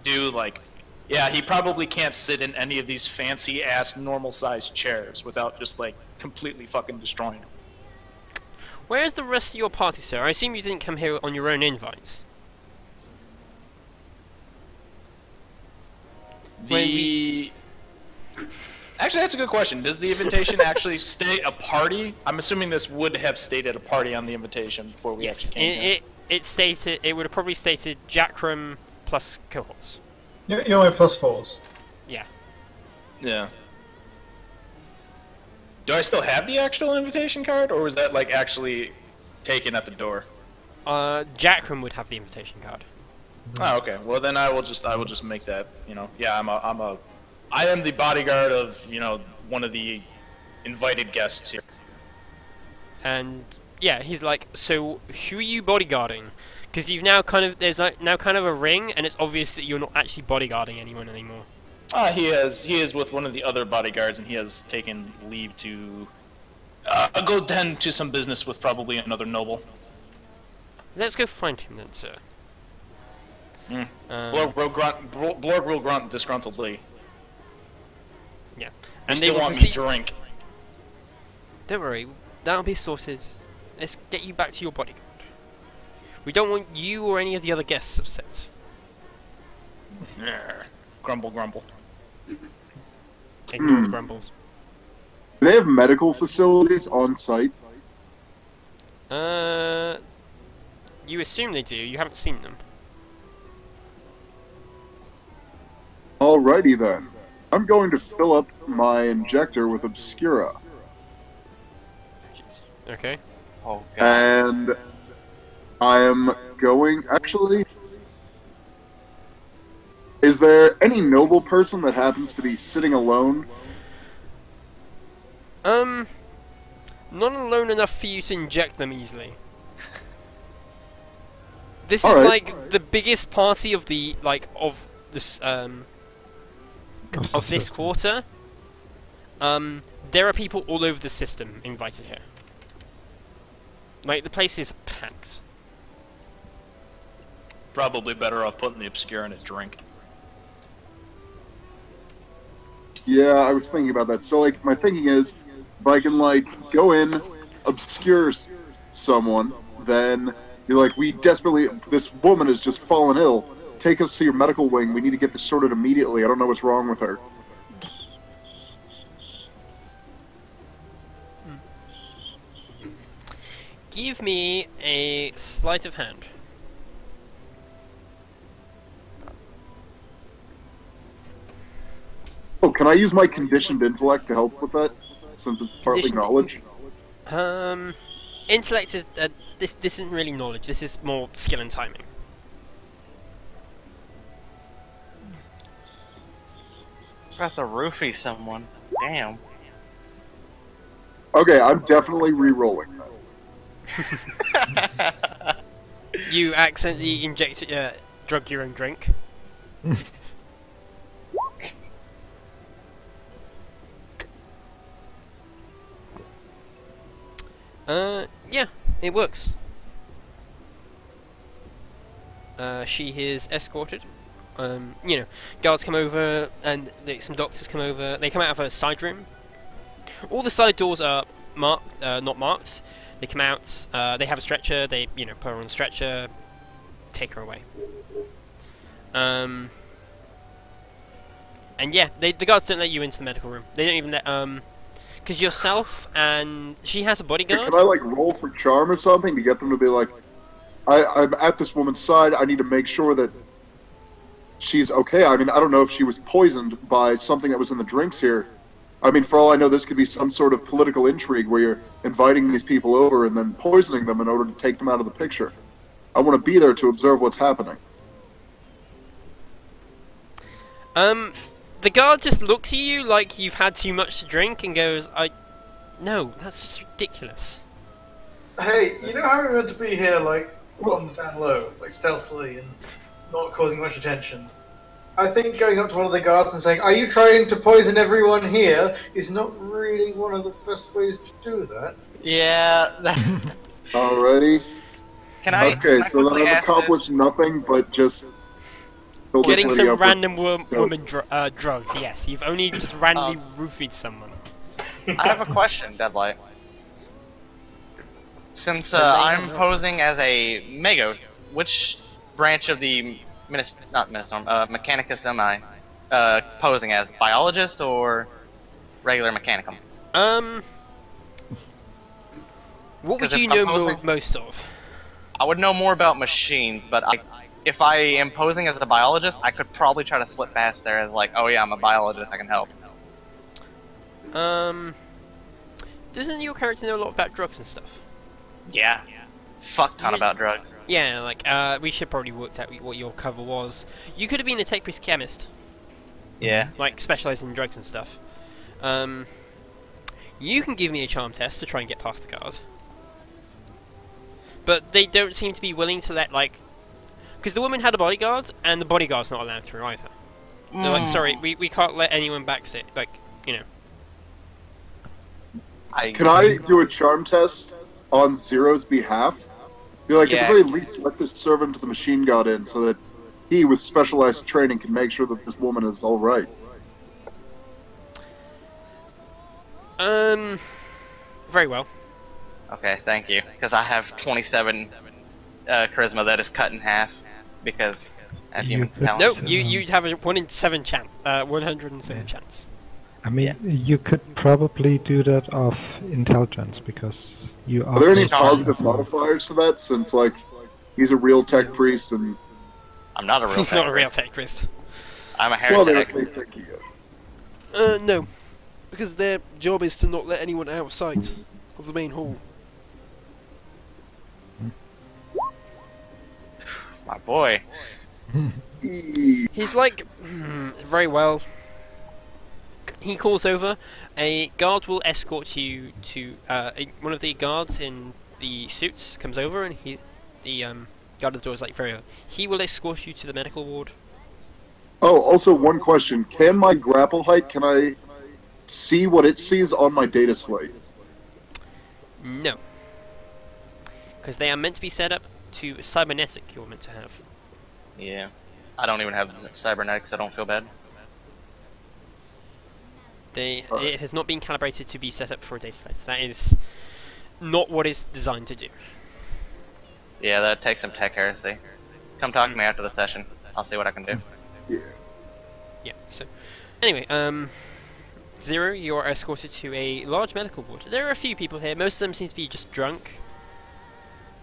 do. Like, yeah, he probably can't sit in any of these fancy ass normal sized chairs without just like completely fucking destroying him. Where's the rest of your party, sir? I assume you didn't come here on your own invites. Actually, that's a good question. Does the invitation actually state a party? I'm assuming this would have stated a party on the invitation before we actually came here. It stated, it would have probably stated Jackram plus cohorts. You're only +4s. Yeah. Yeah. Do I still have the actual invitation card, or was that like actually taken at the door? Jackram would have the invitation card. Oh, okay. Well, then I will just make that. You know, yeah, I am the bodyguard of, you know, one of the invited guests here. And yeah, he's like, so who are you bodyguarding? Because you've now kind of, there's like now kind of a ring, and it's obvious that you're not actually bodyguarding anyone anymore. He is with one of the other bodyguards, and he has taken leave to go tend to some business with probably another noble. Let's go find him then, sir. Blorg will grunt disgruntledly. Yeah. And they still will want me proceed... to drink. Don't worry, that'll be sorted. Let's get you back to your bodyguard. We don't want you or any of the other guests upset. Grumble, grumble. Ignore the grumbles. Do they have medical facilities on site? You assume they do. You haven't seen them. Alrighty then. I'm going to fill up my injector with Obscura. Okay. Oh god. And I am going... Actually... Is there any noble person that happens to be sitting alone? Not alone enough for you to inject them easily. This All is right. like the biggest party of the of this of this quarter. There are people all over the system invited here. Like the place is packed. Probably better off putting the Obscure in a drink. Yeah, I was thinking about that. So, like, my thinking is, if I can, like, go in, obscure someone, then you're like, we desperately, this woman has just fallen ill. Take us to your medical wing. We need to get this sorted immediately. I don't know what's wrong with her. Give me a sleight of hand. Oh, can I use my conditioned intellect to help with that? Since it's partly Conditioned- knowledge. Intellect is this isn't really knowledge. This is more skill and timing. About to roofie someone. Damn. Okay, I'm definitely re-rolling that. You accidentally drug your own drink. Yeah, it works. She is escorted. You know, guards come over and some doctors come over. They come out of a side room. All the side doors are marked, not marked. They come out. They have a stretcher. They, you know, put her on a stretcher, take her away. And yeah, the guards don't let you into the medical room. They don't even let because yourself and she has a bodyguard. Can I like roll for charm or something to get them to be like, I'm at this woman's side. I need to make sure that she's okay. I mean, I don't know if she was poisoned by something that was in the drinks here. I mean, for all I know, this could be some sort of political intrigue where you're inviting these people over and then poisoning them in order to take them out of the picture. I want to be there to observe what's happening. The guard just looks at you like you've had too much to drink and goes, no, that's just ridiculous. Hey, you know how we're meant to be here, like, on the down low, like stealthily and not causing much attention? I think going up to one of the guards and saying, "Are you trying to poison everyone here?" is not really one of the best ways to do that. Yeah. Alrighty. Can I? Okay, can I so then quickly I've ask accomplished this? nothing but just fill this Getting lady some up with random dope. woman drugs, yes. You've only just randomly roofied someone. I have a question, Deadlight. Since Then they I'm have posing as a Magos, which branch of the Mechanicus am I posing as? Biologist or regular Mechanicum? What would 'Cause if you I'm know posing- most of? I would know more about machines, but if I am posing as a biologist, I could probably try to slip past there as like, oh yeah, I'm a biologist, I can help. Doesn't your character know a lot about drugs and stuff? Yeah. Fuck ton about drugs. Yeah, like, we should probably work out what your cover was. You could have been a tech-based chemist. Yeah. Like, specialising in drugs and stuff. You can give me a charm test to try and get past the guard. But they don't seem to be willing to let, like... Because the woman had a bodyguard, and the bodyguard's not allowed through either. They're like, sorry, we can't let anyone backsit, like, you know. Can I do a charm test on Zero's behalf? Be like, at the very least, let this servant of the machine god in so that he, with specialized training, can make sure that this woman is alright. Very well. Okay, thank you. Because I have 27 charisma that is cut in half because I have human talent. No, you'd have a 1 in 7 chance. 107 chance. I mean, you could probably do that off intelligence because you are. Are there any Charm. positive modifiers to that? Since, like, he's a real tech priest and. I'm not a real He's tech not a real priest. tech priest. I'm a Well, heretic. they think he is. No. Because their job is to not let anyone out of sight of the main hall. My boy. He's like, very well. He calls over. A guard will escort you to one of the guards in the suits comes over, and the guard at the door is like, very well. He will escort you to the medical ward. Oh, also one question. Can my grapple height, can I see what it sees on my data slate? No, because they are meant to be set up to cybernetic. You're meant to have. Yeah. I don't even have the cybernetics, I don't feel bad. It has not been calibrated to be set up for a data set. That is not what it's designed to do. Yeah, that takes some tech heresy. Come talk to me after the session. I'll see what I can do. Yeah. Yeah, so... Anyway, Zero, you are escorted to a large medical ward. There are a few people here. Most of them seem to be just drunk.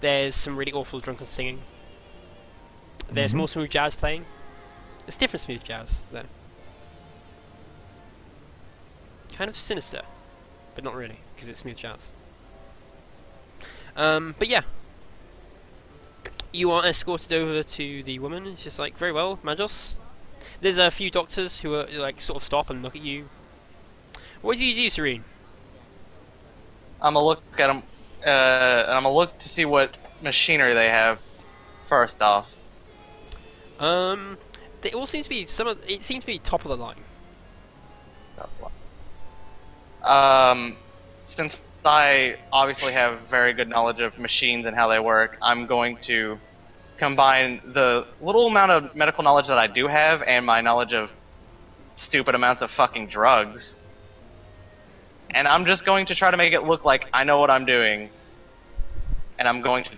There's some really awful drunken singing. There's more smooth jazz playing. It's different smooth jazz, though. kind of sinister, but not really, because it's smooth jazz. But yeah, you are escorted over to the woman. It's just like, very well, Magos. There's a few doctors who are like sort of stop and look at you. What do you do, Serene? I'm gonna look at them, and I'm gonna look to see what machinery they have. First off, they all seems to be it seems to be top of the line. Since I obviously have very good knowledge of machines and how they work, I'm going to combine the little amount of medical knowledge that I do have and my knowledge of stupid amounts of fucking drugs. And I'm just going to try to make it look like I know what I'm doing. And I'm going to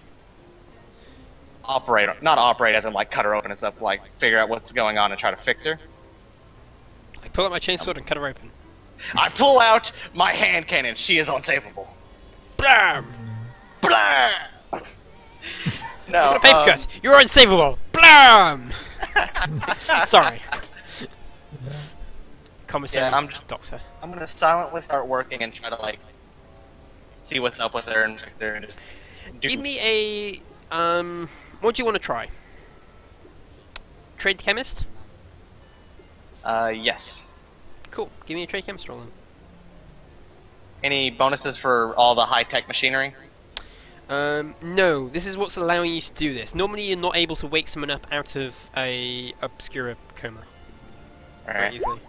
not operate as in like cut her open and stuff, like figure out what's going on and try to fix her. I pull out my chainsaw and cut her open. I pull out my hand cannon. She is unsavable. Blam! Blah! No, Paper cut! You're unsavable! Blam! Sorry. Commissary doctor. I'm gonna silently start working and try to like see what's up with her and fix her and just Give me a what do you want to try? Trade chemist? Yes. Cool. Give me a trade chemist roll then. Any bonuses for all the high-tech machinery? No. This is what's allowing you to do this. Normally you're not able to wake someone up out of a obscura coma. Very easily.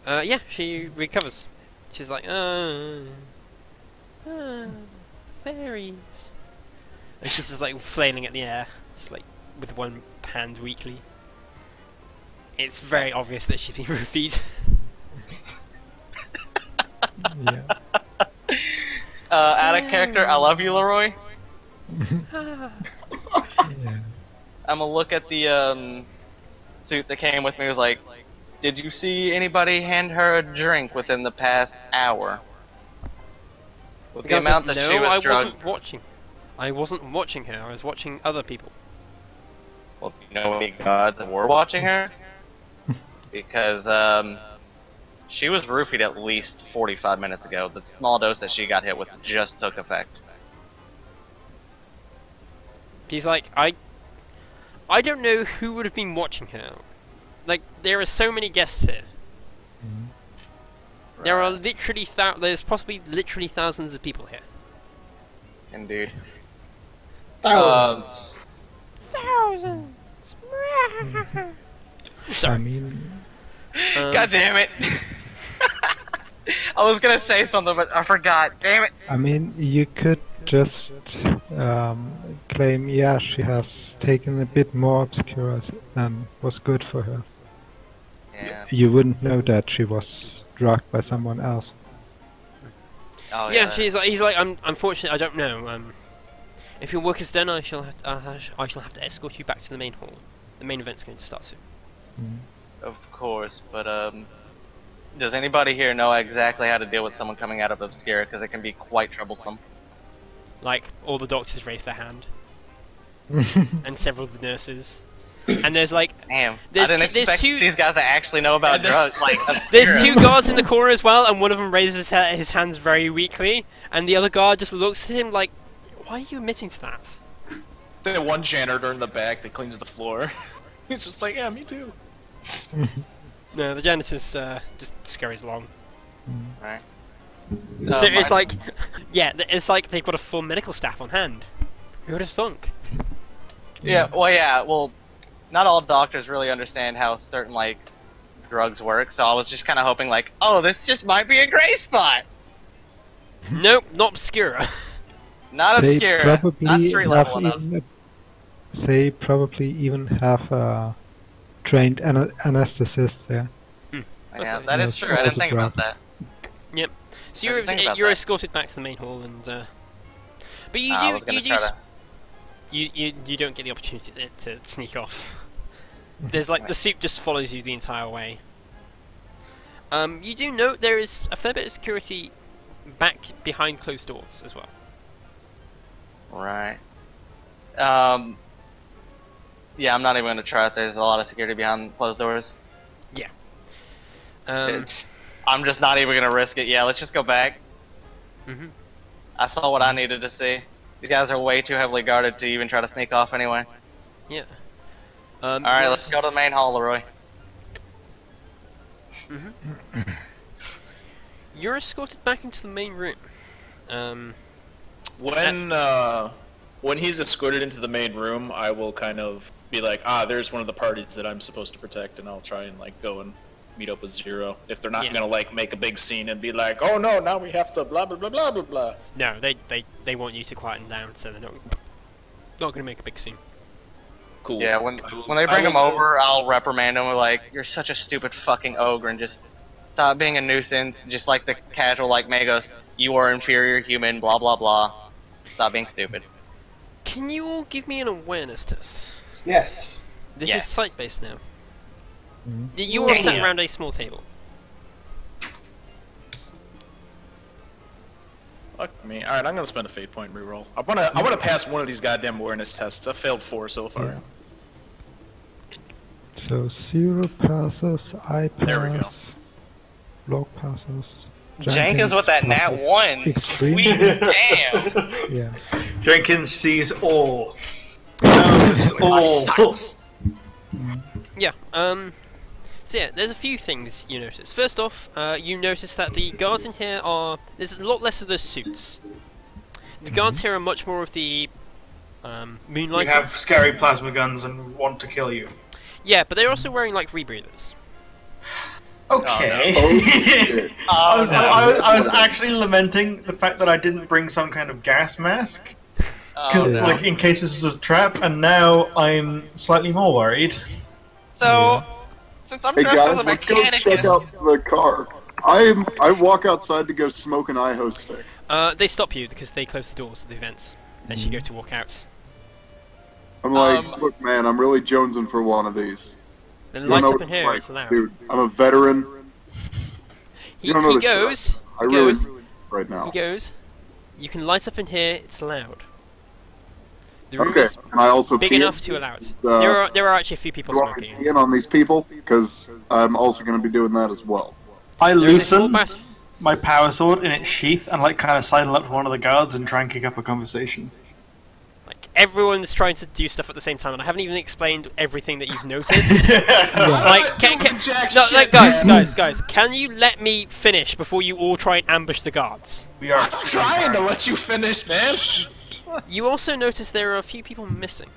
Yeah, she recovers. She's like, fairies. And she's just like flailing at the air, just like with one hand weakly. It's very obvious that she's been roofied. Yeah. Out of character, I love you, Leroy. Yeah. I'm gonna look at the suit that came with me. It was like, did you see anybody hand her a drink within the past hour? With the amount that she was drugged. I wasn't watching her. I was watching other people. Well, do you know any gods that were watching her? Because she was roofied at least 45 minutes ago. The small dose that she got hit with just took effect. He's like, I don't know who would have been watching her. Like, there are so many guests here. Right. There are literally there's possibly literally thousands of people here. Indeed. Thousands. Thousands. I mean, God damn it! I was gonna say something, but I forgot. Damn it! I mean, you could just claim, yeah, she has taken a bit more obscura than was good for her. Yeah. You wouldn't know that she was drugged by someone else. Oh, yeah, he's like, unfortunately, I don't know. If your work is done, I shall have to escort you back to the main hall. The main event's going to start soon. Of course, but does anybody here know exactly how to deal with someone coming out of Obscura? Because it can be quite troublesome. Like, all the doctors raise their hand. And several of the nurses. And there's like... Damn, I didn't expect these guys to actually know about drugs, like Obscura. There's two guards in the corner as well, and one of them raises his hands very weakly, and the other guard just looks at him like, why are you admitting to that? The one janitor in the back that cleans the floor. He's just like, yeah, me too. No, the janitor's just scurries along. Right. So it's like, yeah, it's like they've got a full medical staff on hand. Who would have thunk? Yeah, well, not all doctors really understand how certain, like, drugs work, so I was just kind of hoping, like, oh, this just might be a gray spot! Nope, not Obscura. Not Obscura, not street level enough. They probably even have trained anesthetist there. Yeah, that is true, I didn't think about that. Yep. So you're escorted back to the main hall, and but you don't get the opportunity to sneak off. There's like the suit just follows you the entire way. You do note there is a fair bit of security back behind closed doors as well. Right. Yeah, I'm not even gonna try it. There's a lot of security behind closed doors. Yeah. I'm just not even gonna risk it. Yeah, let's just go back. Mhm. I saw what I needed to see. These guys are way too heavily guarded to even try to sneak off anyway. Yeah. Alright, let's go to the main hall, Leroy. You're escorted back into the main room. When he's escorted into the main room, I will kind of be like, there's one of the parties that I'm supposed to protect, and I'll try and like go and meet up with Zero. If they're not gonna like make a big scene and be like, oh no, now we have to blah blah blah blah blah blah. No, they want you to quieten down, so they're not gonna make a big scene. Cool. Yeah, when they bring him over, I'll reprimand him. Like, you're such a stupid fucking ogre, and just stop being a nuisance. Just like the casual, like Magos, you are inferior human, blah blah blah. Stop being stupid. Can you all give me an awareness test? Yes. This Yes. is sight-based now. You all sat around a small table. Fuck me. All right, I'm gonna spend a fate point reroll. I wanna pass one of these goddamn awareness tests. I failed 4 so far. Yeah. So 0 passes, I pass. There we go. Log passes. Jenkins with that nat passes. 1. Extreme. Sweet damn. Yeah. Jenkins sees all. Knows all. Yeah, so yeah, there's a few things you notice. First off, you notice that the guards in here there's a lot less of the suits. The guards here are much more of the, moonlighters. We have scary plasma guns and want to kill you. Yeah, but they're also wearing, like, rebreathers. Okay. Oh, I was actually lamenting the fact that I didn't bring some kind of gas mask. Like, in case this was a trap, and now I'm slightly more worried. So, since I'm Hey dressed guys, as a let's go mechanic, check out the car. I walk outside to go smoke an iHo stick. They stop you because they close the doors of the event as you go to walk out. I'm like, look man, I'm really jonesing for one of these. The You don't lights know up what in it's here, like, it's allowed. dude. I'm a veteran. He You don't know the goes, shit. I really right now. he goes, you can light up in here, it's allowed. The room Okay, is and I also big pee enough in? to allow it. Uh, There are actually a few people You want me smoking. to pee in on these people? Because I'm also going to be doing that as well. I There is a small loosen bath- my power sword in its sheath and like kind of sidle up to one of the guards and try and kick up a conversation. Like, everyone's trying to do stuff at the same time, and I haven't even explained everything that you've noticed. Like, guys, can you let me finish before you all try and ambush the guards? We are I'm trying to let you finish, man. You also notice there are a few people missing.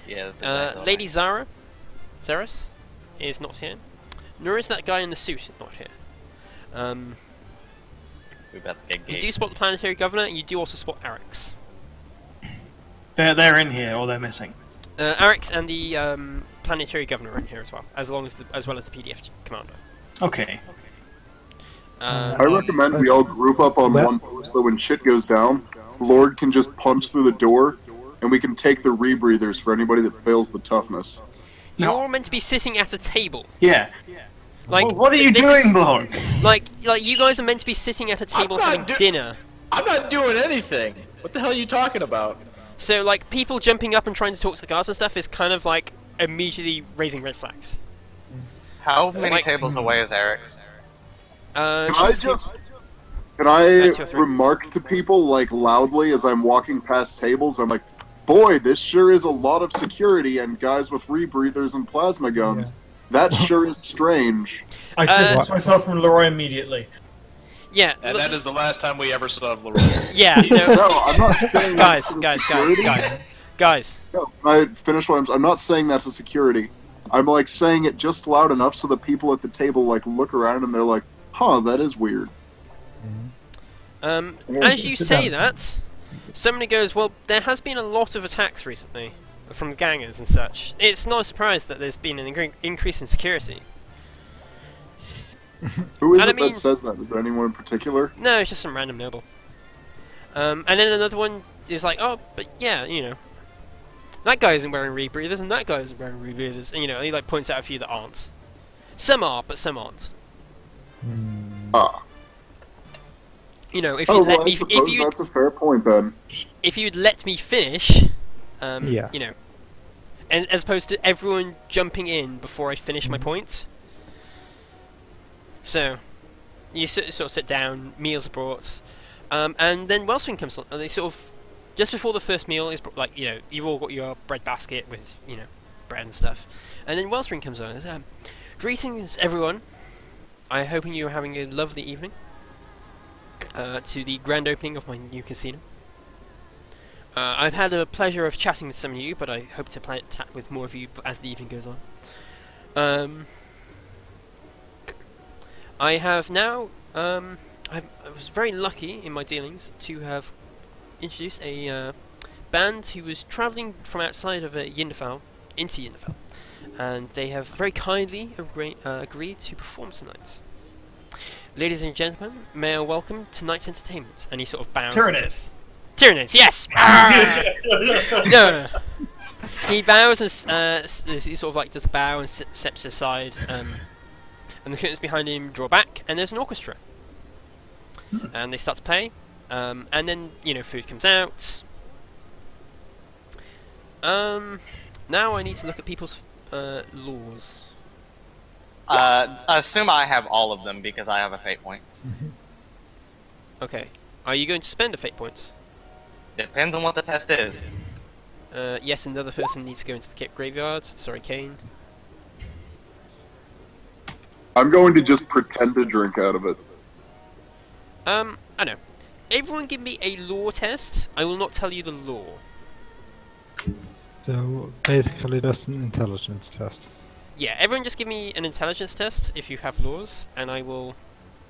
yeah, that's exactly Lady Zara, Zeros, is not here. Nor is that guy in the suit not here. we're about to get You geeked. do spot the planetary governor, and you do also spot Arix. They're in here or they're missing. Arix and the planetary governor are in here as well, as well as the PDF commander. Okay. I recommend we all group up on one post so when shit goes down, Lord can just punch through the door, and we can take the rebreathers for anybody that fails the toughness. You're No. all meant to be sitting at a table. Yeah. Like, Well, what are you this doing, is- Lord? Like you guys are meant to be sitting at a table not having dinner. I'm not doing anything. What the hell are you talking about? So, like, people jumping up and trying to talk to the guards and stuff is kind of like immediately raising red flags. How many Like- tables away is Eric's? Can I 2 or 3. remark to people, like, loudly as I'm walking past tables, I'm like, boy, this sure is a lot of security and guys with rebreathers and plasma guns. That sure is strange. I distance myself from Leroy immediately. Yeah. And that is the last time we ever saw of Leroy. Yeah. No, No, I'm not saying guys, that's guys, security. guys. No, I finish what I'm not saying that's a security. I'm like saying it just loud enough so the people at the table like look around and they're like, huh, that is weird. As you say that, somebody goes, well, there has been a lot of attacks recently from gangers and such. It's not a surprise that there's been an increase in security. Who is And I it mean- that says that? Is there anyone in particular? No, it's just some random noble. And then another one is like, oh, but yeah, you know, that guy isn't wearing rebreathers, and that guy isn't wearing rebreathers, and you know, he like points out a few that aren't. Some are, but some aren't. Ah. You know, if Oh, you let well, I me, suppose that's a fair point then. if you'd let me finish, Yeah. you know, and as opposed to everyone jumping in before I finish my points. So, you sort of sit down, meals are brought, and then Wellspring comes on, and they sort of, just before the first meal is, like, you know, you've all got your bread basket with, you know, bread and stuff, and then Wellspring comes on and says, greetings everyone, I'm hoping you're having a lovely evening, to the grand opening of my new casino. I've had the pleasure of chatting with some of you, but I hope to chat with more of you as the evening goes on. I have now, I was very lucky in my dealings to have introduced a band who was travelling from outside of Yinderfell into Yinderfell, and they have very kindly agreed to perform tonight. Ladies and gentlemen, may I welcome tonight's entertainment? And he sort of bows. Tyranids. Tyranids, yes! No. He bows and he sort of like does a bow and steps aside, and the curtains behind him draw back, and there's an orchestra. And they start to play, and then, you know, food comes out. Now I need to look at people's laws. Assume I have all of them because I have a fate point. Okay. Are you going to spend a fate point? Depends on what the test is. Yes, another person needs to go into the graveyard. Sorry, Kane. I'm going to just pretend to drink out of it. I know. Everyone give me a law test. I will not tell you the law. So basically that's an intelligence test. Yeah, everyone just give me an intelligence test if you have laws, and I will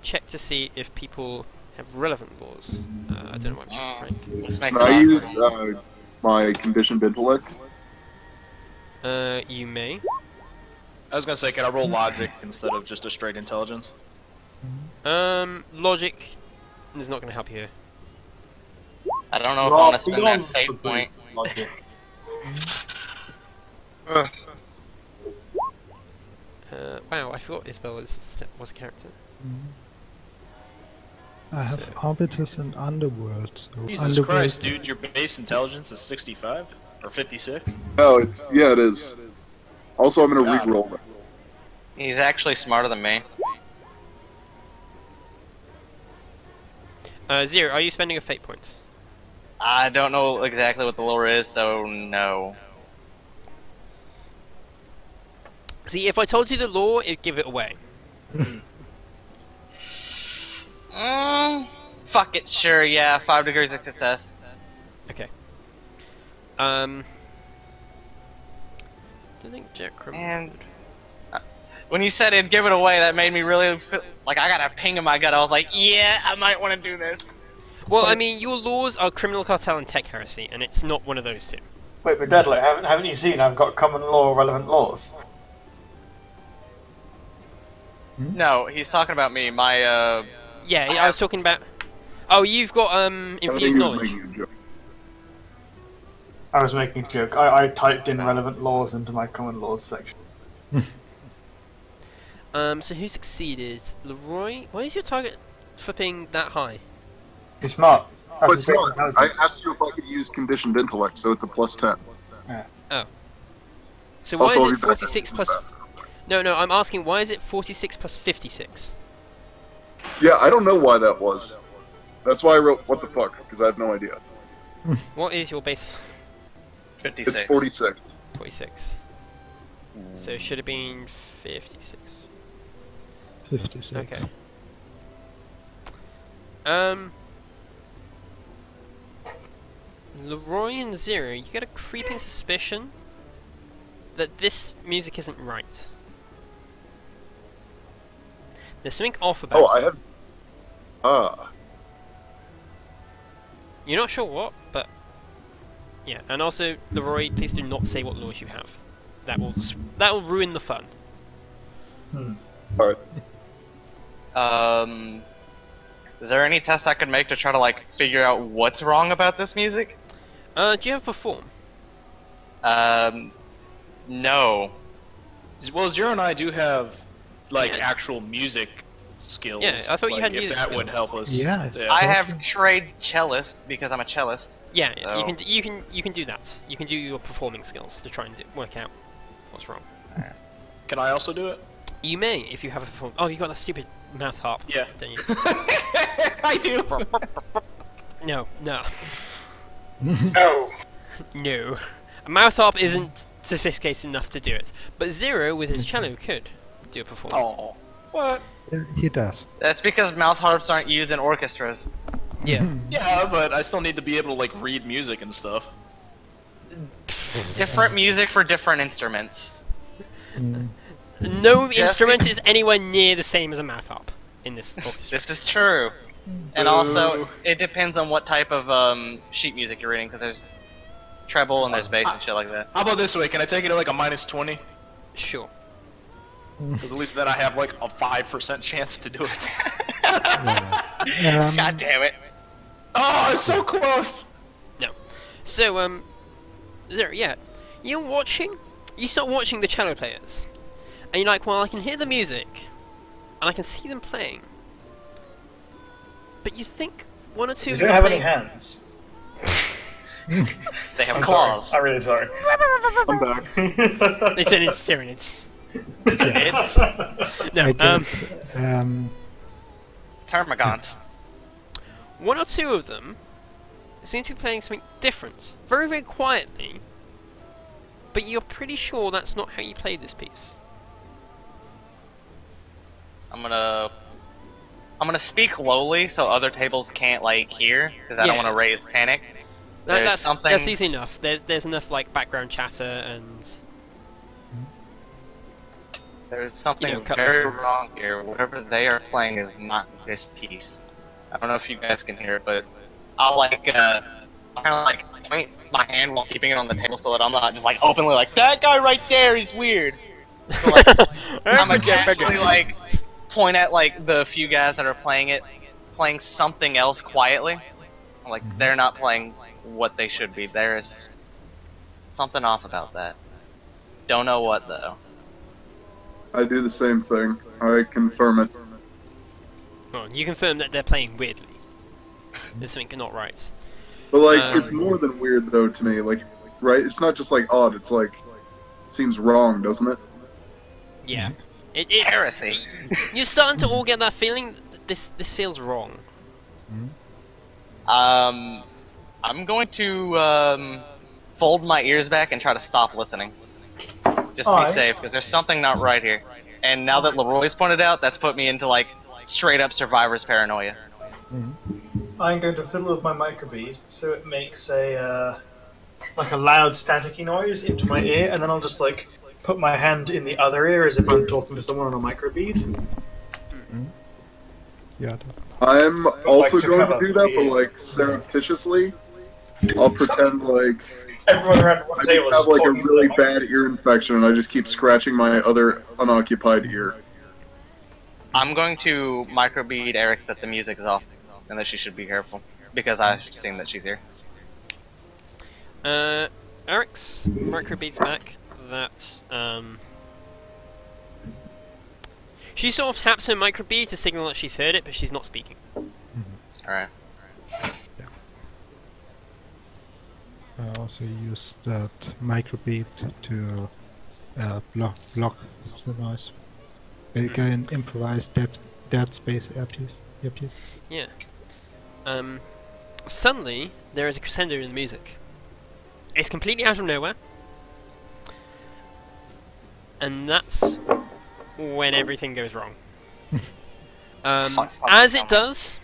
check to see if people have relevant laws. I don't know what I'm rank. This makes Can I it use my conditioned intellect? You may. I was gonna say, can I roll logic instead of just a straight intelligence? Logic is not going to help you here. I don't know if I want to spend that fate point. Wow, I forgot Isabel was a character. I have arbiters and underworld. So Jesus underworld, Christ, dude, your base intelligence is 65? Or 56? No, yeah, it is. Also, I'm gonna re-roll that. He's actually smarter than me. Zero, are you spending a fate point? I don't know exactly what the lore is, so no. See, if I told you the law, it'd give it away. Fuck it, sure, yeah, 5 degrees of success. Okay. Don't think Jack And when you said it'd give it away, that made me really feel like I got a ping in my gut. I was like, yeah, I might want to do this. Well, I mean, your laws are criminal cartel and tech heresy, and it's not one of those two. Wait, but Deadly, haven't you seen I've got common law relevant laws? No, he's talking about me. My Yeah, I was talking about. Oh, you've got I think he infused was knowledge. making a joke. I was making a joke. I typed in relevant laws into my common laws section. So who succeeded? Leroy? Why is your target flipping that high? It's smart. But it's not. I asked you if I could use conditioned intellect, so it's a +10. Oh. So why Also, I'll is be it back 46 in plus... that. No, I'm asking, why is it 46 plus 56? Yeah, I don't know why that was. That's why I wrote what the fuck, because I have no idea. What is your base? 56. It's 46. 46. So it should have been 56. 56. Okay. Leroy and Zero, you get a creeping suspicion that this music isn't right. There's something off about Oh, it. I have. Ah. You're not sure what, but yeah. And also, Leroy, please do not say what laws you have. That will ruin the fun. Alright. Is there any test I could make to try to like figure out what's wrong about this music? Do you have perform? No. Well, Zero and I do have, like, Yeah. actual music skills. Yeah, I thought you like, had if music that would skills. help us. Yeah. I have trade cellist because I'm a cellist. Yeah, So- you can do that. You can do your performing skills to try and work out what's wrong. Can I also do it? You may, if you have a perform. Oh, you got that stupid mouth harp. Yeah. Don't you? I do. No, no, No. no. A mouth harp isn't sophisticated enough to do it, but Zero with his cello could do a performance. Oh. What? Yeah, he does. That's because mouth harps aren't used in orchestras. Yeah. Yeah, but I still need to be able to like read music and stuff. Different music for different instruments. Mm. No Just instrument is anywhere near the same as a mouth harp in this orchestra. This is true. And also, it depends on what type of sheet music you're reading, because there's treble and there's bass and shit like that. How about this way? Can I take it at like a -20? Sure. Because at least then I have like a 5% chance to do it. Yeah. God damn it. Oh, it's so close! No. So, Zero, yeah. You're watching, you start watching the cello players, and you're like, well, I can hear the music, and I can see them playing. But you think one or two They of don't them have are any playing- hands. They have I'm claws. sorry. I'm really sorry. I'm back. It's an Tyranids. It's No, I guess, Termagants. one or two of them seem to be playing something different, very, very quietly, but you're pretty sure that's not how you play this piece. I'm gonna speak lowly so other tables can't like hear, because I don't Yeah. want to raise panic. There's something. That's easy enough. There's enough like background chatter and There's something You know, cut very those songs. wrong here. Whatever they are playing is not this piece. I don't know if you guys can hear it, but I'll kind of like point my hand while keeping it on the table so that I'm not just like openly like that guy right there. He's weird. So, like, I'm gonna casually like point at like the few guys that are playing it, playing something else quietly. Like they're not playing what they should be. There is something off about that. Don't know what though. I do the same thing. I confirm it. oh, you confirm that they're playing weirdly. There's something not right. But like, it's more than weird though to me. Like, right? It's not just like odd. It's like seems wrong, doesn't it? Yeah. It Heresy. you're starting to all get that feeling. This feels wrong. I'm going to fold my ears back and try to stop listening, just to be safe, because there's something not right here. And now that Leroy's pointed out, that's put me into like straight up survivor's paranoia. I'm going to fiddle with my microbead so it makes a like a loud staticky noise into my ear, and then I'll just like put my hand in the other ear as if I'm talking to someone on a microbead. Yeah. I'm also to going cover to do that, the- but like surreptitiously. I'll pretend like Everyone around one I table just is have like a talking to really the bad ear infection, and I just keep scratching my other unoccupied ear. I'm going to microbead Eric's that the music is off, and that she should be careful, because I've seen that she's here. Eric's microbeats back that she sort of taps her microbead to signal that she's heard it, but she's not speaking. Alright. I also use that microbeat to block the noise. You can improvise dead space earpiece. Yeah. Suddenly, there is a crescendo in the music. It's completely out of nowhere. And that's when everything goes wrong. As it does,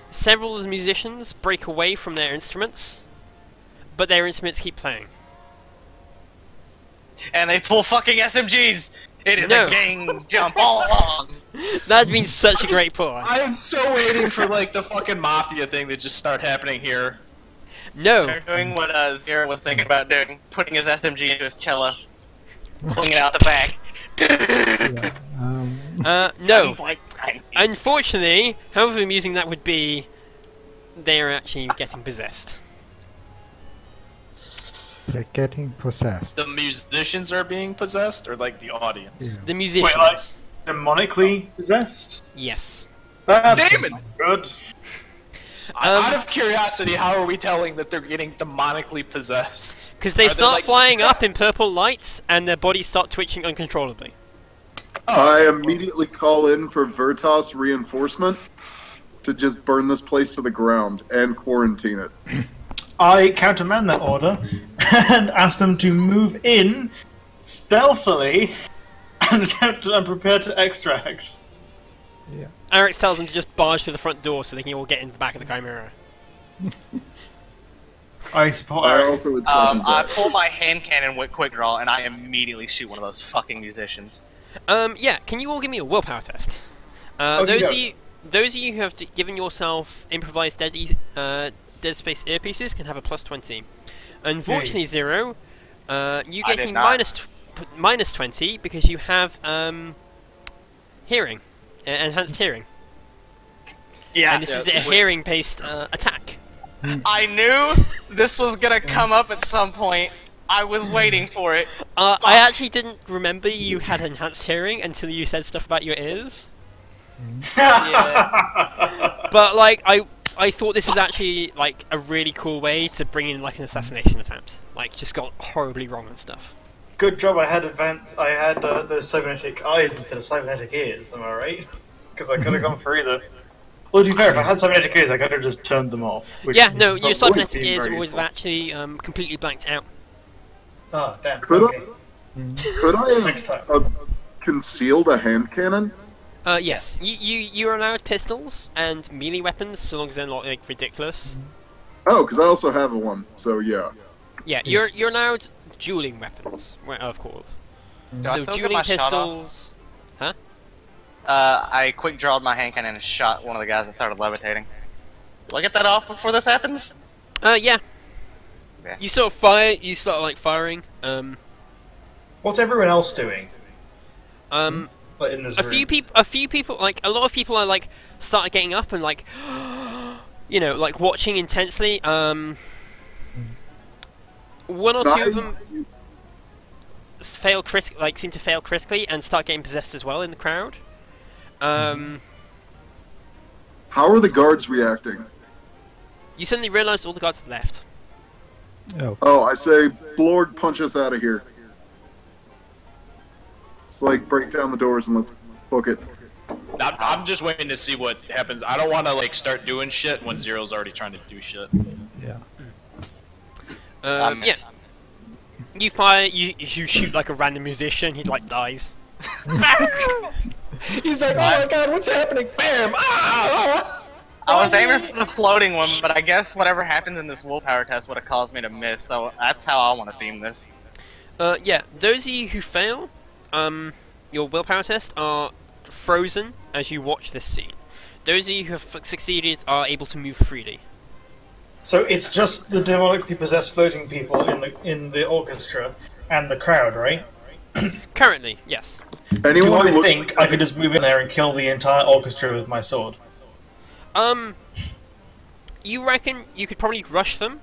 several of the musicians break away from their instruments, but their instruments keep playing. And they pull fucking SMGs! It is No. a gang jump all along! That'd been such a great pull. I am so waiting for like the fucking mafia thing to just start happening here. No, They're doing what Zero was thinking about doing, putting his SMG into his cello, pulling it out the back. Yeah. no. Like, Unfortunately, however amusing that would be, they are actually getting possessed. They're getting possessed. The musicians are being possessed, or like the audience? Yeah. The musicians. Wait, like demonically possessed? Yes. That's Demons! good. Out of curiosity, how are we telling that they're getting demonically possessed? Because they Are start like- flying up in purple lights, and their bodies start twitching uncontrollably. I immediately call in for Veritas reinforcement to just burn this place to the ground and quarantine it. I countermand that order and ask them to move in stealthily and attempt and prepare to extract. Yeah. Alex tells them to just barge through the front door so they can all get into the back of the Chimera. I support I Eric. also would second I that. pull my hand cannon with quick draw and I immediately shoot one of those fucking musicians. Yeah, can you all give me a willpower test? Those of you who have given yourself improvised Dead Space earpieces can have a +20. Unfortunately, Zero, you I get did a not. minus 20 because you have hearing, enhanced hearing, Yeah, and this is a hearing-based attack. I knew this was gonna come up at some point. I was waiting for it. I actually didn't remember you had enhanced hearing until you said stuff about your ears. Yeah. But like, I thought this was actually like a really cool way to bring in like an assassination attempt. Like, just got horribly wrong and stuff. Good job I had the cybernetic eyes instead of cybernetic ears, am I right? Because I could have gone for either. Well, to be fair, if I had cybernetic ears, I could have just turned them off. Yeah, no, your would cybernetic be ears very would useful. have actually completely blanked out. Oh, damn. Could Okay. Could I Next time. have concealed a hand cannon? Yes, you're allowed pistols and melee weapons so long as they're not like ridiculous. Oh, because I also have one, so yeah. Yeah, you're allowed dueling weapons, of course. Do I So still get dueling my shot off? pistols. I quick drawed my hand cannon and shot one of the guys that started levitating. Do I get that off before this happens? Yeah. Okay. You sort of fire. You start like firing. What's everyone else doing? A In this room? few people, like a lot of people, are like started getting up and like, you know, like watching intensely. One or two of them seem to fail critically and start getting possessed as well in the crowd. How are the guards reacting? You suddenly realise all the guards have left. Oh, I say, Blorg, punch us out of here. It's like, break down the doors and let's book it. I'm just waiting to see what happens. I don't want to like start doing shit when Zero's already trying to do shit. Yeah. I Yeah. missed. You fire. You shoot like a random musician. He like dies. He's like, oh my god, what's happening? Bam! Ah! I was aiming for the floating one, but I guess whatever happens in this willpower test would have caused me to miss, so that's how I want to theme this. Yeah. Those of you who fail, your willpower test are frozen as you watch this scene. Those of you who have succeeded are able to move freely. So it's just the demonically possessed floating people in the orchestra and the crowd, right? Currently, yes. Anyone Do I who looks think I could just move in there and kill the entire orchestra with my sword? You reckon you could probably rush them,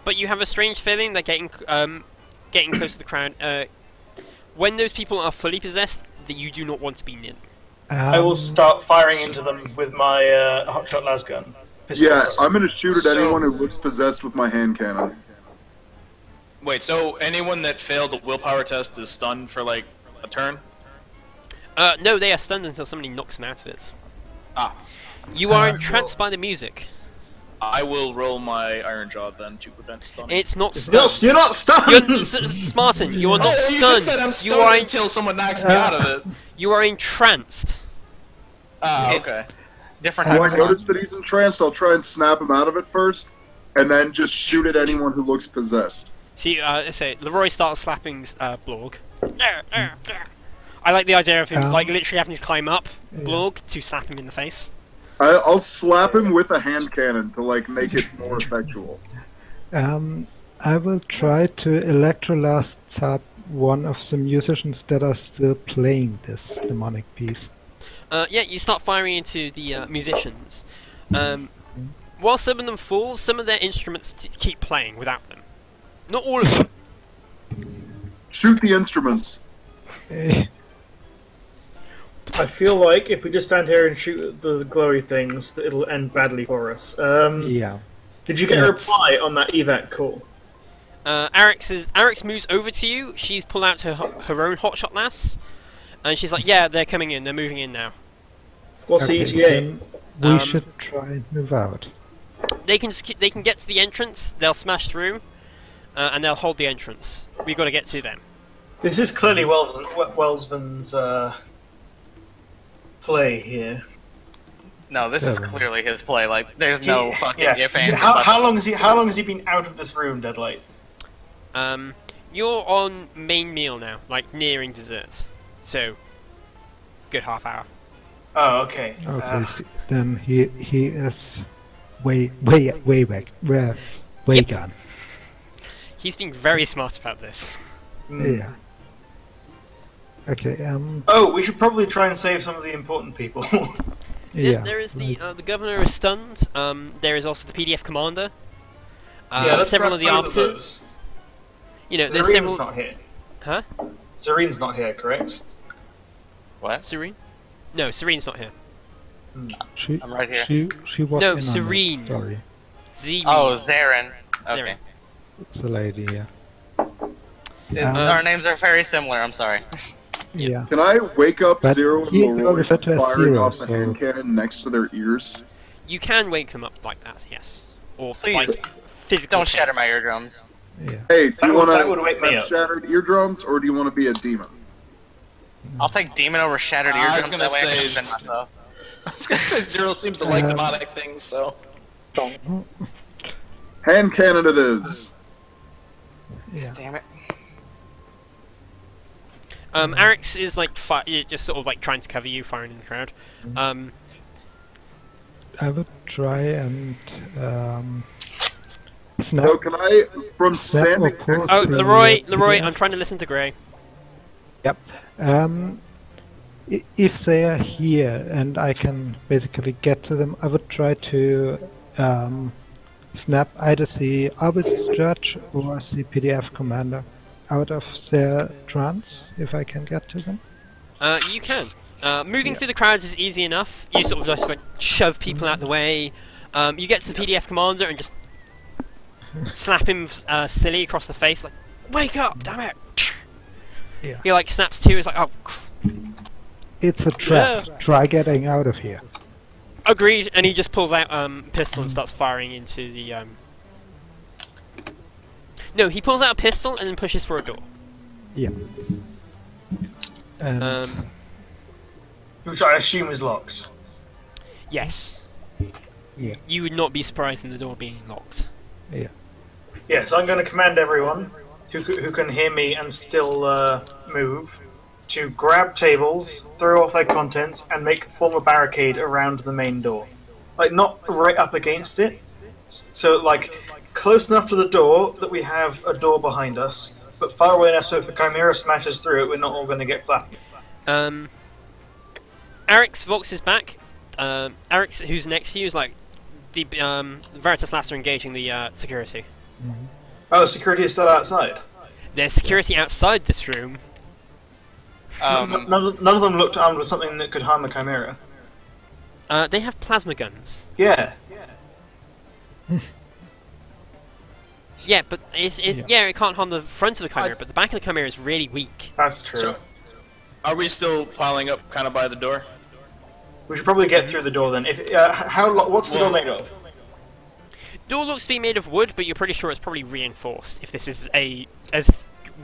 but you have a strange feeling they're getting close to the crowd. When those people are fully possessed, that you do not want to be near them. I will start firing into them with my hotshot lasgun. Yeah, I'm gonna shoot at anyone who looks possessed with my hand cannon. Wait, so anyone that failed the willpower test is stunned for like a turn? No, they are stunned until somebody knocks them out of it. Ah. You are entranced by the music. I will roll my iron jaw then to prevent stunning. It's not No, stunned. you're not stunned! Smarten, you are not Oh, stunned. you just said I'm you stunned are until someone knocks me out of it. You are entranced. Ah, okay. Different Oh, type I of stun. notice that he's entranced, I'll try and snap him out of it first, and then just shoot at anyone who looks possessed. See, so Leroy starts slapping Blorg. I like the idea of him like literally having to climb up Blorg to slap him in the face. I'll slap him with a hand cannon to like make it more effectual. I will try to electrolast tap one of the musicians that are still playing this demonic piece. Yeah, you start firing into the musicians. While some of them fall, some of their instruments keep playing without them. Not all of them. Shoot the instruments. I feel like if we just stand here and shoot the glowy things, that it'll end badly for us. Yeah. Did you get a reply on that evac call? Arix moves over to you. She's pulled out her own hotshot lass. And she's like, yeah, they're coming in, they're moving in now. What's the ETA? then we Um, should try and move out. They can get to the entrance, they'll smash through, and they'll hold the entrance. We've got to get to them. This is clearly Welsvan's play here. No, this is clearly his play. Like, there's no fucking if and. How long has he been out of this room, Deadlight? You're on main meal now, like nearing dessert. So, good half hour. Oh, okay. Okay, then he is way back, way gone. He's being very smart about this. Yeah. Okay. Oh, we should probably try and save some of the important people. Yeah. There is the governor is stunned. There is also the PDF commander. let's several of the grab both of officers. those. You know, there's Zarene's several. not here. Huh? Zarene's not here, correct? What? Serene? No, Serene's not here. I'm right here. She was No, in on it. Serene. Sorry, Zerene. Oh, Zaren. Okay. Zaren. it's a lady. Yeah. Our names are very similar. I'm sorry. Yeah. Can I wake up But Zero and he Leroy referred to as firing Zero, off the so- hand cannon next to their ears? You can wake them up like that, yes. Or Please, like physical. Don't shatter my eardrums. Yeah. Hey, do you want that would wake me to up. shattered eardrums, or do you want to be a demon? I'll take demon over shattered I was eardrums. gonna That way I say- can defend myself. I was gonna say Zero seems to like demonic things, so. Hand cannon it is. Yeah. Damn it. Arix is like just sort of like trying to cover you, firing in the crowd. I would try and snap. So can I, from Snap or standing pull Oh, the, Leroy, PDF? I'm trying to listen to Grey. Yep. If they are here and I can basically get to them, I would try to snap either the Arbiter's Judge or the PDF Commander out of their trance, if I can get to them. You can. Moving through the crowds is easy enough. You sort of just like shove people out the way. You get to the PDF Commander and just slap him silly across the face, like, "Wake up, damn it!" Yeah. He like snaps to. He's like, "Oh, It's a trap. Yeah. Try getting out of here. agreed." And he just pulls out pistol and starts firing into the. No, he pulls out a pistol and then pushes for a door. Yeah. And Which I assume is locked. Yes. yeah, You would not be surprised in the door being locked. yeah. Yeah, so I'm going to command everyone who can hear me and still move to grab tables, throw off their contents, and form a barricade around the main door. Like, not right up against it. So, like, close enough to the door that we have a door behind us, but far away enough so if the Chimera smashes through it, we're not all going to get flattened. Arix Vox is back. Arix, who's next to you, is like the Veritas Last are engaging the security. Oh, security is still outside. There's security outside this room. None of them looked armed with something that could harm the Chimera. They have plasma guns. Yeah. Yeah, but it can't harm the front of the Chimera, but the back of the Chimera is really weak. That's true. So, are we still piling up kind of by the door? We should probably get through the door then. If what's the door made of? Door looks to be made of wood, but you're pretty sure it's probably reinforced. If this is as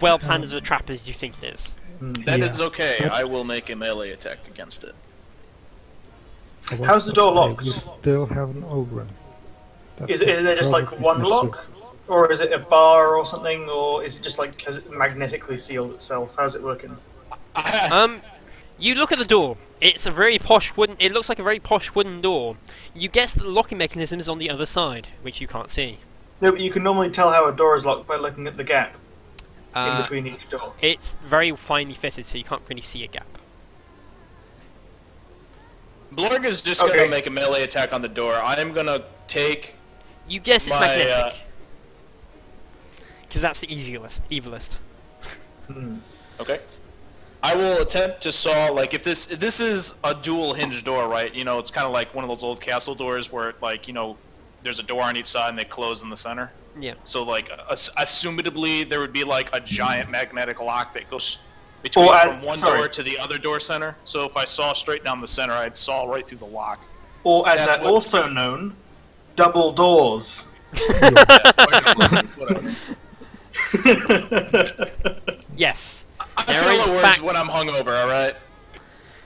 well planned as a trap as you think it is. That Yeah. is okay. I will make a melee attack against it. How's the door locked? We still have an Ogren. Is there just like one lock? Or is it a bar or something? Or is it just like, has it magnetically sealed itself? How's it working? You look at the door. It's a very posh wooden. It looks like a very posh wooden door. You guess that the locking mechanism is on the other side, which you can't see. No, but you can normally tell how a door is locked by looking at the gap in between each door. It's very finely fitted, so you can't really see a gap. Blorg is just Okay. gonna make a melee attack on the door. I am gonna take. You guess it's My, magnetic. Because that's the evilest. Okay. I will attempt to saw, like, if this is a dual hinge door, right? You know, it's kind of like one of those old castle doors where, like, you know, there's a door on each side and they close in the center. Yeah. So, like, assumedly there would be like a giant magnetic lock that goes between Or from one door to the other door center. So if I saw straight down the center, I'd saw right through the lock. Or as That's they're what- also known, double doors. Whatever. Yes. I There feel in it works fact- when I'm hungover. All right.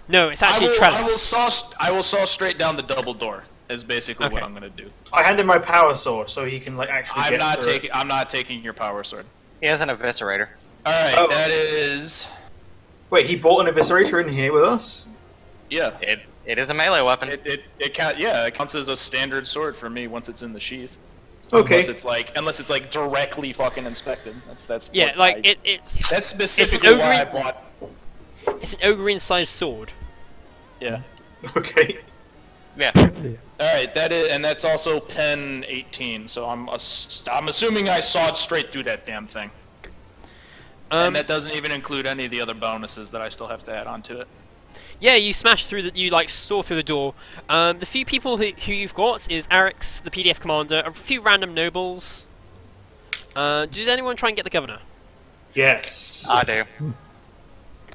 No, it's actually trellis. I will saw straight down the double door. Is basically what Okay. I'm gonna do. I hand him my power sword so he can like actually. I'm get not through taking. I'm not taking your power sword. He has an eviscerator. All right, Oh. that is. Wait, he bought an eviscerator in here with us? Yeah. It is a melee weapon. It counts as a standard sword for me once it's in the sheath. Okay. Unless it's like directly fucking inspected. That's Yeah, what like I- it's That's specifically why I ogre- bought. it's an ogre-sized sword. Yeah. Okay. Yeah. All right, that's also pen 18. So I'm assuming I sawed straight through that damn thing, and that doesn't even include any of the other bonuses that I still have to add onto it. Yeah, you smash through the. You like saw through the door. The few people who you've got is Eric's, the PDF commander, a few random nobles. Does anyone try and get the governor? Yes. I do.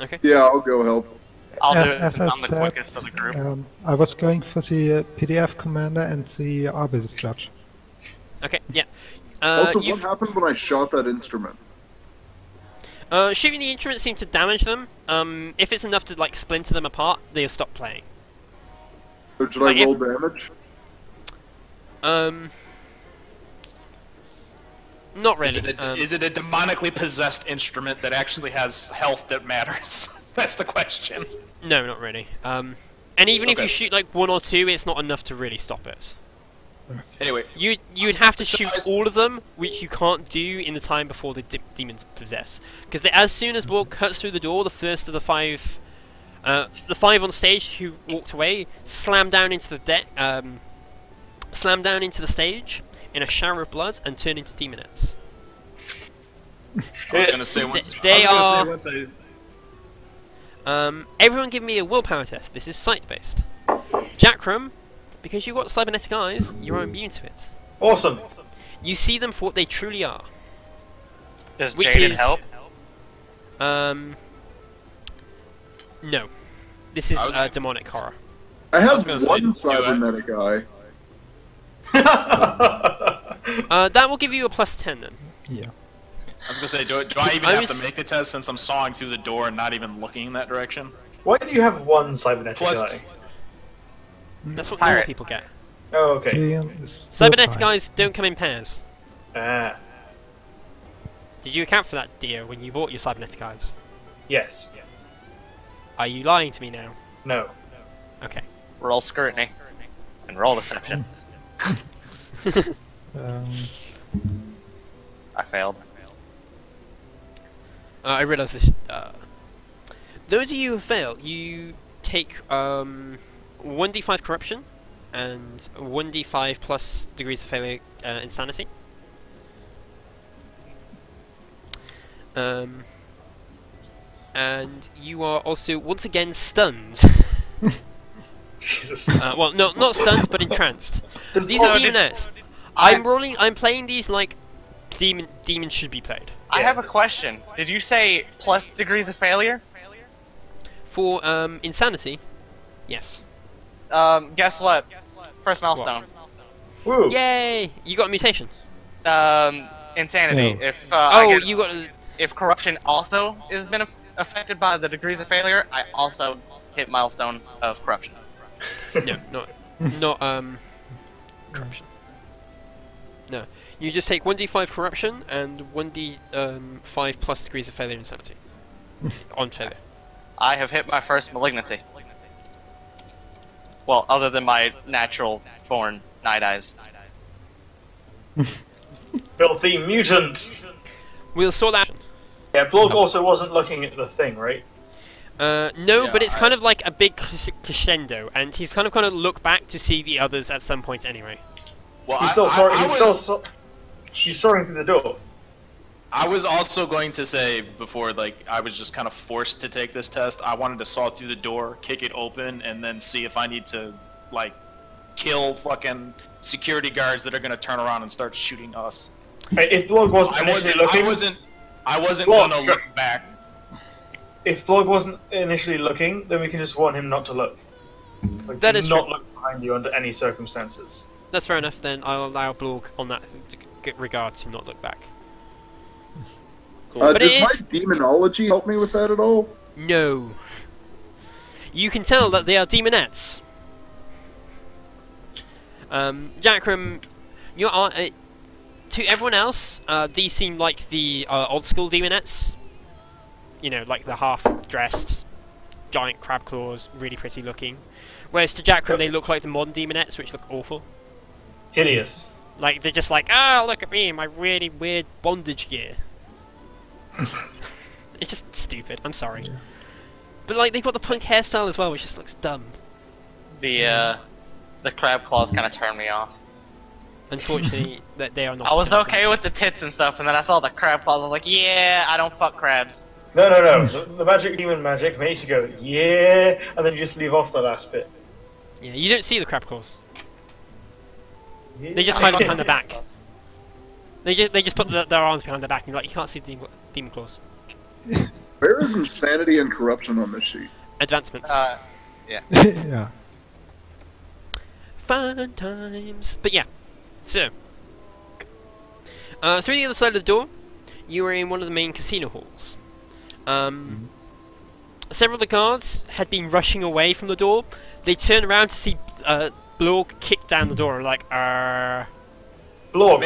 Okay. Yeah, I'll go help. I'll do And it as since I I'm the said, quickest of the group. I was going for the PDF commander and the arbiter judge. Okay. Yeah. Also, what you've- happened when I shot that instrument? Shooting the instruments seems to damage them. If it's enough to like splinter them apart, they'll stop playing. Or should Like I roll if- damage? Not really. Is it a demonically possessed instrument that actually has health that matters? That's the question. No, not really. And even if you Okay. shoot like one or two, it's not enough to really stop it. Anyway, You'd have to So shoot I- all of them, which you can't do in the time before the demons possess. Because as soon as Borg cuts through the door, the first of the five on stage who walked away slam down into the stage in a shower of blood and turn into demonettes. I was gonna say once. They I was are- gonna say once Everyone give me a willpower test. This is sight-based. Jackram, because you've got cybernetic eyes, you're immune to it. Awesome. You see them for what they truly are. Does which Jaden is- help? No. This is I was- demonic horror. I was have gonna say, one do I- cybernetic eye. That will give you a +10 then. Yeah. I was gonna say, do I even I have was- to make the test since I'm sawing through the door and not even looking in that direction? Why do you have one cybernetic Plus- eye? That's what normal Pirate. people get. Oh, okay. Ian is still Cybernetic fine. eyes don't come in pairs. Ah, Did you account for that, Dio, when you bought your cybernetic eyes? yes. Are you lying to me now? No. Okay. Roll scrutiny. And roll deception. Um, I failed. I realise this. Those of you who fail, you take 1d5 corruption and 1d5 plus degrees of failure insanity. And you are also once again stunned. Jesus. Well, no, not stunned, but entranced. These So are did- demonettes. I- I'm playing these like demons should be played. I have a question. Did you say plus degrees of failure? For insanity, yes. Guess what? First milestone. Woo. Yay! You got a mutation. Insanity. Oh. If I Oh, get- you got. A, if corruption also has been affected by the degrees of failure, I also hit milestone of corruption. no, not corruption. No, you just take 1d5 corruption and 1d5 plus degrees of failure insanity on failure. I have hit my first malignancy. Well, other than my natural born night eyes. Filthy mutant. We'll sort that. Yeah, Blog also wasn't looking at the thing, right? No, Yeah, but it's kind of like a big crescendo, and he's kind of look back to see the others at some point anyway. Well, He's still sorry. I He's soaring through the door. I was also going to say before, like, I was just kind of forced to take this test. I wanted to saw through the door, kick it open, and then see if I need to, like, kill fucking security guards that are going to turn around and start shooting us. Hey, if Blog wasn't initially looking, I wasn't Look, gonna look back. if Blog wasn't initially looking, then we can just warn him not to look. Like, That do is not true. look behind you under any circumstances. That's fair enough. Then I'll allow Blorg on that regard to not look back. But does it is my demonology help me with that at all? no. You can tell that they are demonettes. Jackram, you are. To everyone else, these seem like the old school demonettes. You know, like the half-dressed, giant crab claws, really pretty looking. Whereas to Jackram, they look like the modern demonettes, which look awful. Hideous. Like, they're just like, oh, look at me, my really weird bondage gear. It's just stupid, I'm sorry. But, like, they've got the punk hairstyle as well, which just looks dumb. The crab claws kind of turned me off. Unfortunately, that they are not. I was okay with the tits and stuff, and then I saw the crab claws. I was like, yeah, I don't fuck crabs. No. The magic demon magic makes you go, yeah, and then you just leave off the last bit. Yeah, you don't see the crab claws. Yeah. They just hide behind the back. They just put their arms behind their back, and you're like, you can't see the demon claws. Where is insanity and corruption on this sheet? Advancements. Yeah. Fun times. But yeah, so through the other side of the door, you were in one of the main casino halls. Several of the guards had been rushing away from the door. They turned around to see Blorg kick down the door, like, Blog,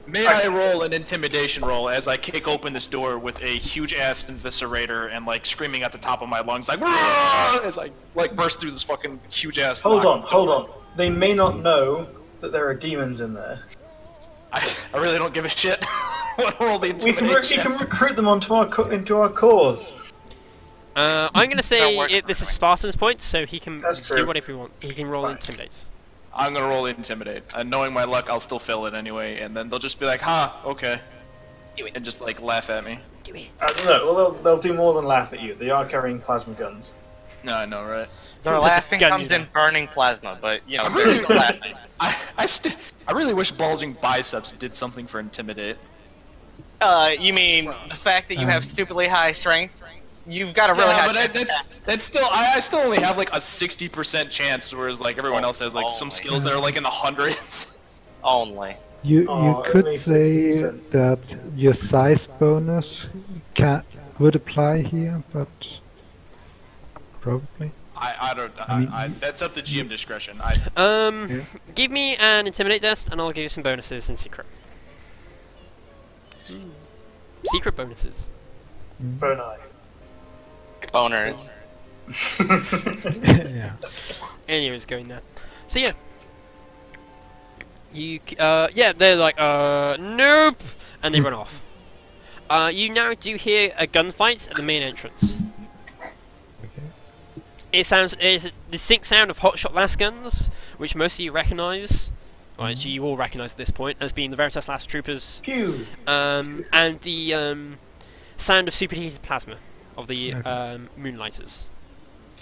May I roll an intimidation roll as I kick open this door with a huge ass eviscerator and like screaming at the top of my lungs, like "Rah!" as I like burst through this fucking huge ass. Hold on. They may not know that there are demons in there. I really don't give a shit. Roll the We intimidation. can recruit them into our cause. I'm gonna say work this is Spartan's point, so he can That's do true. whatever he wants. He can roll Fine. intimidate. I'm gonna roll intimidate, and knowing my luck, I'll still fail it anyway, and then they'll just be like, "Ha, okay," and just like laugh at me. Do it. No, well, they'll do more than laugh at you. They are carrying plasma guns. No, I know, right? Their laughing gun comes you in burning plasma, but you know they're still laughing. I really wish bulging biceps did something for intimidate. You mean the fact that you have stupidly high strength? You've got a really high but strength. that's still I still only have like a 60% chance, whereas like everyone else has like some skills that are like in the hundreds. Only. You only could say 60%. that your size bonus would apply here, but probably. That's up to GM discretion. Give me an intimidate test, and I'll give you some bonuses in secret. Secret bonuses. Bonai. Boners. Yeah. Anyways, going there. So yeah. They're like, nope! And they run off. You now do hear a gunfight at the main entrance. It's a distinct sound of hotshot las guns, which most of you recognise. Well, actually, you all recognise at this point as being the Veritas Last Troopers. Pew. And the sound of superheated plasma of the Moonlighters.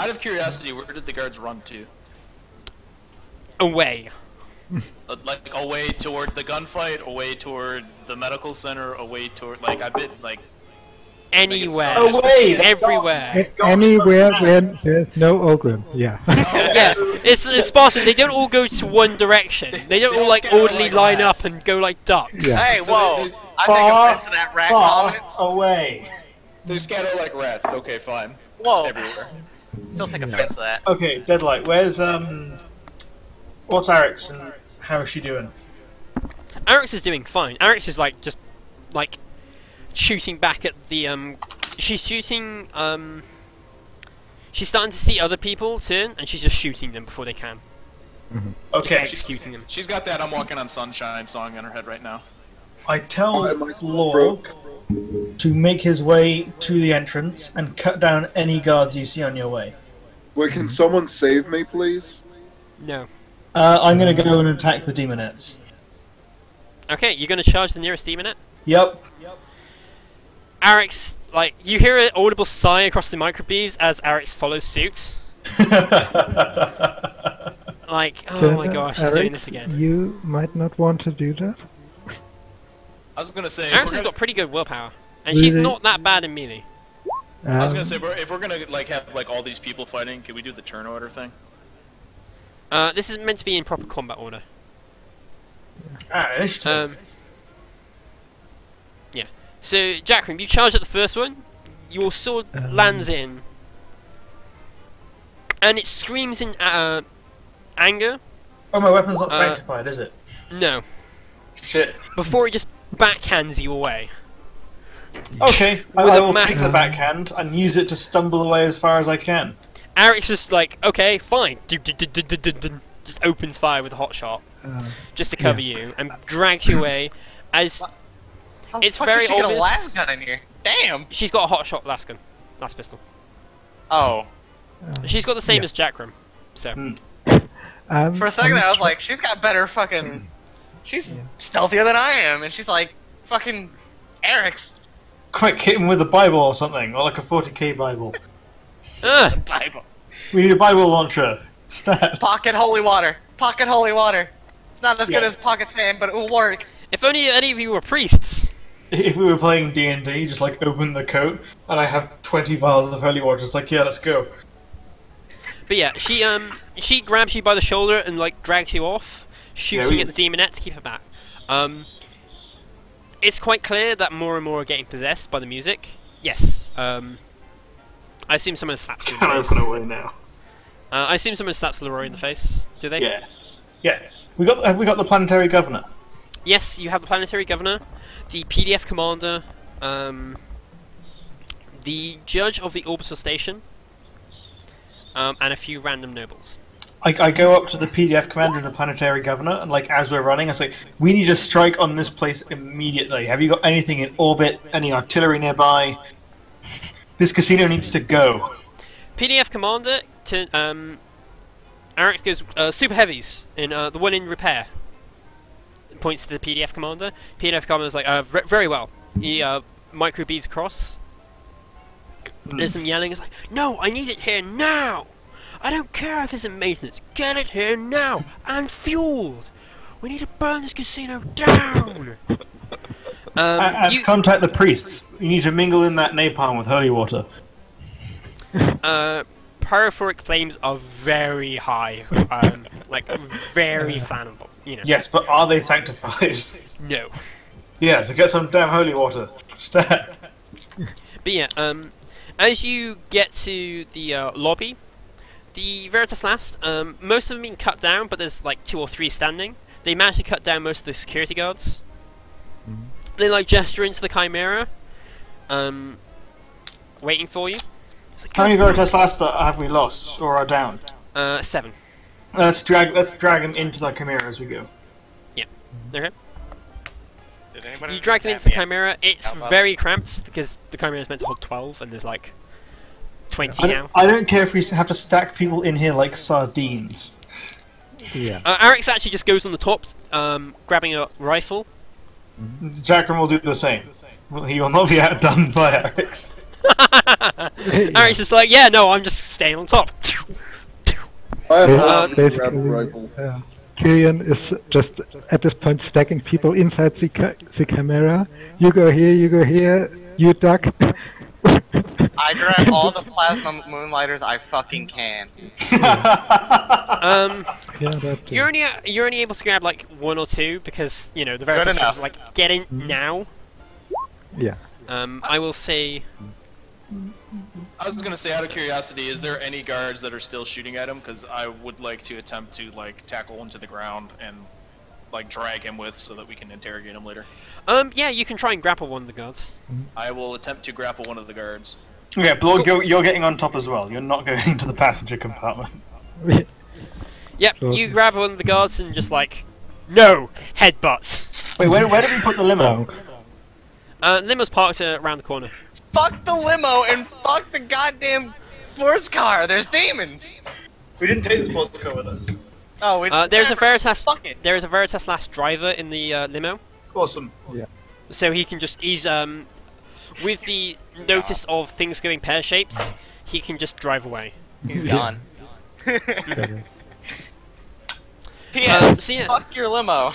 Out of curiosity, where did the guards run to? Away. Like away toward the gunfight, away toward the medical center, away toward like I bet like Anywhere. Away! Everywhere. Anywhere where there's no Ogrim. Yeah. Yeah, it's Spartan. They don't all go to one direction. They don't all like orderly line up and go like ducks. Yeah. Hey, whoa! I take offense to that rat Far comment. away. they scatter like rats. Okay, fine. Whoa! Everywhere. Still take offense to that. Okay, Deadlight. Where's what's Eric's and how's she doing? Arix is doing fine. Arix is like just like shooting back at the she's shooting she's starting to see other people turn and she's just shooting them before they can. Okay, Just executing them. She's got that "I'm Walking on Sunshine" song in her head right now. I tell Oh, my Lorg to make his way to the entrance and cut down any guards you see on your way. Wait, can someone save me, please? No. I'm gonna go and attack the demonettes. Okay, you're gonna charge the nearest demonette? Yep. Arix, like, you hear an audible sigh across the microbees as Arix follows suit. Like, oh Then, my gosh, he's doing this again. You might not want to do that. I was gonna say Arix has got pretty good willpower, and she's Really? not that bad in melee. I was gonna say, if we're gonna like have like all these people fighting, can we do the turn order thing? This is meant to be in proper combat order. Initiative. Yeah. So, Jackrim, you charge at the first one, your sword lands in, and it screams in anger. Oh, my weapon's not sanctified, is it? No. Shit. Before it just backhands you away. Okay, I With a will max- take the backhand and use it to stumble away as far as I can. Eric's just like, okay, fine. Just opens fire with a hot shot, just to cover you, and drags you away. As How It's the fuck very does she get a obvious. last gun in here? Damn! she's got a hot shot last gun, last pistol. Oh. She's got the same Yeah. as Jackrim, so. For a second there, I was like, she's got better fucking... She's stealthier than I am, and she's like, fucking Eric's Quick, hit him with a Bible or something, or like a 40k Bible. Bible. We need a Bible launcher. Stat. Pocket holy water. Pocket holy water. It's not as good Yeah. as pocket sand, but it will work. If only any of you were priests. If we were playing D&D, just like open the coat, and I have 20 vials of holy water, it's like, yeah, let's go. But yeah, she grabs you by the shoulder and like drags you off, shooting we- at the demonette to keep her back. It's quite clear that more and more are getting possessed by the music. Yes. I assume someone slaps you in Can the I face. open away now? I assume someone slaps Leroy in the face. Do they? Yeah. Yeah. Have we got the planetary governor? Yes, you have the planetary governor, the PDF commander, the judge of the orbital station, and a few random nobles. I go up to the PDF commander and the planetary governor, and like as we're running, I say, "We need to strike on this place immediately. Have you got anything in orbit? Any artillery nearby? This casino needs to go." PDF commander to Alex goes super heavies in the one in repair. Points to the PDF commander. PDF commander's like very well. He micro beads across. There's some yelling. It's like, no, I need it here now. I don't care if it's in maintenance. Get it here now and fueled. We need to burn this casino down. And contact the priests. You need to mingle in that napalm with holy water. Pyrophoric flames are very high, like very flammable. You know. Yes, but are they sanctified? No. Yeah, so get some damn holy water. Stat. But yeah, as you get to the lobby, the Veritas Last, most of them being cut down, but there's like 2 or 3 standing. They managed to cut down most of the security guards. They like gesture into the Chimera, waiting for you. How many Veritas Last have we lost or are down? 7. Let's drag them into the Chimera as we go. Yeah. Okay. Did anybody You drag them into the Chimera. It's very cramped because the Chimera is meant to hold 12, and there's like 20 now. I don't care if we have to stack people in here like sardines. Yeah. Alex actually just goes on the top, grabbing a rifle. Jackram will do the same. Well, he will not be outdone by Alex. Alex is like, yeah, no, I'm just staying on top. I have lost Basically, grab rifle. Kyrian is just at this point stacking people inside the camera. You go here, you duck. I grab all the plasma moonlighters I fucking can. Yeah, that too. You're only able to grab like 1 or 2 because you know the Veritas enough. is like get in now. Yeah. I will say I was gonna say, out of curiosity, is there any guards that are still shooting at him? Because I would like to attempt to like tackle him to the ground and like drag him with, so that we can interrogate him later. yeah, you can try and grapple one of the guards. I will attempt to grapple one of the guards. Okay, Blog, you're getting on top as well. You're not going into the passenger compartment. Yep, Sure. you grab one of the guards and just like, no, headbutts. Wait, where did we put the limo? Limo's parked around the corner. Fuck the limo and fuck the goddamn force car. There's demons. We didn't take the sports car with us. Oh, we There's a Veritas. Fuck it. There is a Veritas Last driver in the limo, Awesome. so he can just with the notice of things going pear-shaped, he can just drive away. He's gone. So P.S. yeah. Fuck your limo.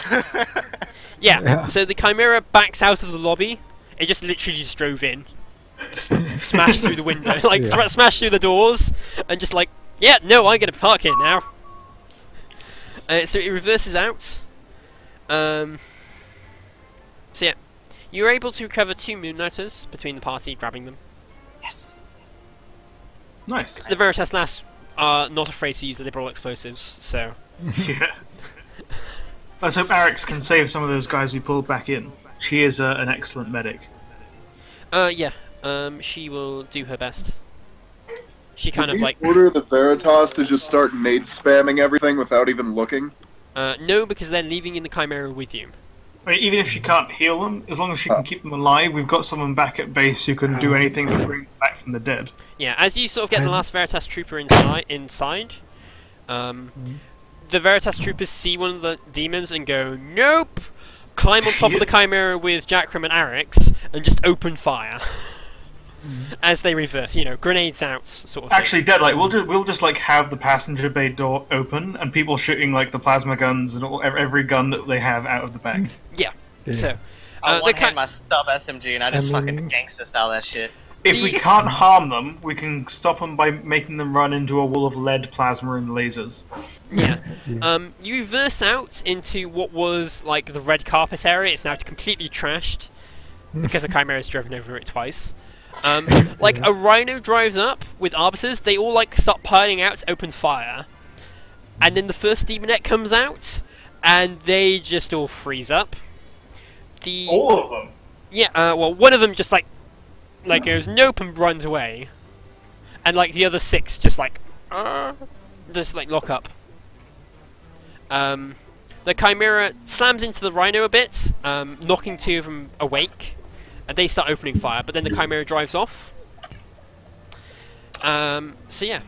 Yeah. So the Chimera backs out of the lobby. It just literally just drove in. smash through the window, like Yeah. smash through the doors, and just like, yeah, no, I'm gonna park here now. So it reverses out. So yeah, you were able to recover 2 Moonlighters between the party, grabbing them. Yes. Nice. The Veritas Lass are not afraid to use the liberal explosives, so Yeah. Let's hope Arix can save some of those guys we pulled back in. She is an excellent medic. yeah, she will do her best. She kind of Did you like order the Veritas to just start nade spamming everything without even looking? no, because they're leaving in the Chimera with you. I mean, even if she can't heal them, as long as she can keep them alive, we've got someone back at base who can do anything to bring them back from the dead. Yeah, as you sort of get the last Veritas Trooper inside, the Veritas Troopers see one of the demons and go, nope! Climb on top of the Chimera with Jackram and Arix, and just open fire. As they reverse, you know, grenades out, sort of thing. Actually, Deadlight, we'll just like have the passenger bay door open and people shooting like the plasma guns and every gun that they have out of the back. Yeah. Yeah. So, I the one hand my stub SMG and I just fucking gangsta style that shit. If we can't harm them, we can stop them by making them run into a wall of lead, plasma, and lasers. yeah. You reverse out into what was like the red carpet area. It's now completely trashed because the Chimera has driven over it twice. Like a Rhino drives up with arbiters, they all like start piling out to open fire, and then the first demonette comes out, and they just all freeze up. All of them? Yeah, well, one of them just like goes nope and runs away, and like the other 6 just like lock up. The Chimera slams into the Rhino a bit, knocking 2 of them awake, and they start opening fire. But then the Chimera drives off. So yeah,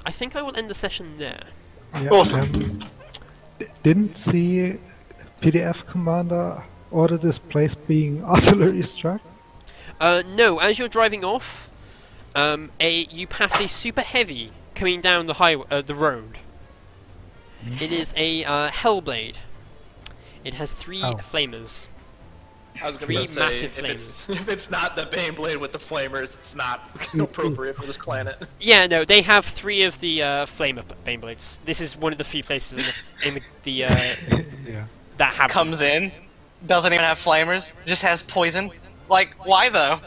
I think I will end the session there. Yeah, Awesome. Didn't the PDF commander order this place being artillery struck? No, as you're driving off, you pass a super heavy coming down the highway, the road. It is a Hellblade. It has 3 flamers. I was 3 gonna say, massive if it's not the Baneblade with the flamers, it's not appropriate for this planet. Yeah, no, they have 3 of the flamer Baneblades. This is one of the few places in the Yeah. that have Comes in, doesn't even have flamers, just has poison. Like, why though?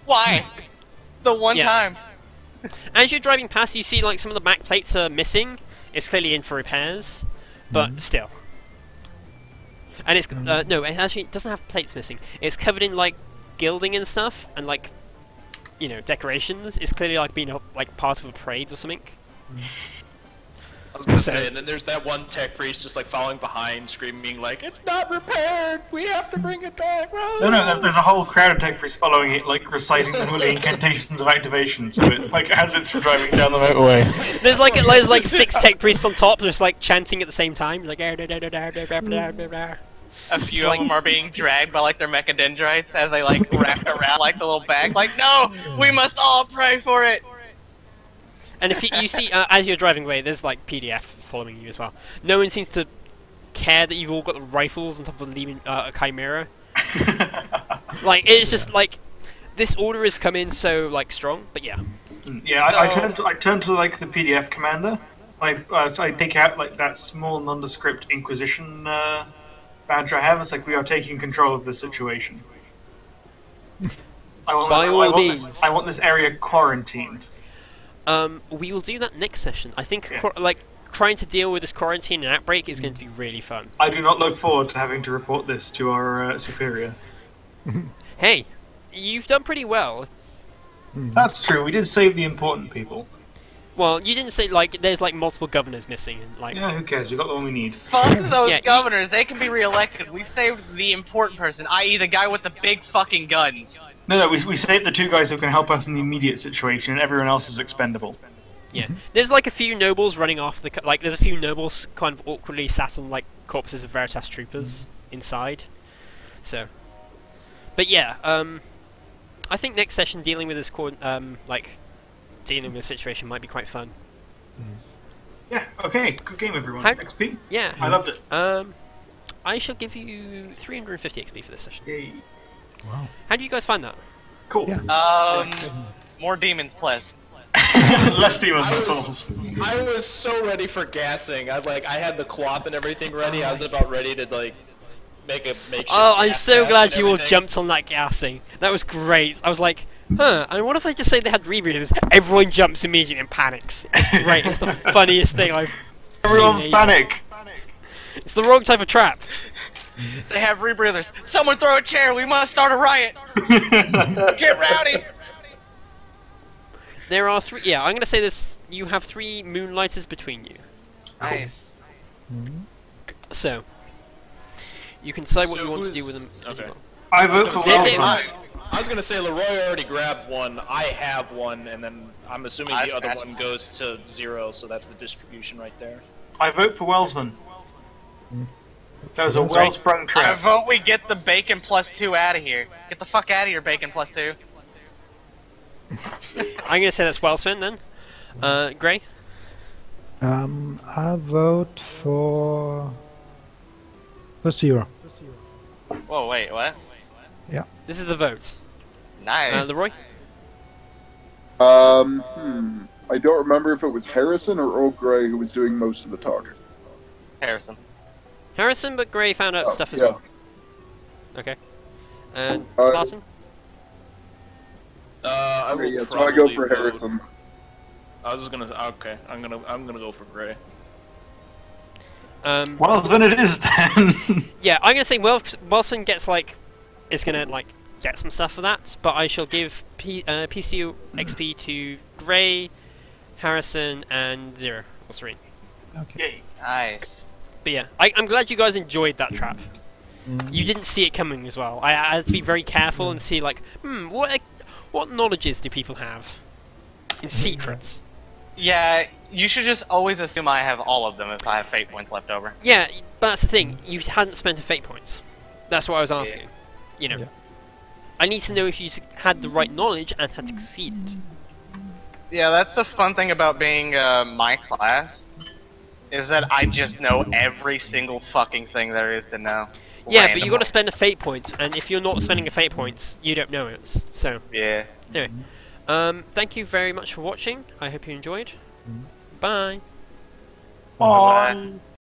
Why? The one Yeah. time. As you're driving past, you see like some of the back plates are missing. It's clearly in for repairs, but still. And it's no, it actually doesn't have plates missing. It's covered in like gilding and stuff, and like, you know, decorations. It's clearly like being like part of a parade or something. I was gonna say, and then there's that one tech priest just like following behind, screaming like, "It's not repaired! We have to bring it back!" No, there's a whole crowd of tech priests following it, like reciting the holy incantations of activation. So it, like as it's driving down the motorway. There's like 6 tech priests on top, just like chanting at the same time, like. A few of them are being dragged by like their mechadendrites as they like wrap around like the little bag. Like, no, we must all pray for it. And if you see, as you're driving away, there's like PDF following you as well. No one seems to care that you've all got the rifles on top of a Chimera. Like, it's just like, this order has come in so like strong, but yeah. Yeah, I turn to like the PDF commander. I take out like that small nondescript Inquisition badge I have. It's like, we are taking control of the situation. I want this area quarantined. We will do that next session. I think like trying to deal with this quarantine and outbreak is going to be really fun. I do not look forward to having to report this to our superior. Hey, you've done pretty well. That's true. We did save the important people. Well, you didn't say like there's like multiple governors missing and like. Yeah, who cares? We got the one we need. Fuck those governors. They can be reelected. We saved the important person, i.e. the guy with the big fucking guns. No, we saved the 2 guys who can help us in the immediate situation, and everyone else is expendable. Yeah, there's like a few nobles running off the like. There's a few nobles kind of awkwardly sat on like corpses of Veritas troopers inside. So, but yeah, I think next session dealing with this dealing with the situation might be quite fun. Yeah. Okay. Good game, everyone. How- XP. Yeah. I loved it. I shall give you 350 XP for this session. Yay. Wow. How do you guys find that? Cool. Yeah. More demons, please. Less demons, fools. I was so ready for gassing. I had the cloth and everything ready. I was about ready to like make a makeshift. Oh, I'm gas so mask glad and you all everything. jumped on that gassing. That was great. I was like, huh, and what if I just say they had rebreathers? Everyone jumps immediately and panics. It's great. It's the funniest thing I've Everyone seen. panic! It's the wrong type of trap. They have rebreathers. Someone throw a chair. We must start a riot. Get rowdy. There are 3. Yeah, I'm gonna say this. You have 3 moonlighters between you. Nice. So you can decide what So you want to do who's- with them. as okay. well. I vote for They- Wells. they- I was gonna say Leroy already grabbed one. I have one, and then I'm assuming I the other snatched one goes to 0. So that's the distribution right there. I vote for Wellsman. That was a well-sprung I trap. vote we get the bacon +2 out of here. Get the fuck out of here, bacon +2. I'm gonna say that's Wellsman then. Gray. I vote for 0. Whoa, wait, what? This is the vote. Nice. Leroy. I don't remember if it was Harrison or Earl Grey who was doing most of the talking. Harrison. Harrison, but Gray found out Oh, stuff as yeah. well. Okay. And Uh, Spartan. I Okay, will yeah, so I go probably for vote- Harrison. I was just gonna. Okay, I'm gonna go for Gray. Wellsman it is then. Yeah, I'm gonna say Wilson gets is gonna get some stuff for that, but I shall give PCU XP to Gray, Harrison, and 0 or 3. Yay. Nice. But yeah, I'm glad you guys enjoyed that trap. You didn't see it coming as well. I had to be very careful and see what knowledges do people have in secrets. Yeah, you should just always assume I have all of them if I have fate points left over. Yeah, but that's the thing. You hadn't spent a fate points. That's what I was asking. You know, Yeah. I need to know if you had the right knowledge and had succeeded. Yeah, that's the fun thing about being my class, is that I just know every single fucking thing there is to know. Yeah, but you got to randomly. spend a fate point, and if you're not spending a fate points, you don't know it. So Yeah. anyway, thank you very much for watching. I hope you enjoyed. Bye. Bye.